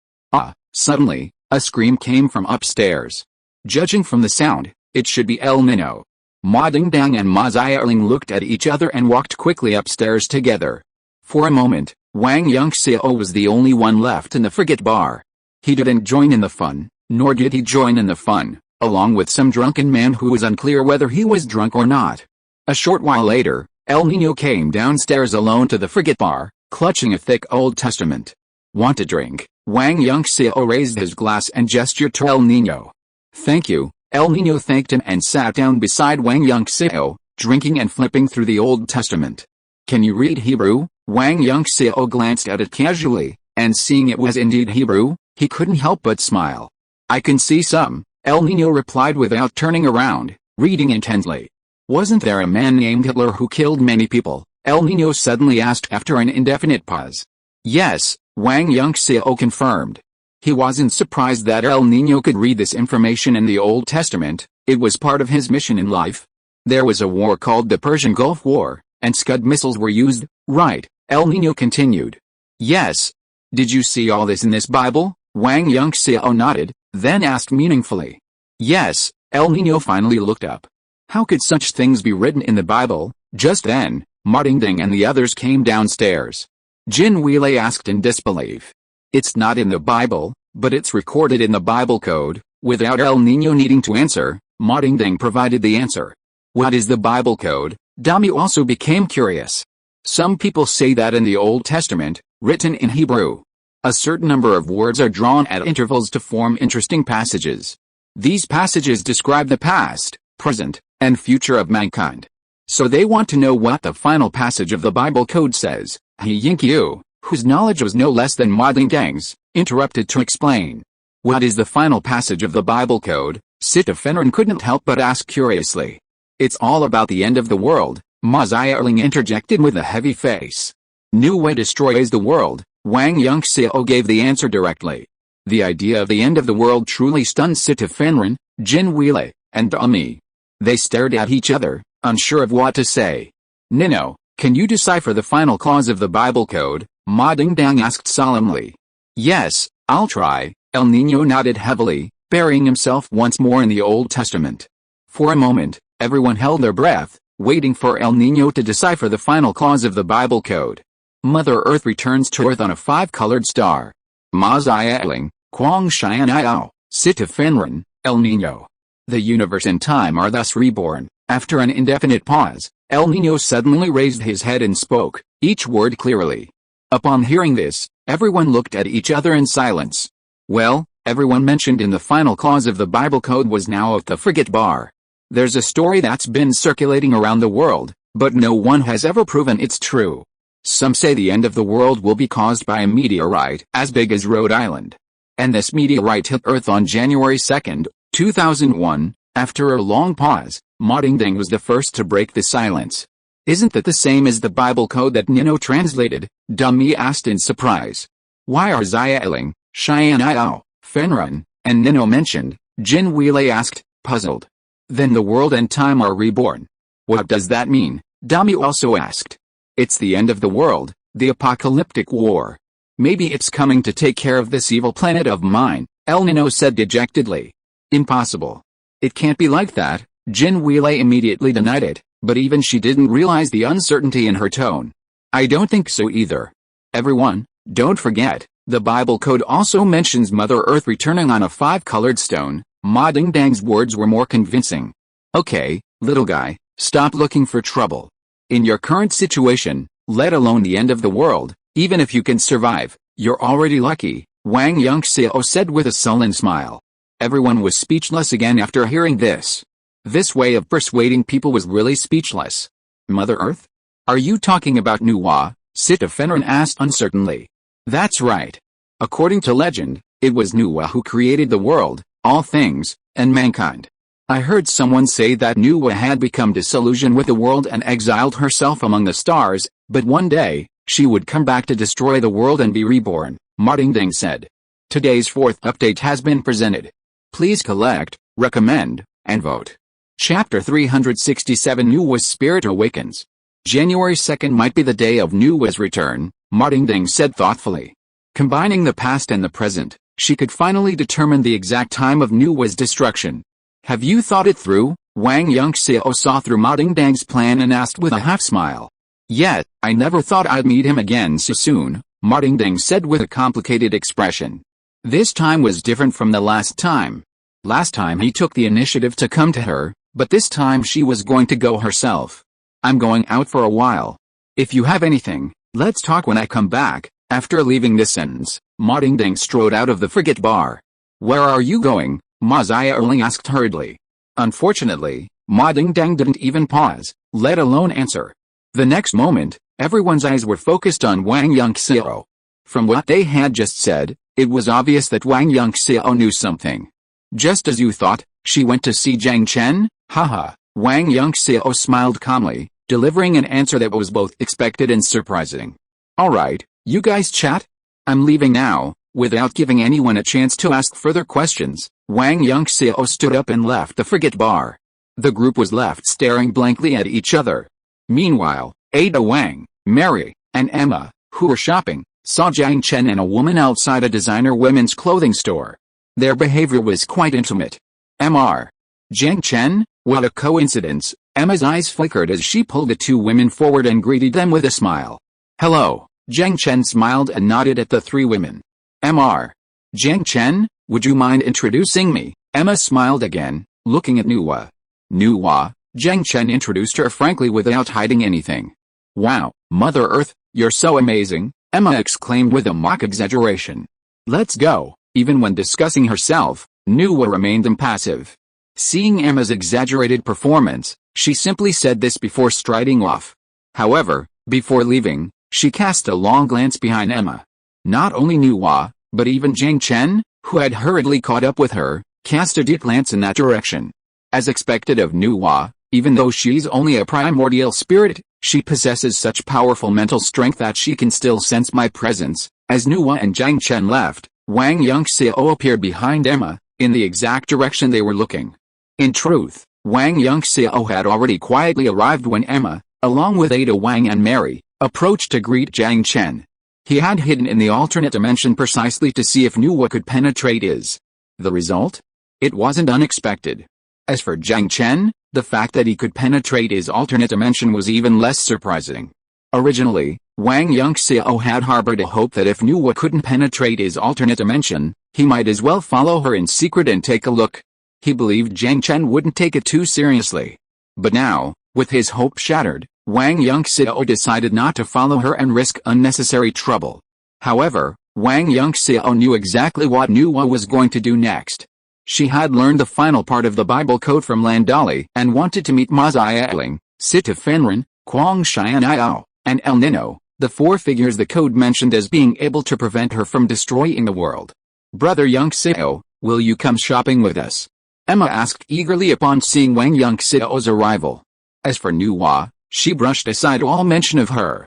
Suddenly, a scream came from upstairs. Judging from the sound, it should be El Nino. Ma Dingdang and Ma Xiaoling looked at each other and walked quickly upstairs together. For a moment, Wang Yunxiao was the only one left in the frigate bar. He didn't join in the fun, nor did he join in the fun, along with some drunken man who was unclear whether he was drunk or not. A short while later, El Nino came downstairs alone to the frigate bar, clutching a thick Old Testament. Want a drink? Wang Yunxiao raised his glass and gestured to El Nino. Thank you. El Nino thanked him and sat down beside Wang Yunxiao, drinking and flipping through the Old Testament. Can you read Hebrew? Wang Yunxiao glanced at it casually, and seeing it was indeed Hebrew, he couldn't help but smile. I can see some, El Nino replied without turning around, reading intently. Wasn't there a man named Hitler who killed many people? El Nino suddenly asked after an indefinite pause. Yes, Wang Yunxiao confirmed. He wasn't surprised that El Nino could read this information in the Old Testament. It was part of his mission in life. There was a war called the Persian Gulf War, and Scud missiles were used, right? El Nino continued. Yes. Did you see all this in this Bible? Wang Yunxiao nodded, then asked meaningfully. Yes. El Nino finally looked up. How could such things be written in the Bible? Just then, Ma Dingdang and the others came downstairs. Jin Weilei asked in disbelief. It's not in the Bible, but it's recorded in the Bible code. Without El Nino needing to answer, Ma Dingdang provided the answer. What is the Bible code? Dami also became curious. Some people say that in the Old Testament, written in Hebrew, a certain number of words are drawn at intervals to form interesting passages. These passages describe the past, present, and future of mankind. So they want to know what the final passage of the Bible code says. He Yunxiao, whose knowledge was no less than Ma Dingdang's, interrupted to explain. What is the final passage of the Bible code? Sita Fenrin couldn't help but ask curiously. It's all about the end of the world, Ma Xiaoling interjected with a heavy face. New Way destroys the world, Wang Yunxiao gave the answer directly. The idea of the end of the world truly stunned Sita Fenrin, Jin Weilei, and Dami. They stared at each other, unsure of what to say. Nino, Can you decipher the final clause of the Bible code? Ma Dingdang asked solemnly. Yes, I'll try, El Niño nodded heavily, burying himself once more in the Old Testament. For a moment, everyone held their breath, waiting for El Niño to decipher the final clause of the Bible code. Mother Earth returns to Earth on a 5-colored star. Ma Zialing, Quang Xian'ao, Sita Fenren, El Niño. The universe and time are thus reborn. After an indefinite pause, El Niño suddenly raised his head and spoke, each word clearly. Upon hearing this, everyone looked at each other in silence. Well, everyone mentioned in the final clause of the Bible code was now at the frigate bar. There's a story that's been circulating around the world, but no one has ever proven it's true. Some say the end of the world will be caused by a meteorite as big as Rhode Island. And this meteorite hit Earth on January 2, 2001. After a long pause, Ma Dingdang was the first to break the silence. Isn't that the same as the Bible code that Nino translated? Dummy asked in surprise. Why are Zialing, Xian'ao, Fenren, and Nino mentioned? Jin Weilei asked, puzzled. Then the world and time are reborn. What does that mean? Dummy also asked. It's the end of the world, the apocalyptic war. Maybe it's coming to take care of this evil planet of mine, El Nino said dejectedly. Impossible. It can't be like that. Jin Weilei immediately denied it, but even she didn't realize the uncertainty in her tone. I don't think so either. Everyone, don't forget, the Bible code also mentions Mother Earth returning on a 5-colored stone. Ma Dingdang's words were more convincing. Okay, little guy, stop looking for trouble. In your current situation, let alone the end of the world, even if you can survive, you're already lucky, Wang Yunxiao said with a sullen smile. Everyone was speechless again after hearing this. This way of persuading people was really speechless. Mother Earth? Are you talking about Nuwa? Sita Fenren asked uncertainly. That's right. According to legend, it was Nuwa who created the world, all things, and mankind. I heard someone say that Nuwa had become disillusioned with the world and exiled herself among the stars, but one day, she would come back to destroy the world and be reborn, Ma Dingdang said. Today's 4th update has been presented. Please collect, recommend, and vote. Chapter 367 Nuwa's Spirit Awakens. January 2 might be the day of Nuwa's return, Ma Dingdang said thoughtfully. Combining the past and the present, she could finally determine the exact time of Nuwa's destruction. Have you thought it through? Wang Yunxiao saw through Ma Dingdang's plan and asked with a half-smile. Yet, I never thought I'd meet him again so soon, Ma Dingdang said with a complicated expression. This time was different from the last time. Last time he took the initiative to come to her, but this time she was going to go herself. I'm going out for a while. If you have anything, let's talk when I come back. After leaving this sentence, Ma Dingdang strode out of the frigate bar. Where are you going? Ma Zialing asked hurriedly. Unfortunately, Ma Dingdang didn't even pause, let alone answer. The next moment, everyone's eyes were focused on Wang Yunxiao. From what they had just said, it was obvious that Wang Yunxiao knew something. Just as you thought, she went to see Jiang Chen? Haha, Wang Yunxiao smiled calmly, delivering an answer that was both expected and surprising. Alright, you guys chat? I'm leaving now. Without giving anyone a chance to ask further questions, Wang Yunxiao stood up and left the frigate bar. The group was left staring blankly at each other. Meanwhile, Ada Wang, Mary, and Emma, who were shopping, saw Jiang Chen and a woman outside a designer women's clothing store. Their behavior was quite intimate. Mr. Jiang Chen? What a coincidence. Emma's eyes flickered as she pulled the two women forward and greeted them with a smile. Hello. Jiang Chen smiled and nodded at the three women. Mr. Jiang Chen, would you mind introducing me? Emma smiled again, looking at Nuwa. Nuwa, Jiang Chen introduced her frankly without hiding anything. Wow, Mother Earth, you're so amazing, Emma exclaimed with a mock exaggeration. Let's go. Even when discussing herself, Nuwa remained impassive. Seeing Emma's exaggerated performance, she simply said this before striding off. However, before leaving, she cast a long glance behind Emma. Not only Nuwa, but even Jiang Chen, who had hurriedly caught up with her, cast a deep glance in that direction. As expected of Nuwa, even though she's only a primordial spirit, she possesses such powerful mental strength that she can still sense my presence. As Nuwa and Jiang Chen left, Wang Yunxiao appeared behind Emma, in the exact direction they were looking. In truth, Wang Yunxiao had already quietly arrived when Emma, along with Ada Wang and Mary, approached to greet Jiang Chen. He had hidden in the alternate dimension precisely to see if Nuwa could penetrate his. The result? It wasn't unexpected. As for Jiang Chen, the fact that he could penetrate his alternate dimension was even less surprising. Originally, Wang Yunxiao had harbored a hope that if Nuwa couldn't penetrate his alternate dimension, he might as well follow her in secret and take a look. He believed Jiang Chen wouldn't take it too seriously. But now, with his hope shattered, Wang Yunxiao decided not to follow her and risk unnecessary trouble. However, Wang Yunxiao knew exactly what Nuwa was going to do next. She had learned the final part of the Bible code from Landali and wanted to meet Ma Xiaoling, Sita Fenren, Quang Xian'ao, and El Nino, the four figures the code mentioned as being able to prevent her from destroying the world. "Brother Yunxiao, will you come shopping with us?" Emma asked eagerly upon seeing Wang Yunxiao's arrival. As for Nuwa, she brushed aside all mention of her.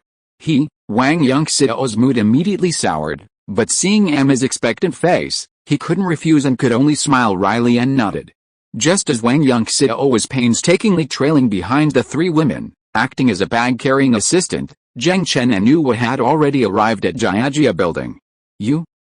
Wang Yunxiao's mood immediately soured, but seeing Emma's expectant face, he couldn't refuse and could only smile wryly and nodded. Just as Wang Yunxiao was painstakingly trailing behind the three women, acting as a bag-carrying assistant, Jiang Chen and Nuwa had already arrived at Jiajia building.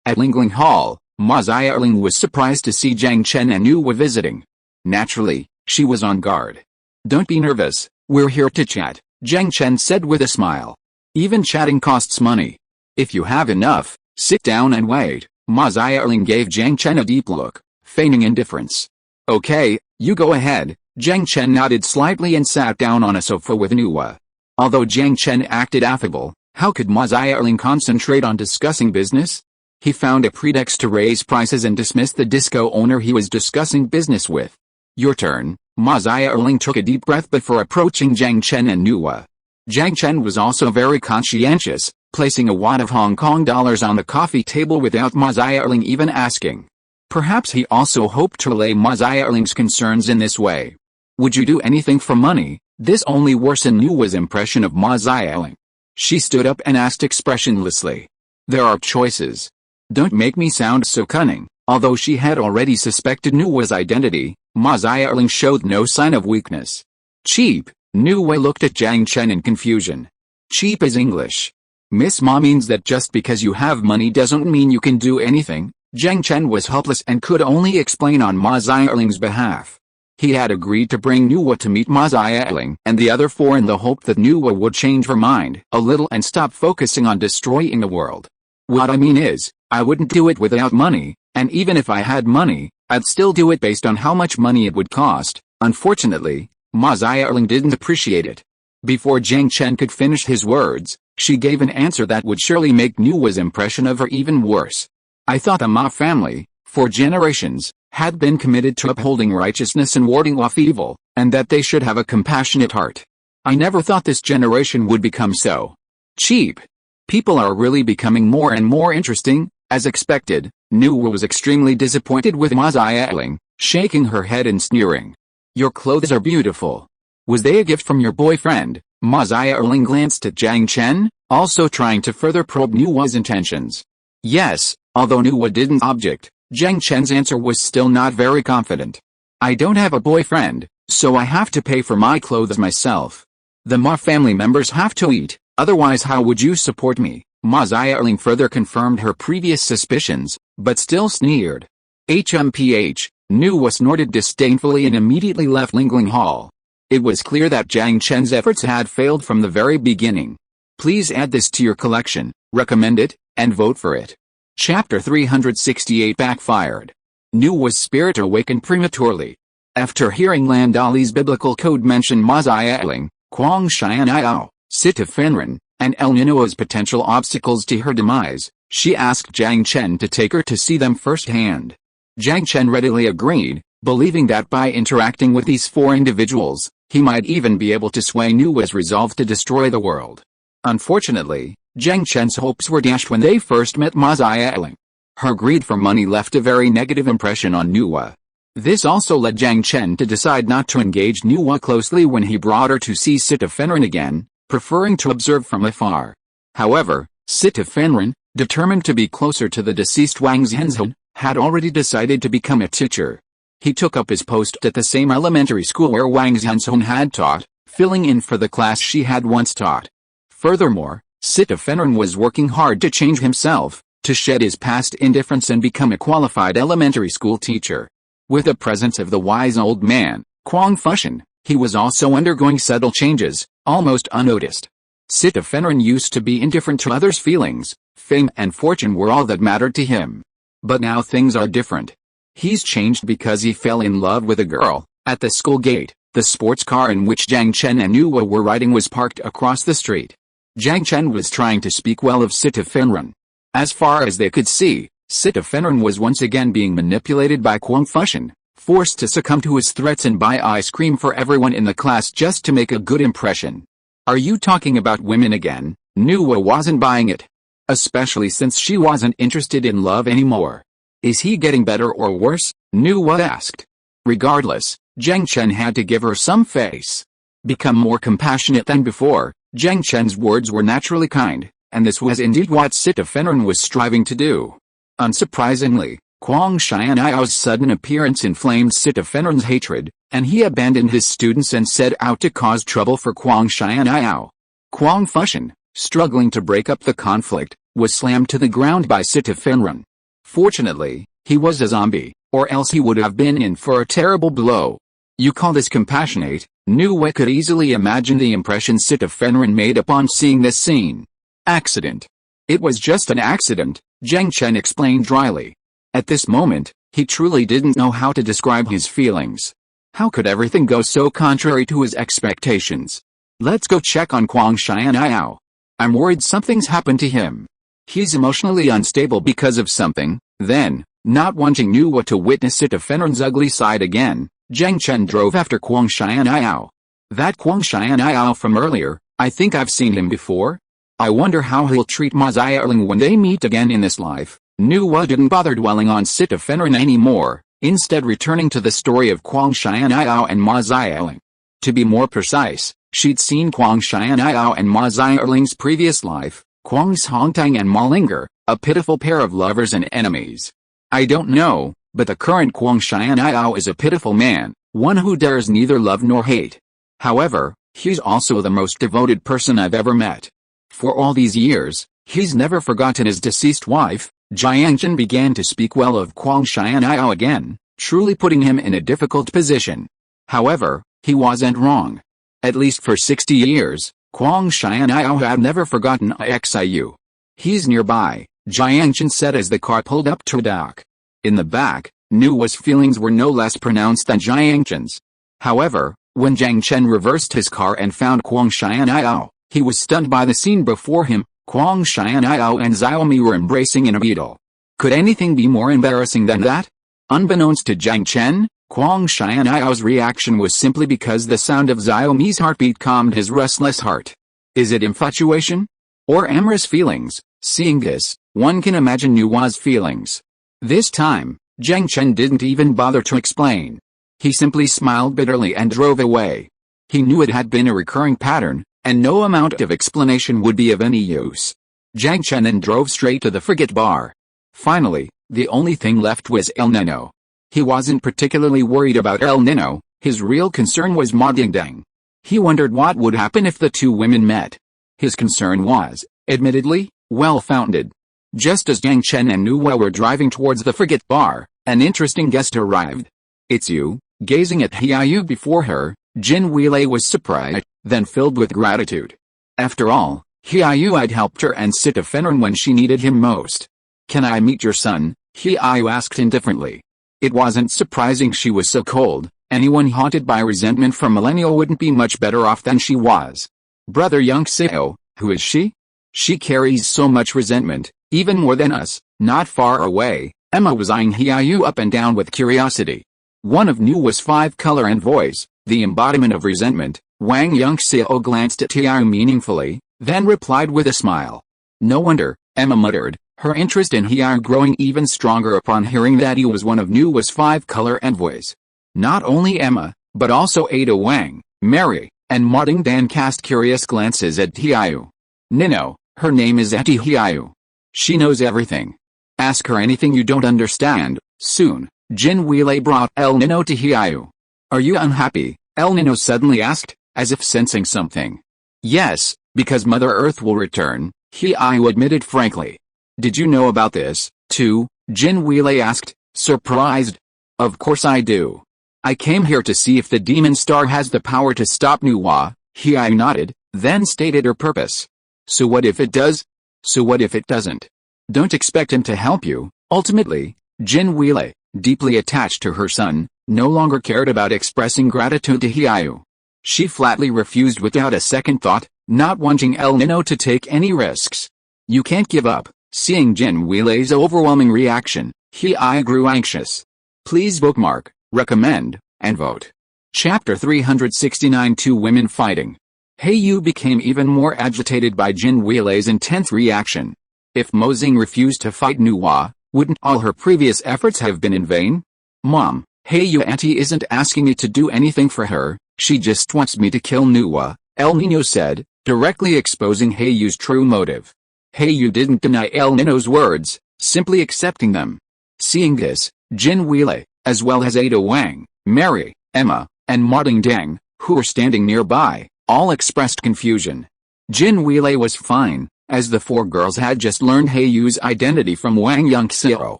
At Lingling Hall, Ma Xiaoling was surprised to see Jiang Chen and Nuwa visiting. Naturally, she was on guard. "Don't be nervous, we're here to chat," Jiang Chen said with a smile. "Even chatting costs money. If you have enough, sit down and wait." Ma Xiaoling gave Jiang Chen a deep look, feigning indifference. "Okay, you go ahead." Jiang Chen nodded slightly and sat down on a sofa with Nuwa. Although Jiang Chen acted affable, how could Ma Xiaoling concentrate on discussing business? He found a pretext to raise prices and dismiss the disco owner he was discussing business with. "Your turn." Ma Xiaoling took a deep breath before approaching Jiang Chen and Nuwa. Jiang Chen was also very conscientious, placing a wad of Hong Kong dollars on the coffee table without Ma Xiaoling even asking. Perhaps he also hoped to allay Ma Xiaoling's concerns in this way. "Would you do anything for money?" This only worsened Nuwa's impression of Ma Xiaoling. She stood up and asked expressionlessly. "There are choices." "Don't make me sound so cunning." Although she had already suspected Nuwa's identity, Ma Xiaoling showed no sign of weakness. "Cheap." Nuwa looked at Jiang Chen in confusion. "Cheap is English. Miss Ma means that just because you have money doesn't mean you can do anything." Jiang Chen was helpless and could only explain on Ma Xiaoling's behalf. He had agreed to bring Nuwa to meet Ma Xiaoling and the other four in the hope that Nuwa would change her mind a little and stop focusing on destroying the world. "What I mean is, I wouldn't do it without money, and even if I had money, I'd still do it based on how much money it would cost." Unfortunately, Ma Xiaoling didn't appreciate it. Before Jiang Chen could finish his words, she gave an answer that would surely make Nuwa's impression of her even worse. "I thought the Ma family, for generations, had been committed to upholding righteousness and warding off evil, and that they should have a compassionate heart. I never thought this generation would become so cheap. People are really becoming more and more interesting." As expected, Nuwa was extremely disappointed with Ma Xiaoling, shaking her head and sneering. "Your clothes are beautiful. Was they a gift from your boyfriend?" Ma Xiaoling glanced at Jiang Chen, also trying to further probe Nuwa's intentions. "Yes." Although Nuwa didn't object, Jiang Chen's answer was still not very confident. "I don't have a boyfriend, so I have to pay for my clothes myself. The Ma family members have to eat, otherwise how would you support me?" Ma Xiaoling further confirmed her previous suspicions, but still sneered. "HMPH, Nuwa snorted disdainfully and immediately left Lingling Hall. It was clear that Jiang Chen's efforts had failed from the very beginning. Please add this to your collection, recommend it, and vote for it. Chapter 368 Backfired. Nuwa's spirit awakened prematurely. After hearing Landali's biblical code mention Ma Xiaoling, Quang Xian'ao, Sita Fenren, and El Nino's potential obstacles to her demise, she asked Jiang Chen to take her to see them firsthand. Jiang Chen readily agreed, believing that by interacting with these four individuals, he might even be able to sway Nuwa's resolve to destroy the world. Unfortunately, Jiang Chen's hopes were dashed when they first met Ma Xiaoling. Her greed for money left a very negative impression on Nuwa. This also led Jiang Chen to decide not to engage Nuwa closely when he brought her to see Sita Fenren again, preferring to observe from afar. However, Sita Fenren, determined to be closer to the deceased Wang Zhenzhen, had already decided to become a teacher. He took up his post at the same elementary school where Wang Zhenzhen had taught, filling in for the class she had once taught. Furthermore, Sita-Fenrin was working hard to change himself, to shed his past indifference and become a qualified elementary school teacher. With the presence of the wise old man, Kwang Fushan, he was also undergoing subtle changes, almost unnoticed. Sita-Fenrin used to be indifferent to others' feelings. Fame and fortune were all that mattered to him. But now things are different. He's changed because he fell in love with a girl. At the school gate, the sports car in which Jiang Chen and Nuwa were riding was parked across the street. Jiang Chen was trying to speak well of Sita-Fenrin. As far as they could see, Sita-Fenrin was once again being manipulated by Kwang Fushan, forced to succumb to his threats and buy ice cream for everyone in the class just to make a good impression. Are you talking about women again? Nuwa wasn't buying it. Especially since she wasn't interested in love anymore. Is he getting better or worse? Nuwa asked. Regardless, Jiang Chen had to give her some face. Become more compassionate than before. Jiang Chen's words were naturally kind, and this was indeed what Sita-Fenrin was striving to do. Unsurprisingly, Kwang Xianao's sudden appearance inflamed Sita-Fenrin's hatred, and he abandoned his students and set out to cause trouble for Kwang Xianao. Kwang Fushan, struggling to break up the conflict, was slammed to the ground by Sita-Fenrin. Fortunately, he was a zombie, or else he would have been in for a terrible blow. You call this compassionate? Nuwa could easily imagine the impression Sita-Fenrin made upon seeing this scene. Accident. It was just an accident, Jiang Chen explained dryly. At this moment, he truly didn't know how to describe his feelings. How could everything go so contrary to his expectations? Let's go check on Kwang Xianao. I'm worried something's happened to him. He's emotionally unstable because of something. Then, not wanting Nuwa to witness Sita-Fenrin's ugly side again, Jiang Chen drove after Kwang Xianao. That Kwang Xianao from earlier, I think I've seen him before. I wonder how he'll treat Ma Xiaoling when they meet again in this life. Nuwa didn't bother dwelling on Sita-Fenrin anymore, instead returning to the story of Kwang Xianao and Ma Xiaoling. To be more precise, she'd seen Kwang Xianao and Ma Xiaoling's previous life, Kwang's Hongtang and Ma Linger, a pitiful pair of lovers and enemies. I don't know, but the current Kwang Xianao is a pitiful man, one who dares neither love nor hate. However, he's also the most devoted person I've ever met. For all these years, he's never forgotten his deceased wife. Jiang Chen began to speak well of Kwang Xianao again, truly putting him in a difficult position. However, he wasn't wrong. At least for 60 years, Kwang Xianao had never forgotten Ixiu. He's nearby, Jiang Chen said as the car pulled up to a dock. In the back, Nuwa's feelings were no less pronounced than Jiang Chen's. However, when Jiang Chen reversed his car and found Kwang Xianao, he was stunned by the scene before him. Kwang Xianao and Xiaomi were embracing in a beetle. Could anything be more embarrassing than that? Unbeknownst to Jiang Chen, Kwang Xianao's reaction was simply because the sound of Xiaomi's heartbeat calmed his restless heart. Is it infatuation? Or amorous feelings? Seeing this, one can imagine Nuwa's feelings. This time, Jiang Chen didn't even bother to explain. He simply smiled bitterly and drove away. He knew it had been a recurring pattern, and no amount of explanation would be of any use. Jiang Chen then drove straight to the frigate bar. Finally, the only thing left was El Nino. He wasn't particularly worried about El Nino, his real concern was Ma Dingdang. He wondered what would happen if the two women met. His concern was, admittedly, well-founded. Just as Jiang Chen and Nuwa were driving towards the frigate bar, an interesting guest arrived. It's you. Gazing at Hiayu before her, Jin Weilei was surprised, then filled with gratitude. After all, Hiayu had helped her and Sita-Fenrin when she needed him most. Can I meet your son? Hiayu asked indifferently. It wasn't surprising she was so cold. Anyone haunted by resentment from Millennial wouldn't be much better off than she was. Brother Yunxiao, who is she? She carries so much resentment, even more than us. Not far away, Emma was eyeing Hiayu up and down with curiosity. One of Nuwa's 5-color envoys, the embodiment of resentment, Wang Yunxiao glanced at Hiayu meaningfully, then replied with a smile. No wonder, Emma muttered, her interest in Hiayu growing even stronger upon hearing that he was one of Nuwa's 5-color envoys. Not only Emma, but also Ada Wang, Mary, and Ma Dingdan cast curious glances at Hiayu. Nino, her name is Auntie Hiayu. She knows everything. Ask her anything you don't understand. Soon, Jin Weilei brought El Nino to Hiayu. Are you unhappy? El Nino suddenly asked. as if sensing something. Yes, because Mother Earth will return, Hiayu admitted frankly. Did you know about this, too? Jin Weilei asked, surprised. Of course I do. I came here to see if the Demon Star has the power to stop Nuwa. Hiayu nodded, then stated her purpose. So what if it does? So what if it doesn't? Don't expect him to help you. Ultimately, Jin Weilei, deeply attached to her son, no longer cared about expressing gratitude to Hiayu. She flatly refused without a second thought, not wanting El Nino to take any risks. You can't give up. Seeing Jin Weilei's overwhelming reaction, Hiayu grew anxious. Please bookmark, recommend, and vote. Chapter 369 Two Women Fighting. Heiyu became even more agitated by Jin Weilei's intense reaction. If Mozing refused to fight Nuwa, wouldn't all her previous efforts have been in vain? Mom, Heiyu auntie isn't asking me to do anything for her, she just wants me to kill Nuwa, El Nino said, directly exposing Heiyu's true motive. Heiyu didn't deny El Nino's words, simply accepting them. Seeing this, Jin Weilei, as well as Ada Wang, Mary, Emma, and Ma Dingdang, who were standing nearby, all expressed confusion. Jin Weilei was fine, as the four girls had just learned Heiyu's identity from Wang Yunxiao.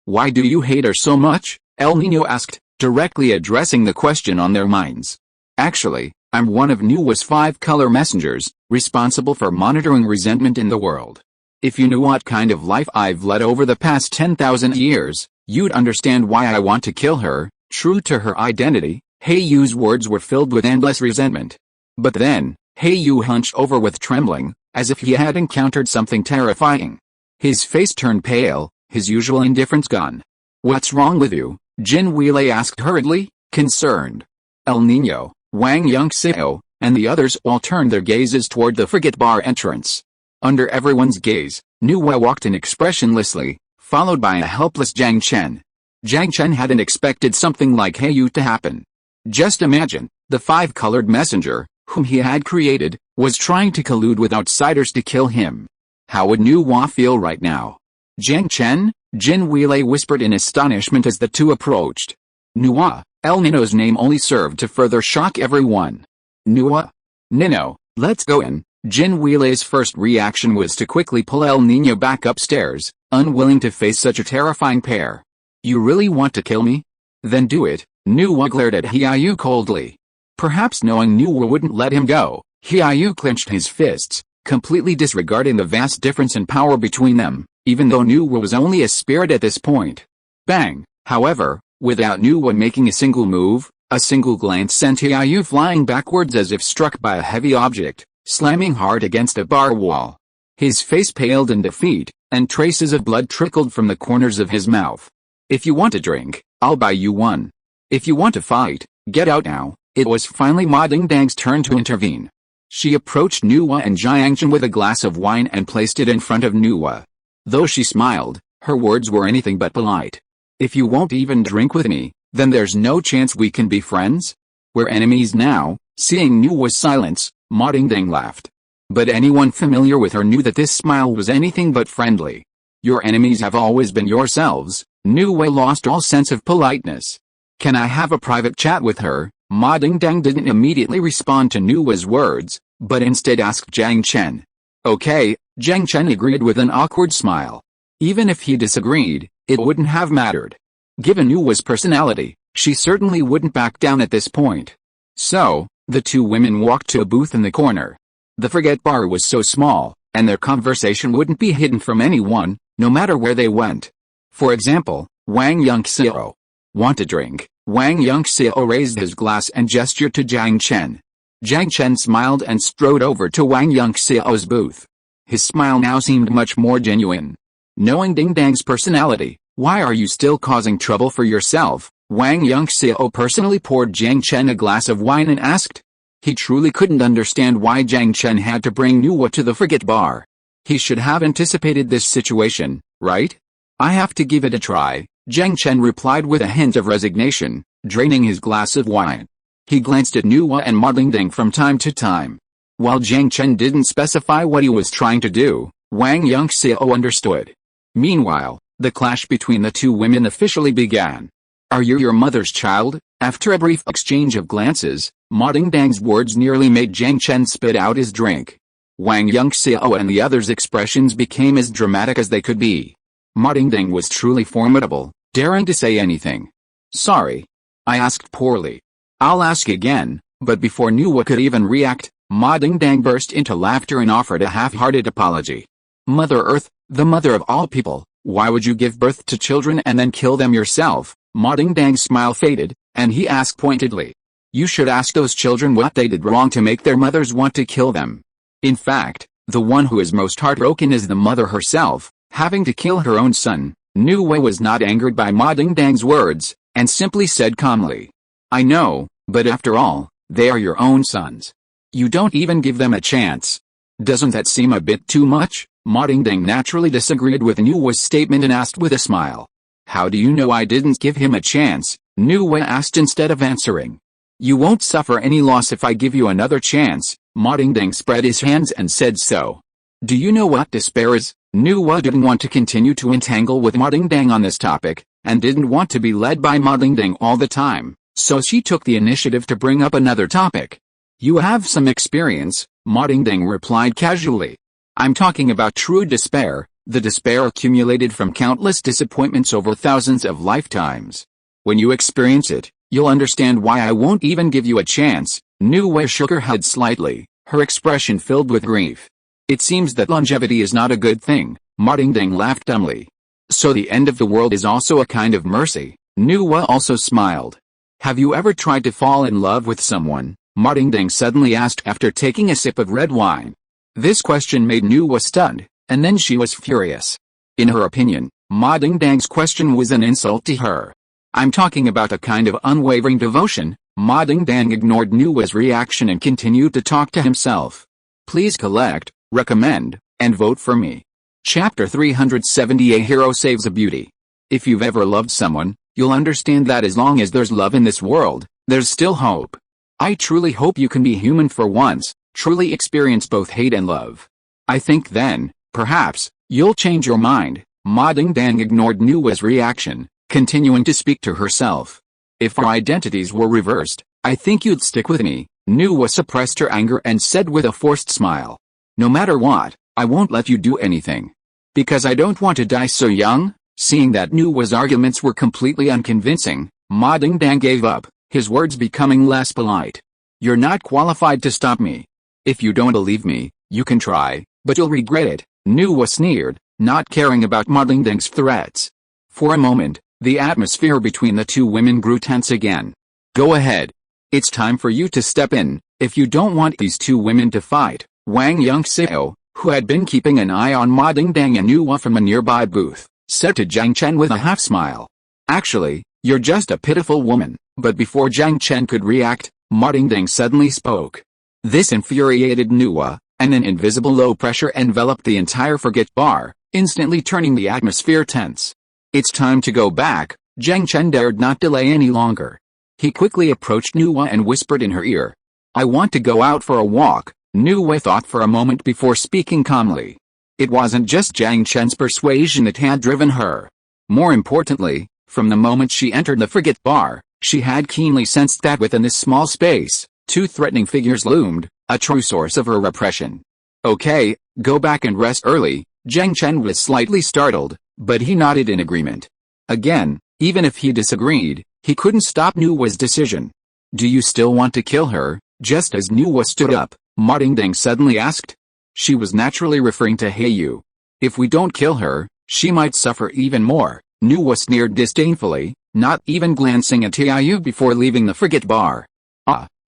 Why do you hate her so much? El Nino asked, directly addressing the question on their minds. Actually, I'm one of Nuwa's 5 color messengers, responsible for monitoring resentment in the world. If you knew what kind of life I've led over the past 10,000 years, you'd understand why I want to kill her. True to her identity, Heiyu's words were filled with endless resentment. But then, Heiyu hunched over with trembling, as if he had encountered something terrifying. His face turned pale, his usual indifference gone. What's wrong with you? Jin Weilei asked hurriedly, concerned. El Nino, Wang Yunxiao, and the others all turned their gazes toward the frigate bar entrance. Under everyone's gaze, Nuwa walked in expressionlessly, followed by a helpless Jiang Chen. Jiang Chen hadn't expected something like Heiyu to happen. Just imagine, the 5-colored messenger, whom he had created, was trying to collude with outsiders to kill him. How would Nuwa feel right now? Jiang Chen? Jin Weilei whispered in astonishment as the two approached. Nuwa, El Nino's name only served to further shock everyone. Nuwa? Nino, let's go in. Jin Weilei's first reaction was to quickly pull El Nino back upstairs, unwilling to face such a terrifying pair. You really want to kill me? Then do it. Nuwa glared at Heiyu coldly. Perhaps knowing Nuwa wouldn't let him go, Heiyu clenched his fists, completely disregarding the vast difference in power between them, even though Nuwa was only a spirit at this point. Bang! However, without Nuwa making a single move, a single glance sent Heiyu flying backwards as if struck by a heavy object, slamming hard against a bar wall. His face paled in defeat, and traces of blood trickled from the corners of his mouth. If you want a drink, I'll buy you one. If you want to fight, get out now. It was finally Ma Dingdang's turn to intervene. She approached Nuwa and Jiang Chen with a glass of wine and placed it in front of Nuwa. Though she smiled, her words were anything but polite. If you won't even drink with me, then there's no chance we can be friends? We're enemies now. Seeing Nuwa's silence, Ma Dingdang laughed. But anyone familiar with her knew that this smile was anything but friendly. Your enemies have always been yourselves. Nuwa lost all sense of politeness. Can I have a private chat with her? Ma Dingdang didn't immediately respond to Nuwa's words, but instead asked Jiang Chen. Okay, Jiang Chen agreed with an awkward smile. Even if he disagreed, it wouldn't have mattered. Given Nuwa's personality, she certainly wouldn't back down at this point. So, the two women walked to a booth in the corner. The frigate bar was so small, and their conversation wouldn't be hidden from anyone, no matter where they went. For example, Wang Yunxiao. Want a drink? Wang Yunxiao raised his glass and gestured to Jiang Chen. Jiang Chen smiled and strode over to Wang Yunxiao's booth. His smile now seemed much more genuine. Knowing Dingdang's personality, why are you still causing trouble for yourself? Wang Yunxiao personally poured Jiang Chen a glass of wine and asked. He truly couldn't understand why Jiang Chen had to bring Nuwa to the frigate bar. He should have anticipated this situation, right? I have to give it a try, Jiang Chen replied with a hint of resignation, draining his glass of wine. He glanced at Nuwa and Ma Dingdang from time to time. While Jiang Chen didn't specify what he was trying to do, Wang Yunxiao understood. Meanwhile, the clash between the two women officially began. Are you your mother's child? After a brief exchange of glances, Ma Dingdang's words nearly made Jiang Chen spit out his drink. Wang Yunxiao and the others' expressions became as dramatic as they could be. Ma Dingdang was truly formidable, daring to say anything. Sorry. I asked poorly. I'll ask again, but before Nuwa could even react, Ma Dingdang burst into laughter and offered a half-hearted apology. Mother Earth, the mother of all people, why would you give birth to children and then kill them yourself? Ma Dingdang's smile faded, and he asked pointedly. You should ask those children what they did wrong to make their mothers want to kill them. In fact, the one who is most heartbroken is the mother herself, having to kill her own son. Nu Wei was not angered by Ma Dingdang's words, and simply said calmly. I know, but after all, they are your own sons. You don't even give them a chance. Doesn't that seem a bit too much? Ma Dingdang naturally disagreed with Nu Wei's statement and asked with a smile. How do you know I didn't give him a chance? Nu Wei asked instead of answering. You won't suffer any loss if I give you another chance. Ma Dingdang spread his hands and said so. Do you know what despair is? Nu Wei didn't want to continue to entangle with Ma Dingdang on this topic, and didn't want to be led by Ma Dingdang all the time, so she took the initiative to bring up another topic. You have some experience, Ma Dingdang replied casually. I'm talking about true despair, the despair accumulated from countless disappointments over thousands of lifetimes. When you experience it, you'll understand why I won't even give you a chance. Nu Wei shook her head slightly, her expression filled with grief. It seems that longevity is not a good thing. Ma Dingdang laughed dumbly. So the end of the world is also a kind of mercy. Nu Wei also smiled. Have you ever tried to fall in love with someone? Ma Dingdang suddenly asked after taking a sip of red wine. This question made Nu Wei stunned, and then she was furious. In her opinion, Ma Dingdang's question was an insult to her. I'm talking about a kind of unwavering devotion. Ma Dingdang ignored Nu Wei's reaction and continued to talk to himself. Please collect, recommend, and vote for me. Chapter 370 A Hero Saves a Beauty. If you've ever loved someone, you'll understand that as long as there's love in this world, there's still hope. I truly hope you can be human for once, truly experience both hate and love. I think then, perhaps, you'll change your mind. Ma Dingdang ignored Nu Wei's reaction, continuing to speak to herself. If our identities were reversed, I think you'd stick with me. Nu Wei suppressed her anger and said with a forced smile. No matter what, I won't let you do anything. Because I don't want to die so young? Seeing that Nu Wei's arguments were completely unconvincing, Ma Dingdang gave up, his words becoming less polite. You're not qualified to stop me. If you don't believe me, you can try, but you'll regret it. Nu Wei sneered, not caring about Ma Dingdang's threats. For a moment, the atmosphere between the two women grew tense again. Go ahead. It's time for you to step in, if you don't want these two women to fight. Wang Yunxiao, who had been keeping an eye on Ma Dingdang and Nu Wei from a nearby booth, said to Jiang Chen with a half-smile. Actually, you're just a pitiful woman. But before Jiang Chen could react, Ma Dingdang suddenly spoke. This infuriated Nu Wei, and an invisible low pressure enveloped the entire Forget bar, instantly turning the atmosphere tense. It's time to go back. Jiang Chen dared not delay any longer. He quickly approached Nu Wei and whispered in her ear. I want to go out for a walk. Nu Wei thought for a moment before speaking calmly. It wasn't just Jiang Chen's persuasion that had driven her. More importantly, from the moment she entered the Forget bar, she had keenly sensed that within this small space, two threatening figures loomed, a true source of her repression. Okay, go back and rest early. Jiang Chen was slightly startled, but he nodded in agreement. Again, even if he disagreed, he couldn't stop Nu Wei's decision. Do you still want to kill her? Just as Nu Wei stood up, Ma Dingdang suddenly asked. She was naturally referring to Heiyu. If we don't kill her, she might suffer even more. Nu Wei sneered disdainfully, not even glancing at Heiyu before leaving the Forget bar.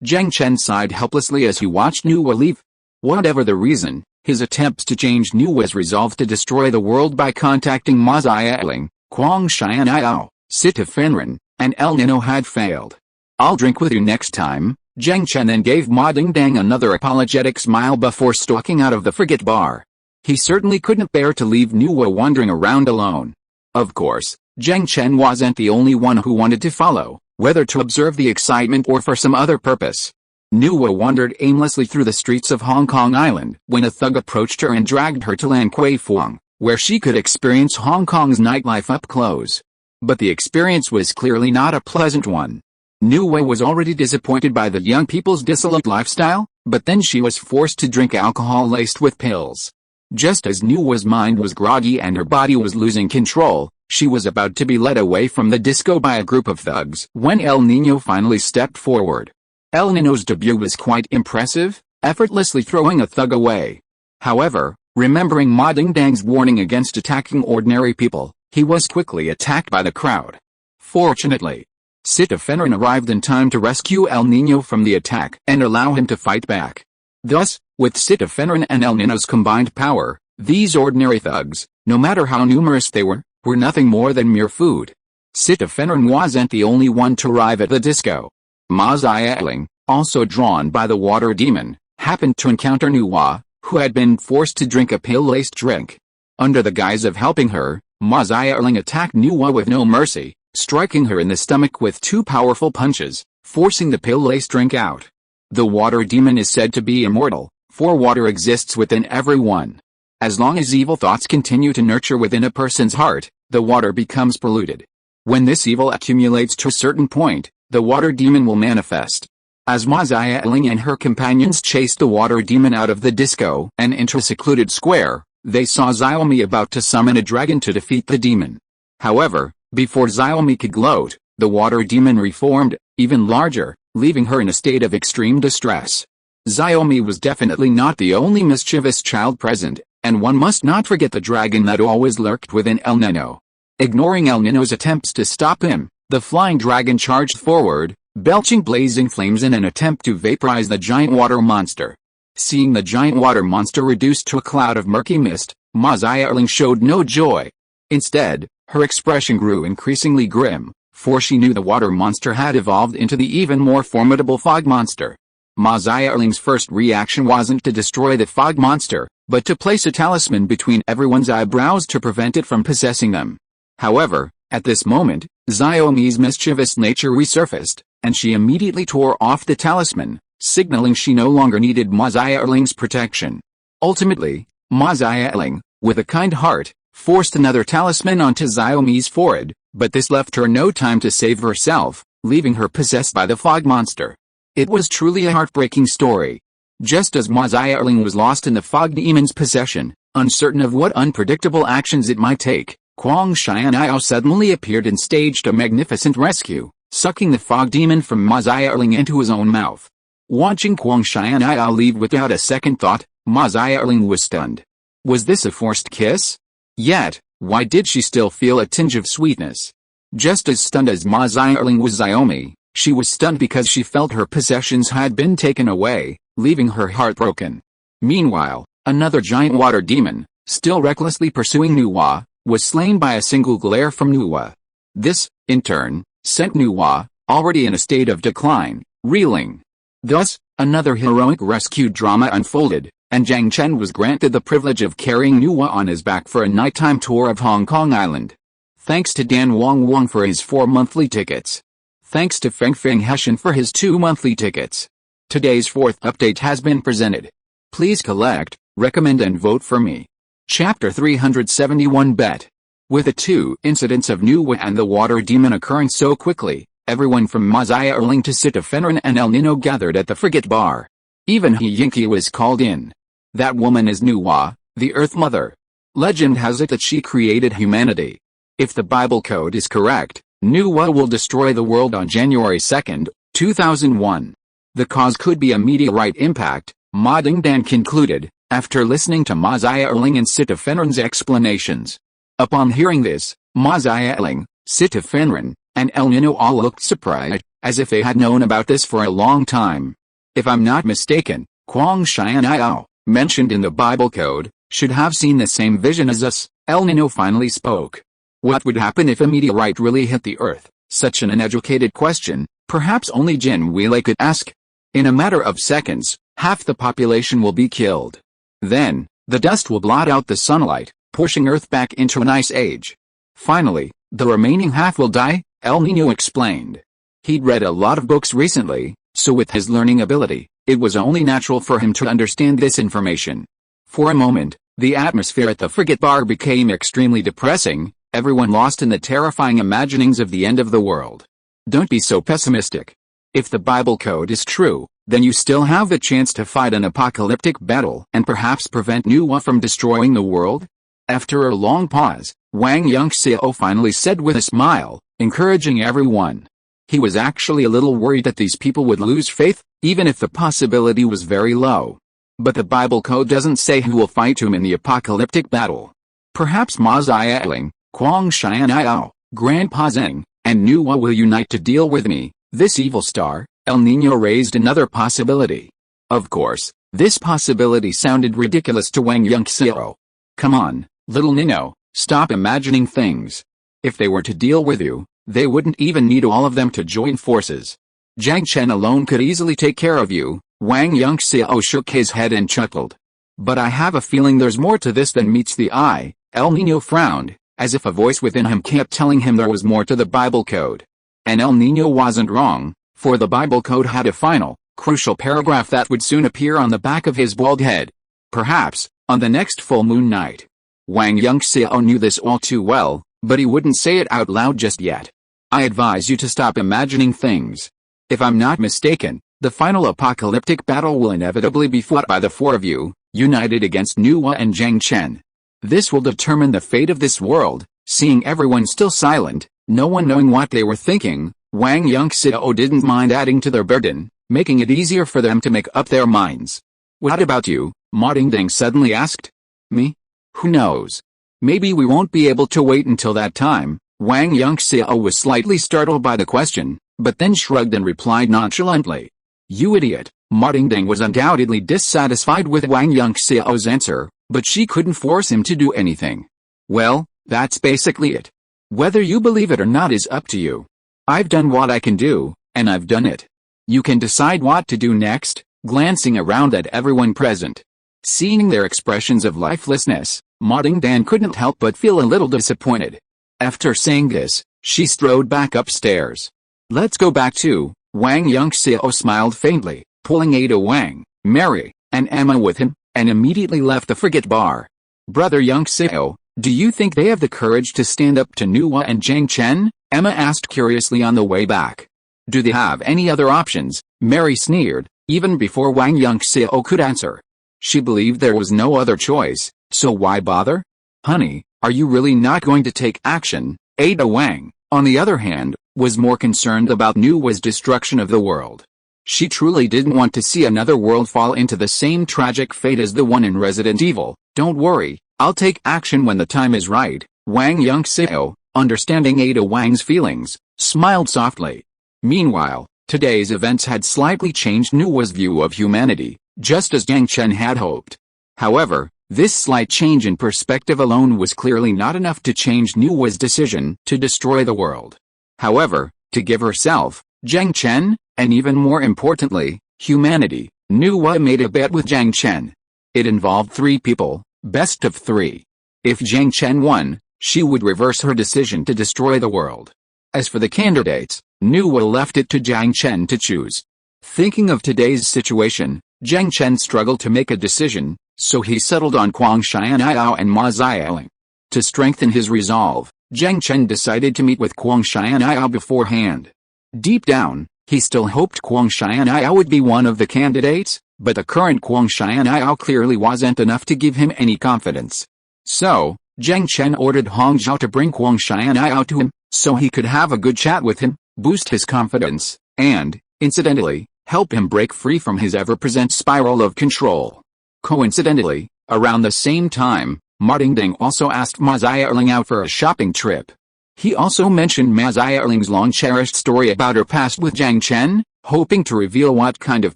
Jiang Chen sighed helplessly as he watched Nu Wei leave. Whatever the reason, his attempts to change Nu Wei's resolve to destroy the world by contacting Ma Xiaoling, Guang Xian'ao, Sita Fenren, and El Nino had failed. I'll drink with you next time. Jiang Chen then gave Ma Dingdang another apologetic smile before stalking out of the Forget bar. He certainly couldn't bear to leave Nu Wei wandering around alone. Of course, Jiang Chen wasn't the only one who wanted to follow, whether to observe the excitement or for some other purpose. Nu Wei wandered aimlessly through the streets of Hong Kong Island when a thug approached her and dragged her to Lan Kwai Fong, where she could experience Hong Kong's nightlife up close. But the experience was clearly not a pleasant one. Nuwa was already disappointed by the young people's dissolute lifestyle, but then she was forced to drink alcohol laced with pills. Just as Nuwa's mind was groggy and her body was losing control, she was about to be led away from the disco by a group of thugs when El Niño finally stepped forward. El Niño's debut was quite impressive, effortlessly throwing a thug away. However, remembering Ma Dingdang's warning against attacking ordinary people, he was quickly attacked by the crowd. Fortunately, Sita Fenrin arrived in time to rescue El Niño from the attack and allow him to fight back. Thus, with Sita Fenrin and El Niño's combined power, these ordinary thugs, no matter how numerous they were nothing more than mere food. Sita Fenrin wasn't the only one to arrive at the disco. Ma Xiaoling, also drawn by the water demon, happened to encounter Nuwa, who had been forced to drink a pill-laced drink. Under the guise of helping her, Ma Xiaoling attacked Nuwa with no mercy, striking her in the stomach with 2 powerful punches, forcing the pill-laced drink out. The water demon is said to be immortal, for water exists within everyone. As long as evil thoughts continue to nurture within a person's heart, the water becomes polluted. When this evil accumulates to a certain point, the water demon will manifest. As Ma Xiaoling and her companions chased the water demon out of the disco and into a secluded square, they saw Xiaomi about to summon a dragon to defeat the demon. However, before Xiaomi could gloat, the water demon reformed, even larger, leaving her in a state of extreme distress. Xiaomi was definitely not the only mischievous child present, and one must not forget the dragon that always lurked within El Niño. Ignoring El Niño's attempts to stop him, the flying dragon charged forward, belching blazing flames in an attempt to vaporize the giant water monster. Seeing the giant water monster reduced to a cloud of murky mist, Ma Xiaoling showed no joy. Instead, her expression grew increasingly grim, for she knew the water monster had evolved into the even more formidable fog monster. Ma Xiaoling's first reaction wasn't to destroy the fog monster, but to place a talisman between everyone's eyebrows to prevent it from possessing them. However, at this moment, Xiaomi's mischievous nature resurfaced, and she immediately tore off the talisman, signaling she no longer needed Ma Xiaoling's protection. Ultimately, Ma Xiaoling, with a kind heart, forced another talisman onto Xiaomi's forehead, but this left her no time to save herself, leaving her possessed by the fog monster. It was truly a heartbreaking story. Just as Ma Xiaoling was lost in the fog demon's possession, uncertain of what unpredictable actions it might take, Guang Xian'ao suddenly appeared and staged a magnificent rescue, sucking the fog demon from Ma Xiaoling into his own mouth. Watching Guang Xian'ao leave without a second thought, Ma Xiaoling was stunned. Was this a forced kiss? Yet, why did she still feel a tinge of sweetness? Just as stunned as Ma Xiaoling was Xiaomi, she was stunned because she felt her possessions had been taken away, leaving her heartbroken. Meanwhile, another giant water demon, still recklessly pursuing Nuwa, was slain by a single glare from Nuwa. This, in turn, sent Nuwa, already in a state of decline, reeling. Thus, another heroic rescue drama unfolded, and Jiang Chen was granted the privilege of carrying Nuwa on his back for a nighttime tour of Hong Kong Island. Thanks to Dan Wang for his 4 monthly tickets. Thanks to Feng Heshen for his 2 monthly tickets. Today's 4th update has been presented. Please collect, recommend and vote for me. Chapter 371 Bet. With the 2 incidents of Nuwa and the water demon occurring so quickly, everyone from Ma Xiaoling to Sita Fenrin and El Niño gathered at the frigate bar. Even He Yinky was called in. That woman is Nuwa, the Earth Mother. Legend has it that she created humanity. If the Bible code is correct, Nuwa will destroy the world on January 2, 2001. The cause could be a meteorite impact, Ma Dingdan concluded, after listening to Ma Xiaoling and Sita Fenrin's explanations. Upon hearing this, Ma Xiaoling, Sita Fenrin, and El Niño all looked surprised, as if they had known about this for a long time. If I'm not mistaken, Guang Xian'ao, mentioned in the Bible code, should have seen the same vision as us. El Niño finally spoke. What would happen if a meteorite really hit the Earth? Such an uneducated question, perhaps only Jin Weilei could ask. In a matter of seconds, half the population will be killed. Then, the dust will blot out the sunlight, pushing Earth back into an ice age. Finally, the remaining half will die, El Niño explained. He'd read a lot of books recently, so with his learning ability, it was only natural for him to understand this information. For a moment, the atmosphere at the frigate bar became extremely depressing, everyone lost in the terrifying imaginings of the end of the world. Don't be so pessimistic. If the Bible code is true, then you still have the chance to fight an apocalyptic battle and perhaps prevent Nuwa from destroying the world. After a long pause, Wang Yunxiao finally said with a smile, encouraging everyone. He was actually a little worried that these people would lose faith, even if the possibility was very low. But the Bible code doesn't say who will fight him in the apocalyptic battle. Perhaps Ma Zialing, Guang Xianyao, Grandpa Zheng, and Nuwa will unite to deal with me, this evil star. El Niño raised another possibility. Of course, this possibility sounded ridiculous to Wang Yunxiao. Come on, little Nino, stop imagining things. If they were to deal with you, they wouldn't even need all of them to join forces. Jiang Chen alone could easily take care of you. Wang Yunxiao shook his head and chuckled. But I have a feeling there's more to this than meets the eye. El Niño frowned, as if a voice within him kept telling him there was more to the Bible code. And El Niño wasn't wrong. For the Bible code had a final, crucial paragraph that would soon appear on the back of his bald head. Perhaps, on the next full moon night. Wang Yunxiao knew this all too well, but he wouldn't say it out loud just yet. I advise you to stop imagining things. If I'm not mistaken, the final apocalyptic battle will inevitably be fought by the four of you, united against Nuwa and Jiang Chen. This will determine the fate of this world. Seeing everyone still silent, no one knowing what they were thinking, Wang Yunxiao didn't mind adding to their burden, making it easier for them to make up their minds. What about you? Ma Dingding suddenly asked. Me? Who knows? Maybe we won't be able to wait until that time. Wang Yunxiao was slightly startled by the question, but then shrugged and replied nonchalantly. You idiot. Ma Dingding was undoubtedly dissatisfied with Wang Yunxiao's answer, but she couldn't force him to do anything. Well, that's basically it. Whether you believe it or not is up to you. I've done what I can do, and I've done it. You can decide what to do next. Glancing around at everyone present. Seeing their expressions of lifelessness, Ma Dingdan couldn't help but feel a little disappointed. After saying this, she strode back upstairs. Let's go back to, Wang Yunxiao smiled faintly, pulling Ada Wang, Mary, and Emma with him, and immediately left the frigate bar. Brother Yunxiao, do you think they have the courage to stand up to Nuwa and Jiang Chen? Emma asked curiously on the way back. Do they have any other options? Mary sneered, even before Wang Yunxiao could answer. She believed there was no other choice, so why bother? Honey, are you really not going to take action? Ada Wang, on the other hand, was more concerned about Nuwa's destruction of the world. She truly didn't want to see another world fall into the same tragic fate as the one in Resident Evil. Don't worry, I'll take action when the time is right. Wang Yunxiao, understanding Ada Wang's feelings, smiled softly. Meanwhile, today's events had slightly changed Nuwa's view of humanity, just as Jiang Chen had hoped. However, this slight change in perspective alone was clearly not enough to change Nuwa's decision to destroy the world. However, to give herself, Jiang Chen, and even more importantly, humanity, Nuwa made a bet with Jiang Chen. It involved 3 people, best of 3. If Jiang Chen won, she would reverse her decision to destroy the world. As for the candidates, Nuwa left it to Jiang Chen to choose. Thinking of today's situation, Jiang Chen struggled to make a decision, so he settled on Guang Xianyao and Ma Zialing. To strengthen his resolve, Jiang Chen decided to meet with Guang Xianyao beforehand. Deep down, he still hoped Guang Xianyao would be one of the candidates, but the current Guang Xianyao clearly wasn't enough to give him any confidence. So, Jiang Chen ordered Hong Zhao to bring Guang Xianyao to him, so he could have a good chat with him, boost his confidence, and, incidentally, help him break free from his ever-present spiral of control. Coincidentally, around the same time, Ma Dingding also asked Ma Zialing out for a shopping trip. He also mentioned Ma Zialing's long-cherished story about her past with Jiang Chen, hoping to reveal what kind of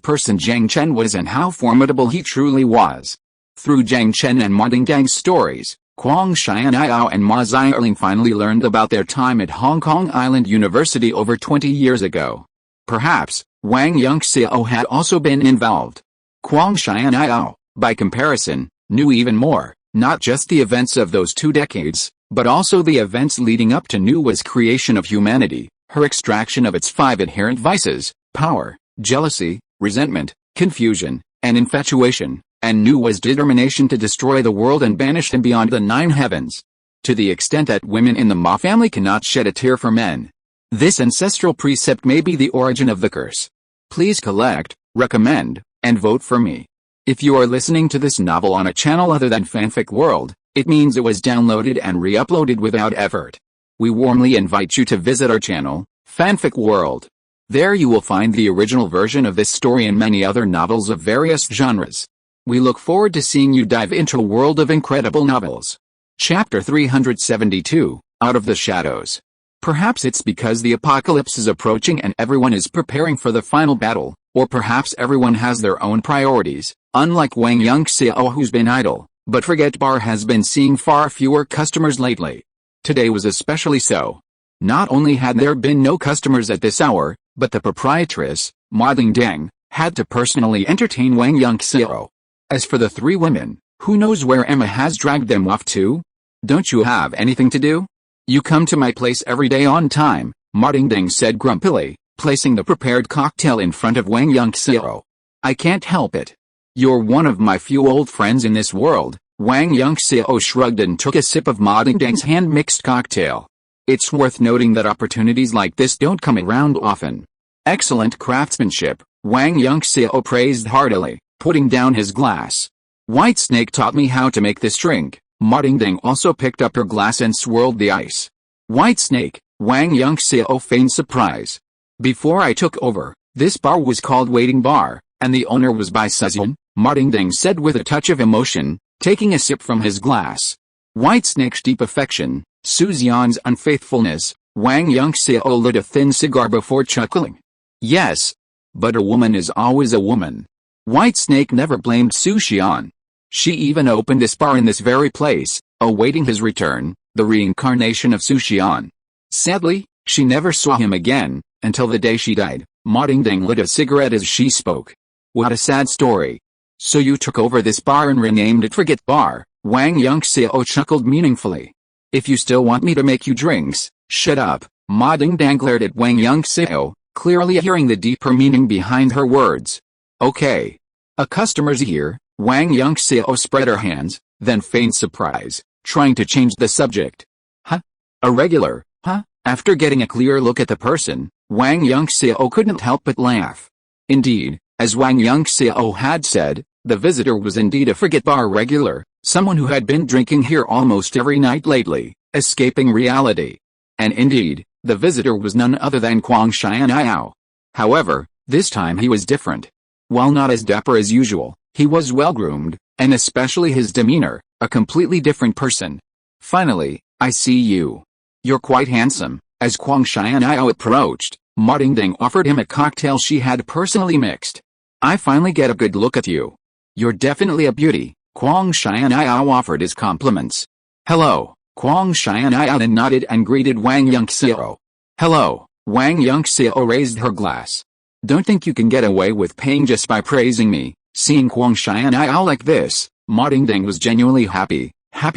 person Jiang Chen was and how formidable he truly was. Through Jiang Chen and Ma Dingdang's stories, Guang Xianyao and Ma Zialing finally learned about their time at Hong Kong Island University over 20 years ago. Perhaps, Wang Yunxiao had also been involved. Guang Xianyao, by comparison, knew even more, not just the events of those 2 decades, but also the events leading up to Nuwa's creation of humanity, her extraction of its 5 inherent vices, power, jealousy, resentment, confusion, and infatuation, and Nuwa's determination to destroy the world and banish him beyond the 9 heavens. To the extent that women in the Ma family cannot shed a tear for men. This ancestral precept may be the origin of the curse. Please collect, recommend, and vote for me. If you are listening to this novel on a channel other than Fanfic World, it means it was downloaded and re-uploaded without effort. We warmly invite you to visit our channel, Fanfic World. There you will find the original version of this story and many other novels of various genres. We look forward to seeing you dive into a world of incredible novels. Chapter 372, Out of the Shadows. Perhaps it's because the apocalypse is approaching and everyone is preparing for the final battle, or perhaps everyone has their own priorities, unlike Wang Yunxiao who's been idle, but Forget Bar has been seeing far fewer customers lately. Today was especially so. Not only had there been no customers at this hour, but the proprietress, Ma Dingdang, had to personally entertain Wang Yunxiao. As for the three women, who knows where Emma has dragged them off to? Don't you have anything to do? You come to my place every day on time, Ma Dingdang said grumpily, placing the prepared cocktail in front of Wang Yunxiao. I can't help it. You're one of my few old friends in this world. Wang Yunxiao shrugged and took a sip of Ma Dingdang's hand-mixed cocktail. It's worth noting that opportunities like this don't come around often. Excellent craftsmanship, Wang Yunxiao praised heartily, putting down his glass. Whitesnake taught me how to make this drink. Ma Dingdang also picked up her glass and swirled the ice. Whitesnake, Wang Yunxiao feigned surprise. Before I took over, this bar was called Waiting Bar, and the owner was by Suzian, Ma Dingdang said with a touch of emotion, taking a sip from his glass. Whitesnake's deep affection, Suzian's unfaithfulness, Wang Yunxiao lit a thin cigar before chuckling. Yes. But a woman is always a woman. Whitesnake never blamed Suzian. She even opened this bar in this very place, awaiting his return, the reincarnation of Suzian. Sadly, she never saw him again, until the day she died. Ma Dingdang lit a cigarette as she spoke. What a sad story. So you took over this bar and renamed it Forget Bar, Wang Yunxiao chuckled meaningfully. If you still want me to make you drinks, shut up, Ma Dingdang glared at Wang Yunxiao, clearly hearing the deeper meaning behind her words. Okay. A customer's here. Wang Yunxiao spread her hands, then feigned surprise, trying to change the subject. Huh? A regular, huh? After getting a clear look at the person, Wang Yunxiao couldn't help but laugh. Indeed, as Wang Yunxiao had said, the visitor was indeed a Forget Bar regular, someone who had been drinking here almost every night lately, escaping reality. And indeed, the visitor was none other than Kwang Xianyao. However, this time he was different. While not as dapper as usual, he was well-groomed, and especially his demeanor, a completely different person. Finally, I see you. You're quite handsome. As Kwang Xianyao approached, Ma Dingdang offered him a cocktail she had personally mixed. I finally get a good look at you. You're definitely a beauty, Kwang Xianyao offered his compliments. Hello, Kwang Xianyao then nodded and greeted Wang Yunxiao. Hello, Wang Yunxiao raised her glass. Don't think you can get away with paying just by praising me. Seeing Kwang Xianyao like this, Ma Dingdang was genuinely happy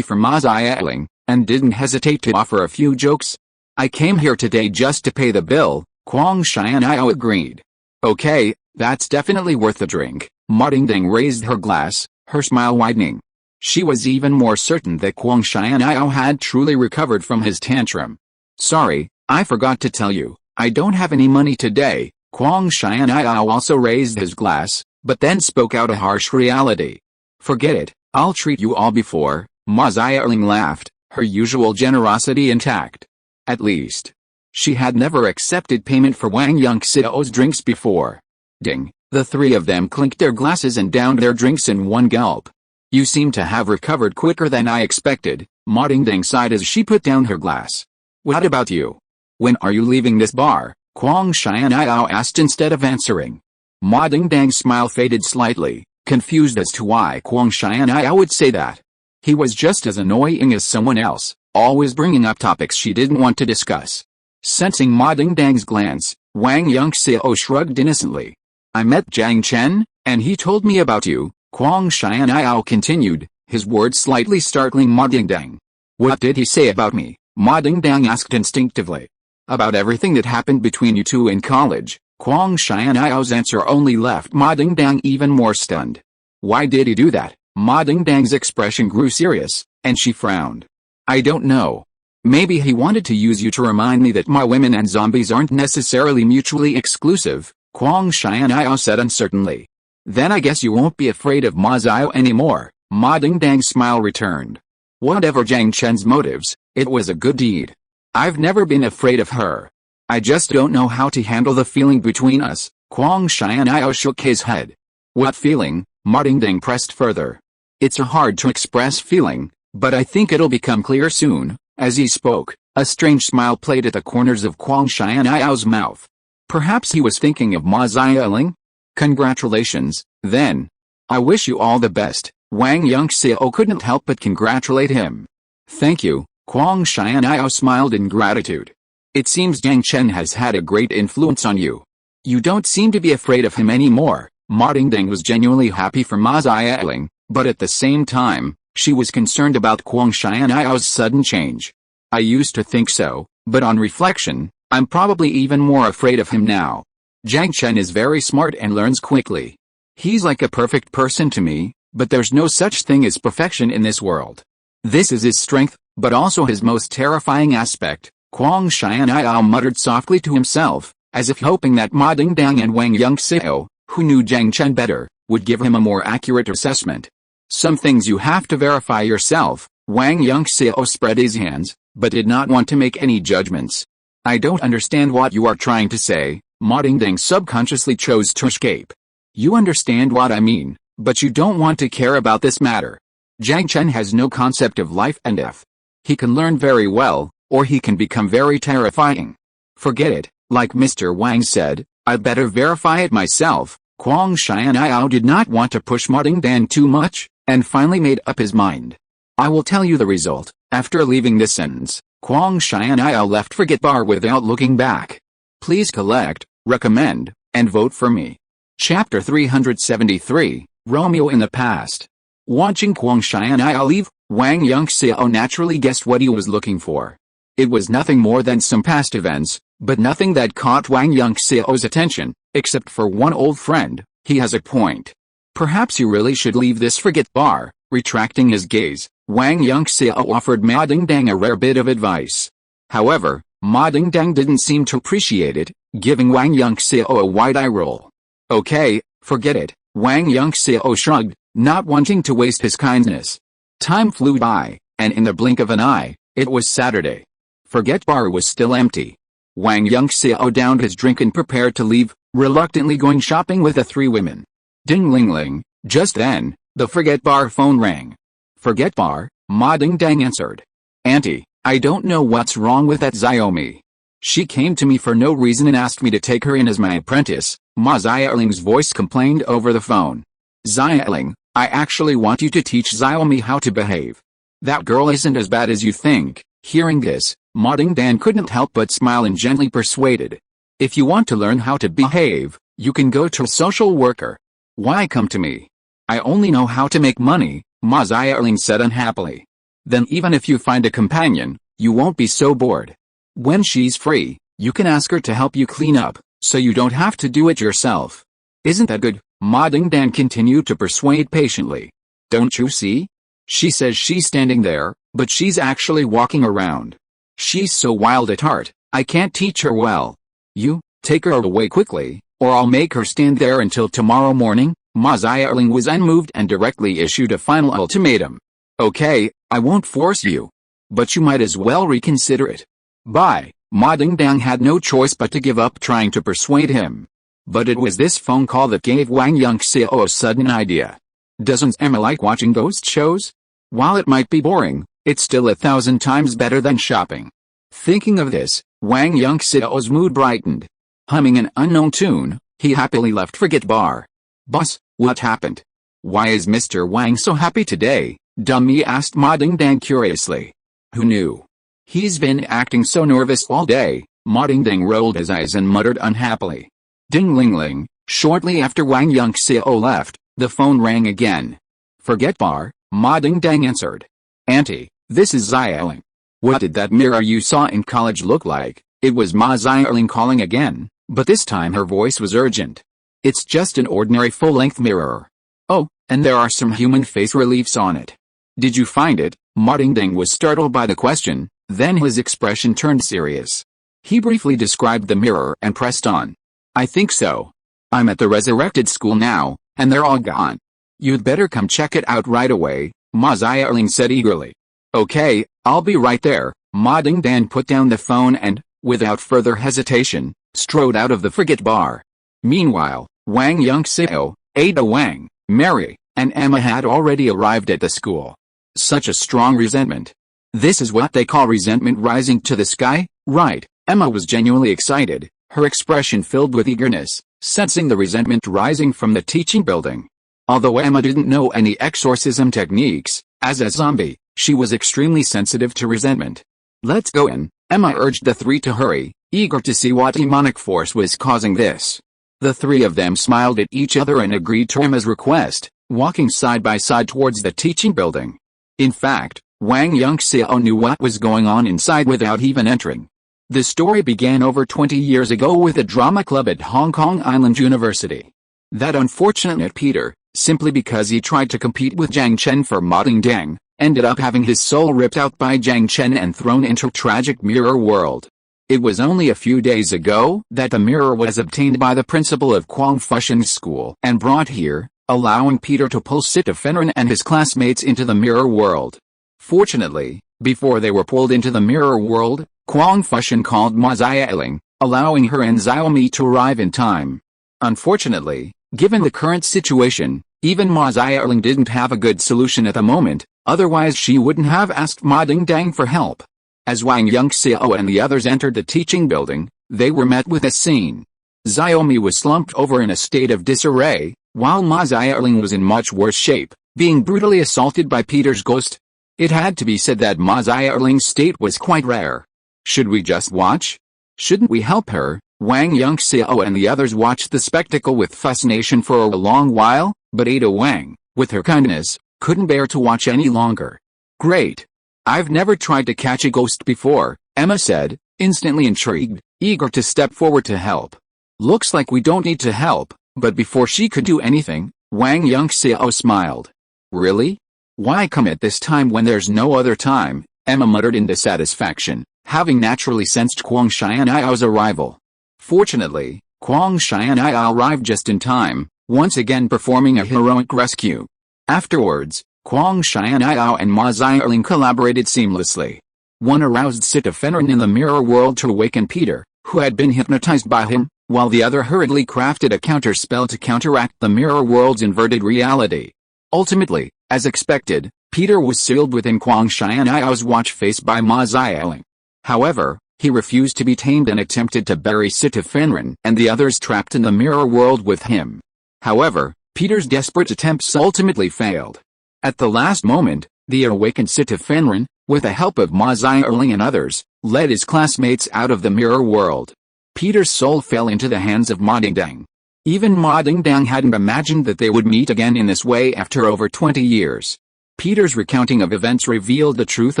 for Ma Xiaoling, and didn't hesitate to offer a few jokes. I came here today just to pay the bill, Kwang Xianyao agreed. Okay, that's definitely worth a drink. Ma Dingdang raised her glass, her smile widening. She was even more certain that Kwang Xianyao had truly recovered from his tantrum. Sorry, I forgot to tell you, I don't have any money today. Kwang Xianyao also raised his glass, but then spoke out a harsh reality. Forget it, I'll treat you all before. Ma Xiaoling laughed, her usual generosity intact. At least, she had never accepted payment for Wang Yunxiao's drinks before. Ding, the three of them clinked their glasses and downed their drinks in one gulp. You seem to have recovered quicker than I expected, Ma Dingdang sighed as she put down her glass. What about you? When are you leaving this bar? Kwang Xianyao asked instead of answering. Ma Dingdang's smile faded slightly, confused as to why Kwang Xianyao would say that. He was just as annoying as someone else, always bringing up topics she didn't want to discuss. Sensing Ma Dingdang's glance, Wang Yunxiao shrugged innocently. I met Jiang Chen, and he told me about you, Kwang Xianyao continued, his words slightly startling Ma Dingdang. What did he say about me? Ma Dingdang asked instinctively. About everything that happened between you two in college. Kwang Xianyao answer only left Ma Dingdang even more stunned. Why did he do that? Ma Dingdang's expression grew serious, and she frowned. I don't know. Maybe he wanted to use you to remind me that my women and zombies aren't necessarily mutually exclusive, Kwang Xian'ao said uncertainly. Then I guess you won't be afraid of Ma Xiao anymore, Ma Dingdang's smile returned. Whatever Jiang Chen's motives, it was a good deed. I've never been afraid of her. I just don't know how to handle the feeling between us, Kwang Xian'ao shook his head. What feeling? Ma Dingdang pressed further. It's a hard to express feeling, but I think it'll become clear soon. As he spoke, a strange smile played at the corners of Kwang Xian'ao's mouth. Perhaps he was thinking of Ma Xiaoling? Congratulations, then. I wish you all the best. Wang Yunxiao couldn't help but congratulate him. Thank you, Kwang Xian'ao smiled in gratitude. It seems Jiang Chen has had a great influence on you. You don't seem to be afraid of him anymore. Ma Dingdang was genuinely happy for Ma Xiaoling, but at the same time, she was concerned about Kwang Xian'ao's sudden change. I used to think so, but on reflection, I'm probably even more afraid of him now. Jiang Chen is very smart and learns quickly. He's like a perfect person to me, but there's no such thing as perfection in this world. This is his strength, but also his most terrifying aspect, Kwang Xian'ao muttered softly to himself, as if hoping that Ma Dingdang and Wang Yunxiao, who knew Jiang Chen better, would give him a more accurate assessment. Some things you have to verify yourself. Wang Yunxiao spread his hands, but did not want to make any judgments. I don't understand what you are trying to say. Ma Dingdang subconsciously chose to escape. You understand what I mean, but you don't want to care about this matter. Jiang Chen has no concept of life and death. He can learn very well, or he can become very terrifying. Forget it, like Mr. Wang said, I'd better verify it myself. Kwang Xian'ao did not want to push Ma Dingdang too much, and finally made up his mind. I will tell you the result. After leaving this sentence, Kwang Xian'ao left Forget Bar without looking back. Please collect, recommend, and vote for me. Chapter 373, Romeo in the Past. Watching Kwang Xian'ao leave, Wang Yunxiao naturally guessed what he was looking for. It was nothing more than some past events, but nothing that caught Wang Yunxiao's attention, except for one old friend. He has a point. Perhaps you really should leave this Forget Bar. Retracting his gaze, Wang Yunxiao offered Ma Dingdang a rare bit of advice. However, Ma Dingdang didn't seem to appreciate it, giving Wang Yunxiao a wide eye roll. Okay, forget it, Wang Yunxiao shrugged, not wanting to waste his kindness. Time flew by, and in the blink of an eye, it was Saturday. Forget Bar was still empty. Wang Yunxiao downed his drink and prepared to leave, reluctantly going shopping with the three women. Ding-ling-ling, just then, the Forget Bar phone rang. Forget Bar, Ma Dingdang answered. Auntie, I don't know what's wrong with that Xiaomi. She came to me for no reason and asked me to take her in as my apprentice, Ma Xiaoling's voice complained over the phone. Xiaoling, I actually want you to teach Xiaomi how to behave. That girl isn't as bad as you think. Hearing this, Ma Dingdang couldn't help but smile and gently persuaded. If you want to learn how to behave, you can go to a social worker. Why come to me? I only know how to make money, Ma Xiaoling said unhappily. Then even if you find a companion, you won't be so bored. When she's free, you can ask her to help you clean up, so you don't have to do it yourself. Isn't that good? Ma Dingdang continued to persuade patiently. Don't you see? She says she's standing there, but she's actually walking around. She's so wild at heart, I can't teach her well. You, take her away quickly, or I'll make her stand there until tomorrow morning. Ma Xiaoling was unmoved and directly issued a final ultimatum. Okay, I won't force you. But you might as well reconsider it. Bye. Ma Dingdang had no choice but to give up trying to persuade him. But it was this phone call that gave Wang Yunxiao a sudden idea. Doesn't Emma like watching ghost shows? While it might be boring, it's still 1,000 times better than shopping. Thinking of this, Wang Yunxiao's mood brightened. Humming an unknown tune, he happily left Forget Bar. Boss, what happened? Why is Mr. Wang so happy today? Dummy asked Ma Dingdang curiously. Who knew? He's been acting so nervous all day. Ma Dingdang rolled his eyes and muttered unhappily. Ding-ling-ling, shortly after Wang Yunxiao left, the phone rang again. Forget Bar, Ma Dingdang answered. Auntie, this is Xiaoling. What did that mirror you saw in college look like? It was Ma Xiaoling calling again, but this time her voice was urgent. It's just an ordinary full-length mirror. Oh, and there are some human face reliefs on it. Did you find it? Ma Dingdang was startled by the question, Then his expression turned serious. He briefly described the mirror and pressed on. I think so. I'm at the resurrected school now, and they're all gone. You'd better come check it out right away, Ma Xiaoling said eagerly. Okay, I'll be right there. Ma Dingdan put down the phone and, without further hesitation, strode out of the frigate bar. Meanwhile, Wang Yunxiao, Ada Wang, Mary, and Emma had already arrived at the school. Such a strong resentment. This is what they call resentment rising to the sky, right? Emma was genuinely excited, her expression filled with eagerness, sensing the resentment rising from the teaching building. Although Emma didn't know any exorcism techniques, as a zombie, she was extremely sensitive to resentment. Let's go in, Emma urged the three to hurry, eager to see what demonic force was causing this. The three of them smiled at each other and agreed to Emma's request, walking side by side towards the teaching building. In fact, Wang Yunxiao knew what was going on inside without even entering. The story began over 20 years ago with a drama club at Hong Kong Island University. That unfortunate Peter, simply because he tried to compete with Jiang Chen for Ma Dingdang, ended up having his soul ripped out by Jiang Chen and thrown into tragic mirror world. It was only a few days ago that the mirror was obtained by the principal of Quang Fusheng's school and brought here, allowing Peter to pull Sita Fenren and his classmates into the mirror world. Fortunately, before they were pulled into the mirror world, Quang Fusheng called Ma Xiaoling, allowing her and Xiaomi to arrive in time. Unfortunately, given the current situation, even Ma Xiaoling didn't have a good solution at the moment, otherwise she wouldn't have asked Ma Dingdang for help. As Wang Yunxiao and the others entered the teaching building, they were met with a scene. Xiaomi was slumped over in a state of disarray, while Ma Xiaoling was in much worse shape, being brutally assaulted by Peter's ghost. It had to be said that Ma Xiaoling's state was quite rare. Should we just watch? Shouldn't we help her? Wang Yunxiao and the others watched the spectacle with fascination for a long while, but Ada Wang, with her kindness, couldn't bear to watch any longer. Great. I've never tried to catch a ghost before, Emma said, instantly intrigued, eager to step forward to help. Looks like we don't need to help, but before she could do anything, Wang Yunxiao smiled. Really? Why come at this time when there's no other time? Emma muttered in dissatisfaction, having naturally sensed Quang Xianiao's arrival. Fortunately, Quang Xianiao arrived just in time, once again performing a heroic rescue. Afterwards, Quang Xianiao and Ma Xiaoling collaborated seamlessly. One aroused Sita Fenren in the mirror world to awaken Peter, who had been hypnotized by him, while the other hurriedly crafted a counter-spell to counteract the mirror world's inverted reality. Ultimately, as expected, Peter was sealed within Quang Xianiao's watch face by Ma Xiaoling. However, he refused to be tamed and attempted to bury Sita Fenren and the others trapped in the mirror world with him. However, Peter's desperate attempts ultimately failed. At the last moment, the awakened Sita Fenren, with the help of Ma Xiaoling and others, led his classmates out of the mirror world. Peter's soul fell into the hands of Ma Dingdang. Even Ma Dingdang hadn't imagined that they would meet again in this way after over 20 years. Peter's recounting of events revealed the truth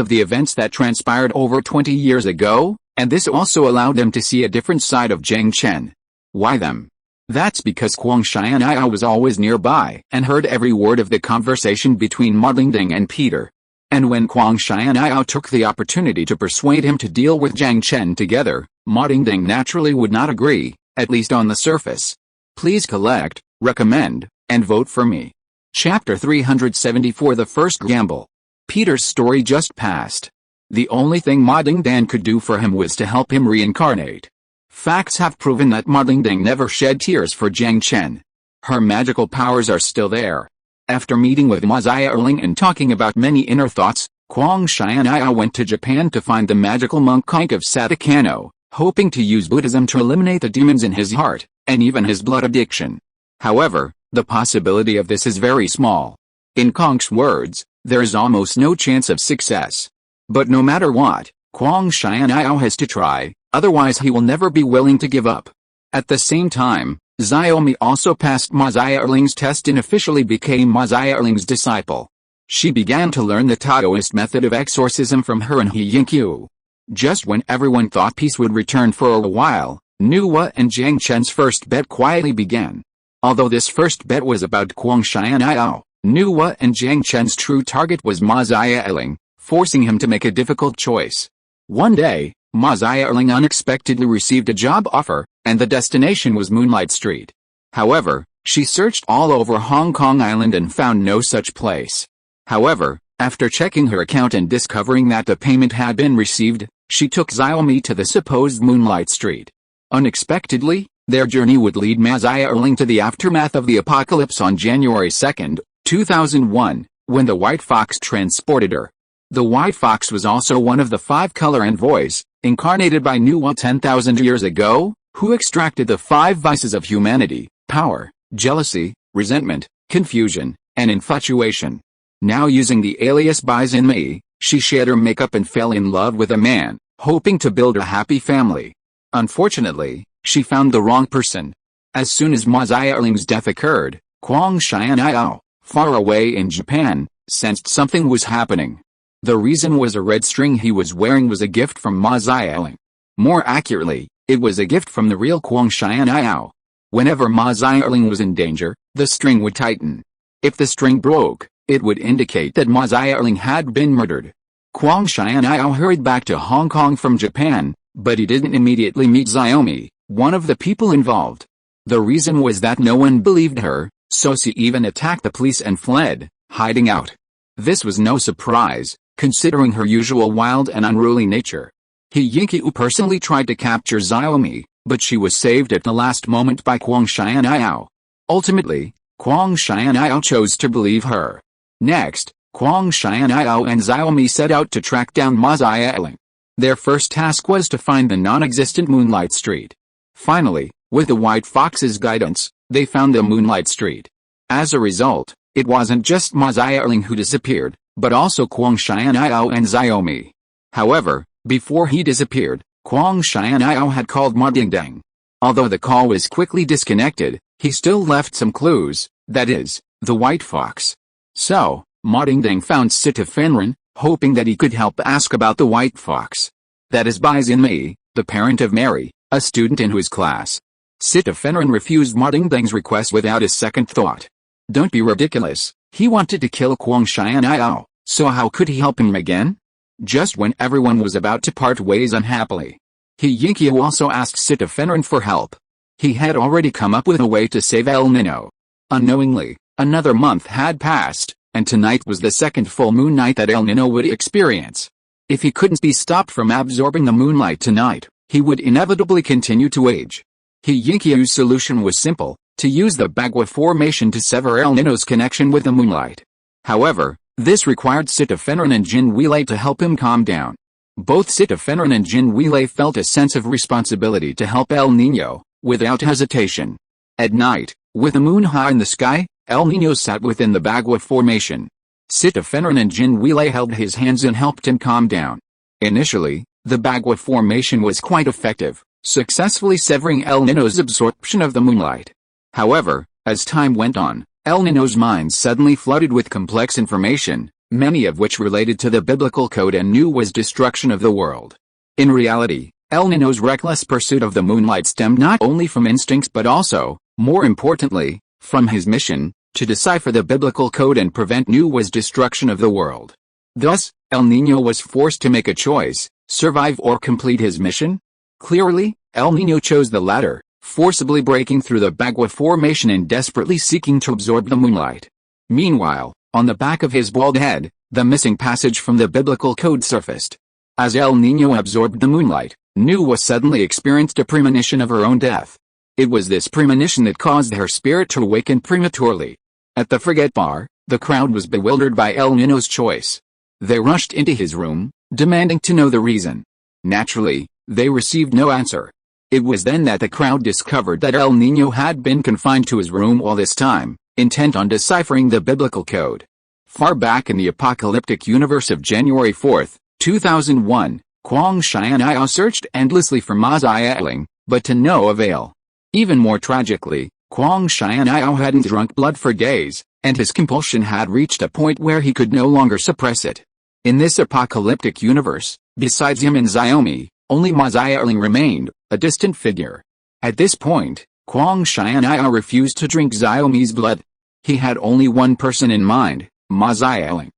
of the events that transpired over 20 years ago, and this also allowed them to see a different side of Jiang Chen. Why them? That's because Quang Xianiao was always nearby and heard every word of the conversation between Ma Dingdang and Peter. And when Quang Xianiao took the opportunity to persuade him to deal with Jiang Chen together, Ma Dingdang naturally would not agree, at least on the surface. Please collect, recommend, and vote for me. Chapter 374 The First Gamble. Peter's story just passed. The only thing Ma Dingdang could do for him was to help him reincarnate. Facts have proven that Ma Dingdang never shed tears for Jiang Chen. Her magical powers are still there. After meeting with Ma Xiaoling and talking about many inner thoughts, Quang Xianiao went to Japan to find the magical monk Hancock of Satakano, hoping to use Buddhism to eliminate the demons in his heart, and even his blood addiction. However, the possibility of this is very small. In Kong's words, there is almost no chance of success. But no matter what, Quang Xianiao has to try, otherwise he will never be willing to give up. At the same time, Xiaomi also passed Ma Xiaoling's test and officially became Ma Xiaoling's disciple. She began to learn the Taoist method of exorcism from her and He Yingqiu. Just when everyone thought peace would return for a while, Nuwa and Jiang Chen's first bet quietly began. Although this first bet was about Quang Xianiao, Nuwa and Jiang Chen's true target was Ma Xiaoling, forcing him to make a difficult choice. One day, Ma Xiaoling unexpectedly received a job offer, and the destination was Moonlight Street. However, she searched all over Hong Kong Island and found no such place. However, after checking her account and discovering that the payment had been received, she took Xiaomi to the supposed Moonlight Street. Unexpectedly, their journey would lead Ma Xiaoling to the aftermath of the apocalypse on January 2, 2001, when the White Fox transported her. The White Fox was also one of the 5 color envoys, incarnated by Nuwa 10,000 years ago, who extracted the 5 vices of humanity: power, jealousy, resentment, confusion, and infatuation. Now using the alias Bison Me, she shed her makeup and fell in love with a man, hoping to build a happy family. Unfortunately, she found the wrong person. As soon as Ma Xiaoling's death occurred, Kwang Xianyao, far away in Japan, sensed something was happening. The reason was a red string he was wearing was a gift from Ma Xiaoling. More accurately, it was a gift from the real Kwang Xianyao. Whenever Ma Xiaoling was in danger, the string would tighten. If the string broke, it would indicate that Ma Xiaoling had been murdered. Kwang Xianyao hurried back to Hong Kong from Japan, but he didn't immediately meet Xiaomi, one of the people involved. The reason was that no one believed her, so she even attacked the police and fled, hiding out. This was no surprise, considering her usual wild and unruly nature. He Yinqiu personally tried to capture Xiaomi, but she was saved at the last moment by Kwang Xianyao. Ultimately, Kwang Xianyao chose to believe her. Next, Kwang Xianyao and Xiaomi set out to track down Ma Xiaoling. Their first task was to find the non-existent Moonlight Street. Finally, with the White Fox's guidance, they found the Moonlight Street. As a result, it wasn't just Ma Xiaoling who disappeared, but also Kwang Xianyao and Xiaomi. However, before he disappeared, Kwang Xianyao had called Ma Dingdang. Although the call was quickly disconnected, he still left some clues, that is, the White Fox. So, Ma Dingdang found Sita Fenren, hoping that he could help ask about the White Fox. That is Bison Me, the parent of Mary, a student in his class. Sita Fenren refused Ma Dingdang's request without a second thought. Don't be ridiculous, he wanted to kill Kwang Xianyao, so how could he help him again? Just when everyone was about to part ways unhappily. He Yinqiu also asked Sita Fenren for help. He had already come up with a way to save El Nino. Unknowingly, another month had passed, and tonight was the second full moon night that El Nino would experience. If he couldn't be stopped from absorbing the moonlight tonight, he would inevitably continue to age. He Yinqiu's solution was simple, to use the Bagua formation to sever El Nino's connection with the moonlight. However, this required Sita Fenren and Jin Weilei to help him calm down. Both Sita Fenren and Jin Weilei felt a sense of responsibility to help El Nino, without hesitation. At night, with the moon high in the sky, El Nino sat within the Bagua formation. Sita Fenren and Jin Weilei held his hands and helped him calm down. Initially, the Bagua formation was quite effective, successfully severing El Nino's absorption of the moonlight. However, as time went on, El Nino's mind suddenly flooded with complex information, many of which related to the biblical code and knew was destruction of the world. In reality, El Nino's reckless pursuit of the moonlight stemmed not only from instincts but also, more importantly, from his mission, to decipher the biblical code and prevent Nuwa's destruction of the world. Thus, El Nino was forced to make a choice, survive or complete his mission. Clearly, El Nino chose the latter, forcibly breaking through the Bagua formation and desperately seeking to absorb the moonlight. Meanwhile, on the back of his bald head, the missing passage from the biblical code surfaced. As El Nino absorbed the moonlight, Nuwa suddenly experienced a premonition of her own death. It was this premonition that caused her spirit to awaken prematurely. At the Forget Bar, the crowd was bewildered by El Nino's choice. They rushed into his room, demanding to know the reason. Naturally, they received no answer. It was then that the crowd discovered that El Nino had been confined to his room all this time, intent on deciphering the biblical code. Far back in the apocalyptic universe of January 4, 2001, Kwang Xianyao searched endlessly for Ma Xiaoling, but to no avail. Even more tragically, Kwang Xianyao hadn't drunk blood for days, and his compulsion had reached a point where he could no longer suppress it. In this apocalyptic universe, besides him and Xiaomi, only Ma Xiaoling remained, a distant figure. At this point, Kwang Xianyao refused to drink Xiaomi's blood. He had only one person in mind, Ma Xiaoling.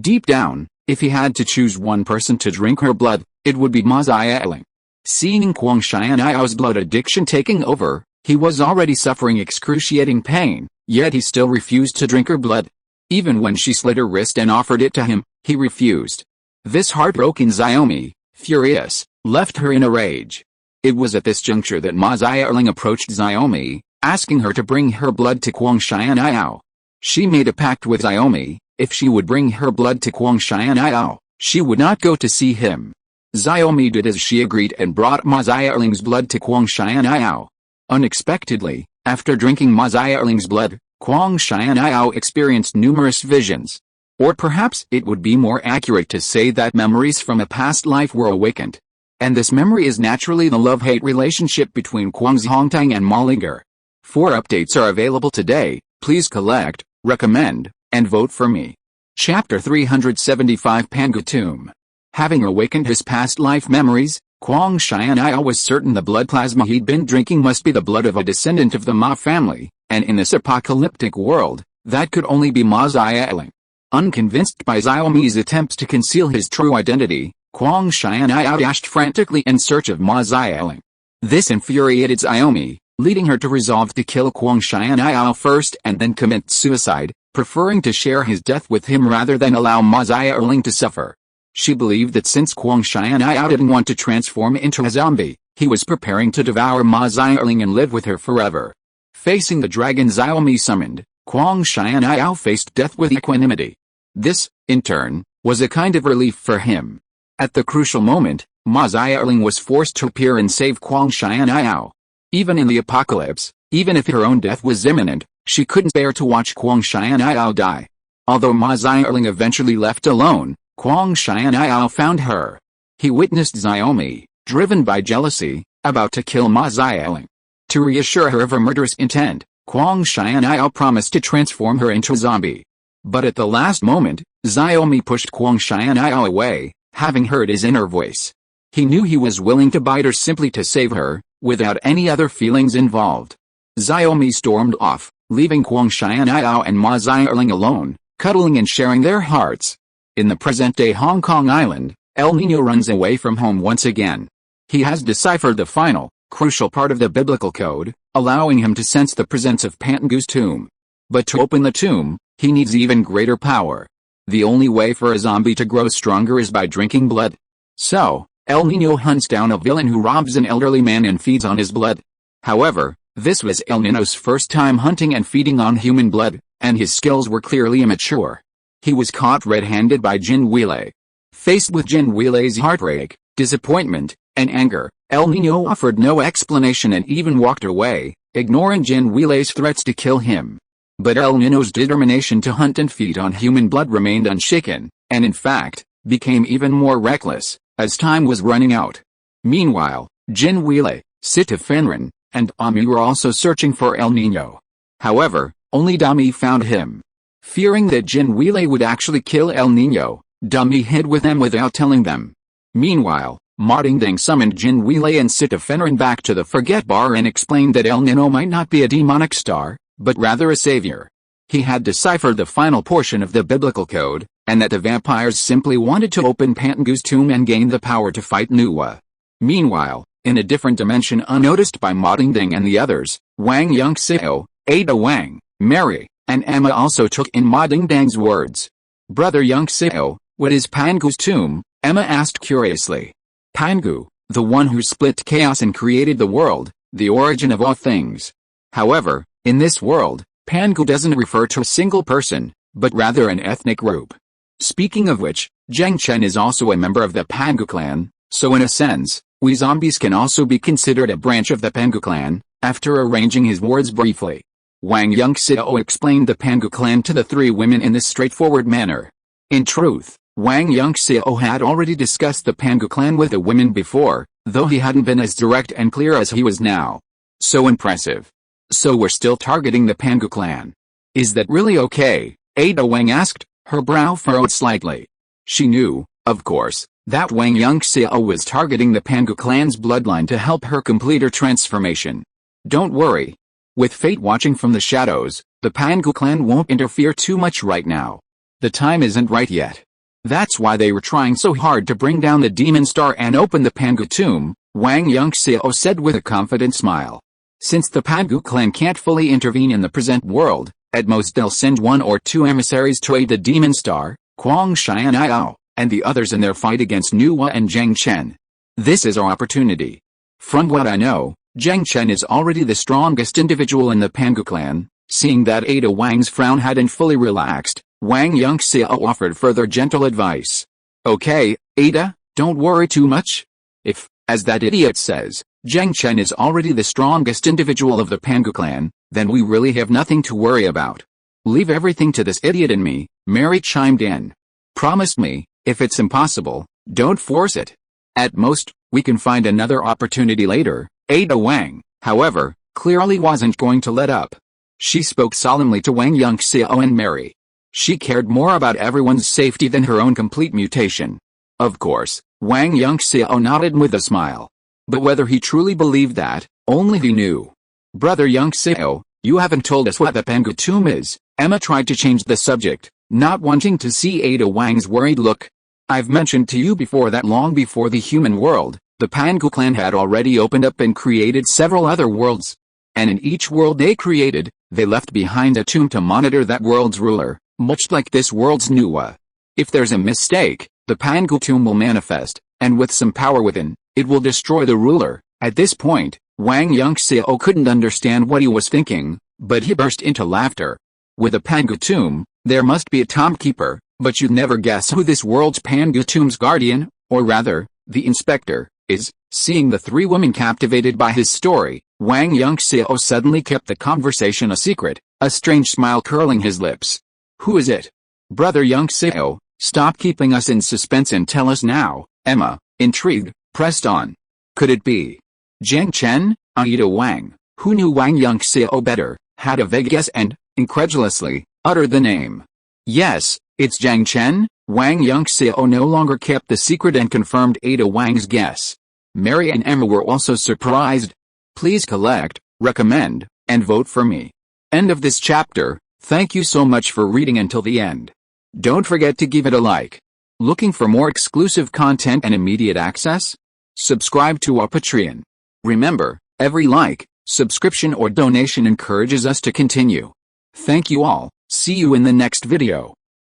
Deep down, If he had to choose one person to drink her blood, it would be Ma Xiaoling. Seeing Huang Xianyao's blood addiction taking over, he was already suffering excruciating pain, yet he still refused to drink her blood. Even when she slit her wrist and offered it to him, he refused. This heartbroken Xiaomi, furious, left her in a rage. It was at this juncture that Ma Xiaoling approached Xiaomi, asking her to bring her blood to Huang Xianyao. She made a pact with Xiaomi: if she would bring her blood to Huang Xianyao, she would not go to see him. Xiaomi did as she agreed and brought Ma Xiaoling's blood to Huang Xianyao. Unexpectedly, after drinking Ma Xiaoling's blood, Huang Xianyao experienced numerous visions. Or perhaps it would be more accurate to say that memories from a past life were awakened. And this memory is naturally the love-hate relationship between Huang Zhongtang and Ma Linger. 4 updates are available today. Please collect, recommend, and vote for me. Chapter 375 Pangu Tomb. Having awakened his past life memories, Huang Xianyao was certain the blood plasma he'd been drinking must be the blood of a descendant of the Ma family, and in this apocalyptic world, that could only be Ma Xiaoling. Unconvinced by Xiaomi's attempts to conceal his true identity, Huang Xianyao dashed frantically in search of Ma Xiaoling. This infuriated Xiaomi, leading her to resolve to kill Huang Xianyao first and then commit suicide, preferring to share his death with him rather than allow Ma Xiaoling to suffer. She believed that since Huang Xianyao didn't want to transform into a zombie, he was preparing to devour Ma Xiaoling and live with her forever. Facing the dragon Xiaomi summoned, Huang Xianyao faced death with equanimity. This, in turn, was a kind of relief for him. At the crucial moment, Ma Xiaoling was forced to appear and save Huang Xianyao. Even in the apocalypse, even if her own death was imminent, she couldn't bear to watch Huang Xianyao die. Although Ma Xiaoling eventually left alone, Huang Xianyao found her. He witnessed Xiaomi, driven by jealousy, about to kill Ma Xiaoling. To reassure her of her murderous intent, Huang Xianyao promised to transform her into a zombie. But at the last moment, Xiaomi pushed Huang Xianyao away, having heard his inner voice. He knew he was willing to bite her simply to save her, without any other feelings involved. Xiaomi stormed off, leaving Huang Xianyao and Ma Xiaoling alone, cuddling and sharing their hearts. In the present-day Hong Kong island, El Niño runs away from home once again. He has deciphered the final, crucial part of the biblical code, allowing him to sense the presence of Pangu's tomb. But to open the tomb, he needs even greater power. The only way for a zombie to grow stronger is by drinking blood. So, El Niño hunts down a villain who robs an elderly man and feeds on his blood. However, this was El Niño's first time hunting and feeding on human blood, and his skills were clearly immature. He was caught red-handed by Jin Weilei. Faced with Jin Weilei's heartbreak, disappointment, and anger, El Niño offered no explanation and even walked away, ignoring Jin Weilei's threats to kill him. But El Niño's determination to hunt and feed on human blood remained unshaken, and in fact, became even more reckless, as time was running out. Meanwhile, Jin Weilei, Sita Fenrin, and Ami were also searching for El Niño. However, only Dami found him. Fearing that Jin Weilei would actually kill El Niño, Dami hid with them without telling them. Meanwhile, Ma Dingding summoned Jin Weilei and Sita Fenrin back to the Forget Bar and explained that El Niño might not be a demonic star, but rather a savior. He had deciphered the final portion of the biblical code, and that the vampires simply wanted to open Pangu's tomb and gain the power to fight Nuwa. Meanwhile, in a different dimension unnoticed by Ma Dingding and the others, Wang Yunxiao, Ada Wang, Mary, and Emma also took in Ma Dingdang's words. Brother Yunxiao, what is Pangu's tomb? Emma asked curiously. Pangu, the one who split chaos and created the world, the origin of all things. However, in this world, Pangu doesn't refer to a single person, but rather an ethnic group. Speaking of which, Zheng Chen is also a member of the Pangu clan, so in a sense, we zombies can also be considered a branch of the Pangu clan. After arranging his words briefly, Wang Yunxiao explained the Pangu clan to the 3 women in this straightforward manner. In truth, Wang Yunxiao had already discussed the Pangu clan with the women before, though he hadn't been as direct and clear as he was now. So impressive. So we're still targeting the Pangu clan. Is that really okay? Ada Wang asked, her brow furrowed slightly. She knew, of course, that Wang Yunxiao was targeting the Pangu clan's bloodline to help her complete her transformation. Don't worry. With fate watching from the shadows, the Pangu clan won't interfere too much right now. The time isn't right yet. That's why they were trying so hard to bring down the demon star and open the Pangu tomb, Wang Yunxiao said with a confident smile. Since the Pangu clan can't fully intervene in the present world, at most they'll send 1 or 2 emissaries to aid the demon star, Huang Xianyao, and the others in their fight against Nuwa and Zheng Chen. This is our opportunity. From what I know, Zheng Chen is already the strongest individual in the Pangu clan. Seeing that Ada Wang's frown hadn't fully relaxed, Wang Yunxiao offered further gentle advice. Okay, Ada, don't worry too much. If, as that idiot says, Zheng Chen is already the strongest individual of the Pangu clan, then we really have nothing to worry about. Leave everything to this idiot and me, Mary chimed in. Promise me, if it's impossible, don't force it. At most, we can find another opportunity later. Ada Wang, however, clearly wasn't going to let up. She spoke solemnly to Wang Yunxiao and Mary. She cared more about everyone's safety than her own complete mutation. Of course, Wang Yunxiao nodded with a smile. But whether he truly believed that, only he knew. Brother Yunxiao, you haven't told us what the Pangu tomb is. Emma tried to change the subject, not wanting to see Ada Wang's worried look. I've mentioned to you before that long before the human world, the Pangu clan had already opened up and created several other worlds. And in each world they created, they left behind a tomb to monitor that world's ruler, much like this world's Nuwa. If there's a mistake, the Pangu tomb will manifest, and with some power within, it will destroy the ruler. At this point, Wang Yunxiao couldn't understand what he was thinking, but he burst into laughter. With a Pangu tomb, there must be a tombkeeper, but you'd never guess who this world's Pangu tomb's guardian, or rather, the inspector, is. Seeing the 3 women captivated by his story, Wang Yunxiao suddenly kept the conversation a secret, a strange smile curling his lips. Who is it? Brother Yunxiao, stop keeping us in suspense and tell us now, Emma, intrigued, pressed on. Could it be Zheng Chen? Ada Wang, who knew Wang Yunxiao better, had a vague guess and, incredulously, uttered the name. Yes, it's Zheng Chen. Wang Yunxiao no longer kept the secret and confirmed Ada Wang's guess. Mary and Emma were also surprised. Please collect, recommend, and vote for me. End of this chapter. Thank you so much for reading until the end. Don't forget to give it a like. Looking for more exclusive content and immediate access? Subscribe to our Patreon. Remember, every like, subscription or donation encourages us to continue. Thank you all. See you in the next video.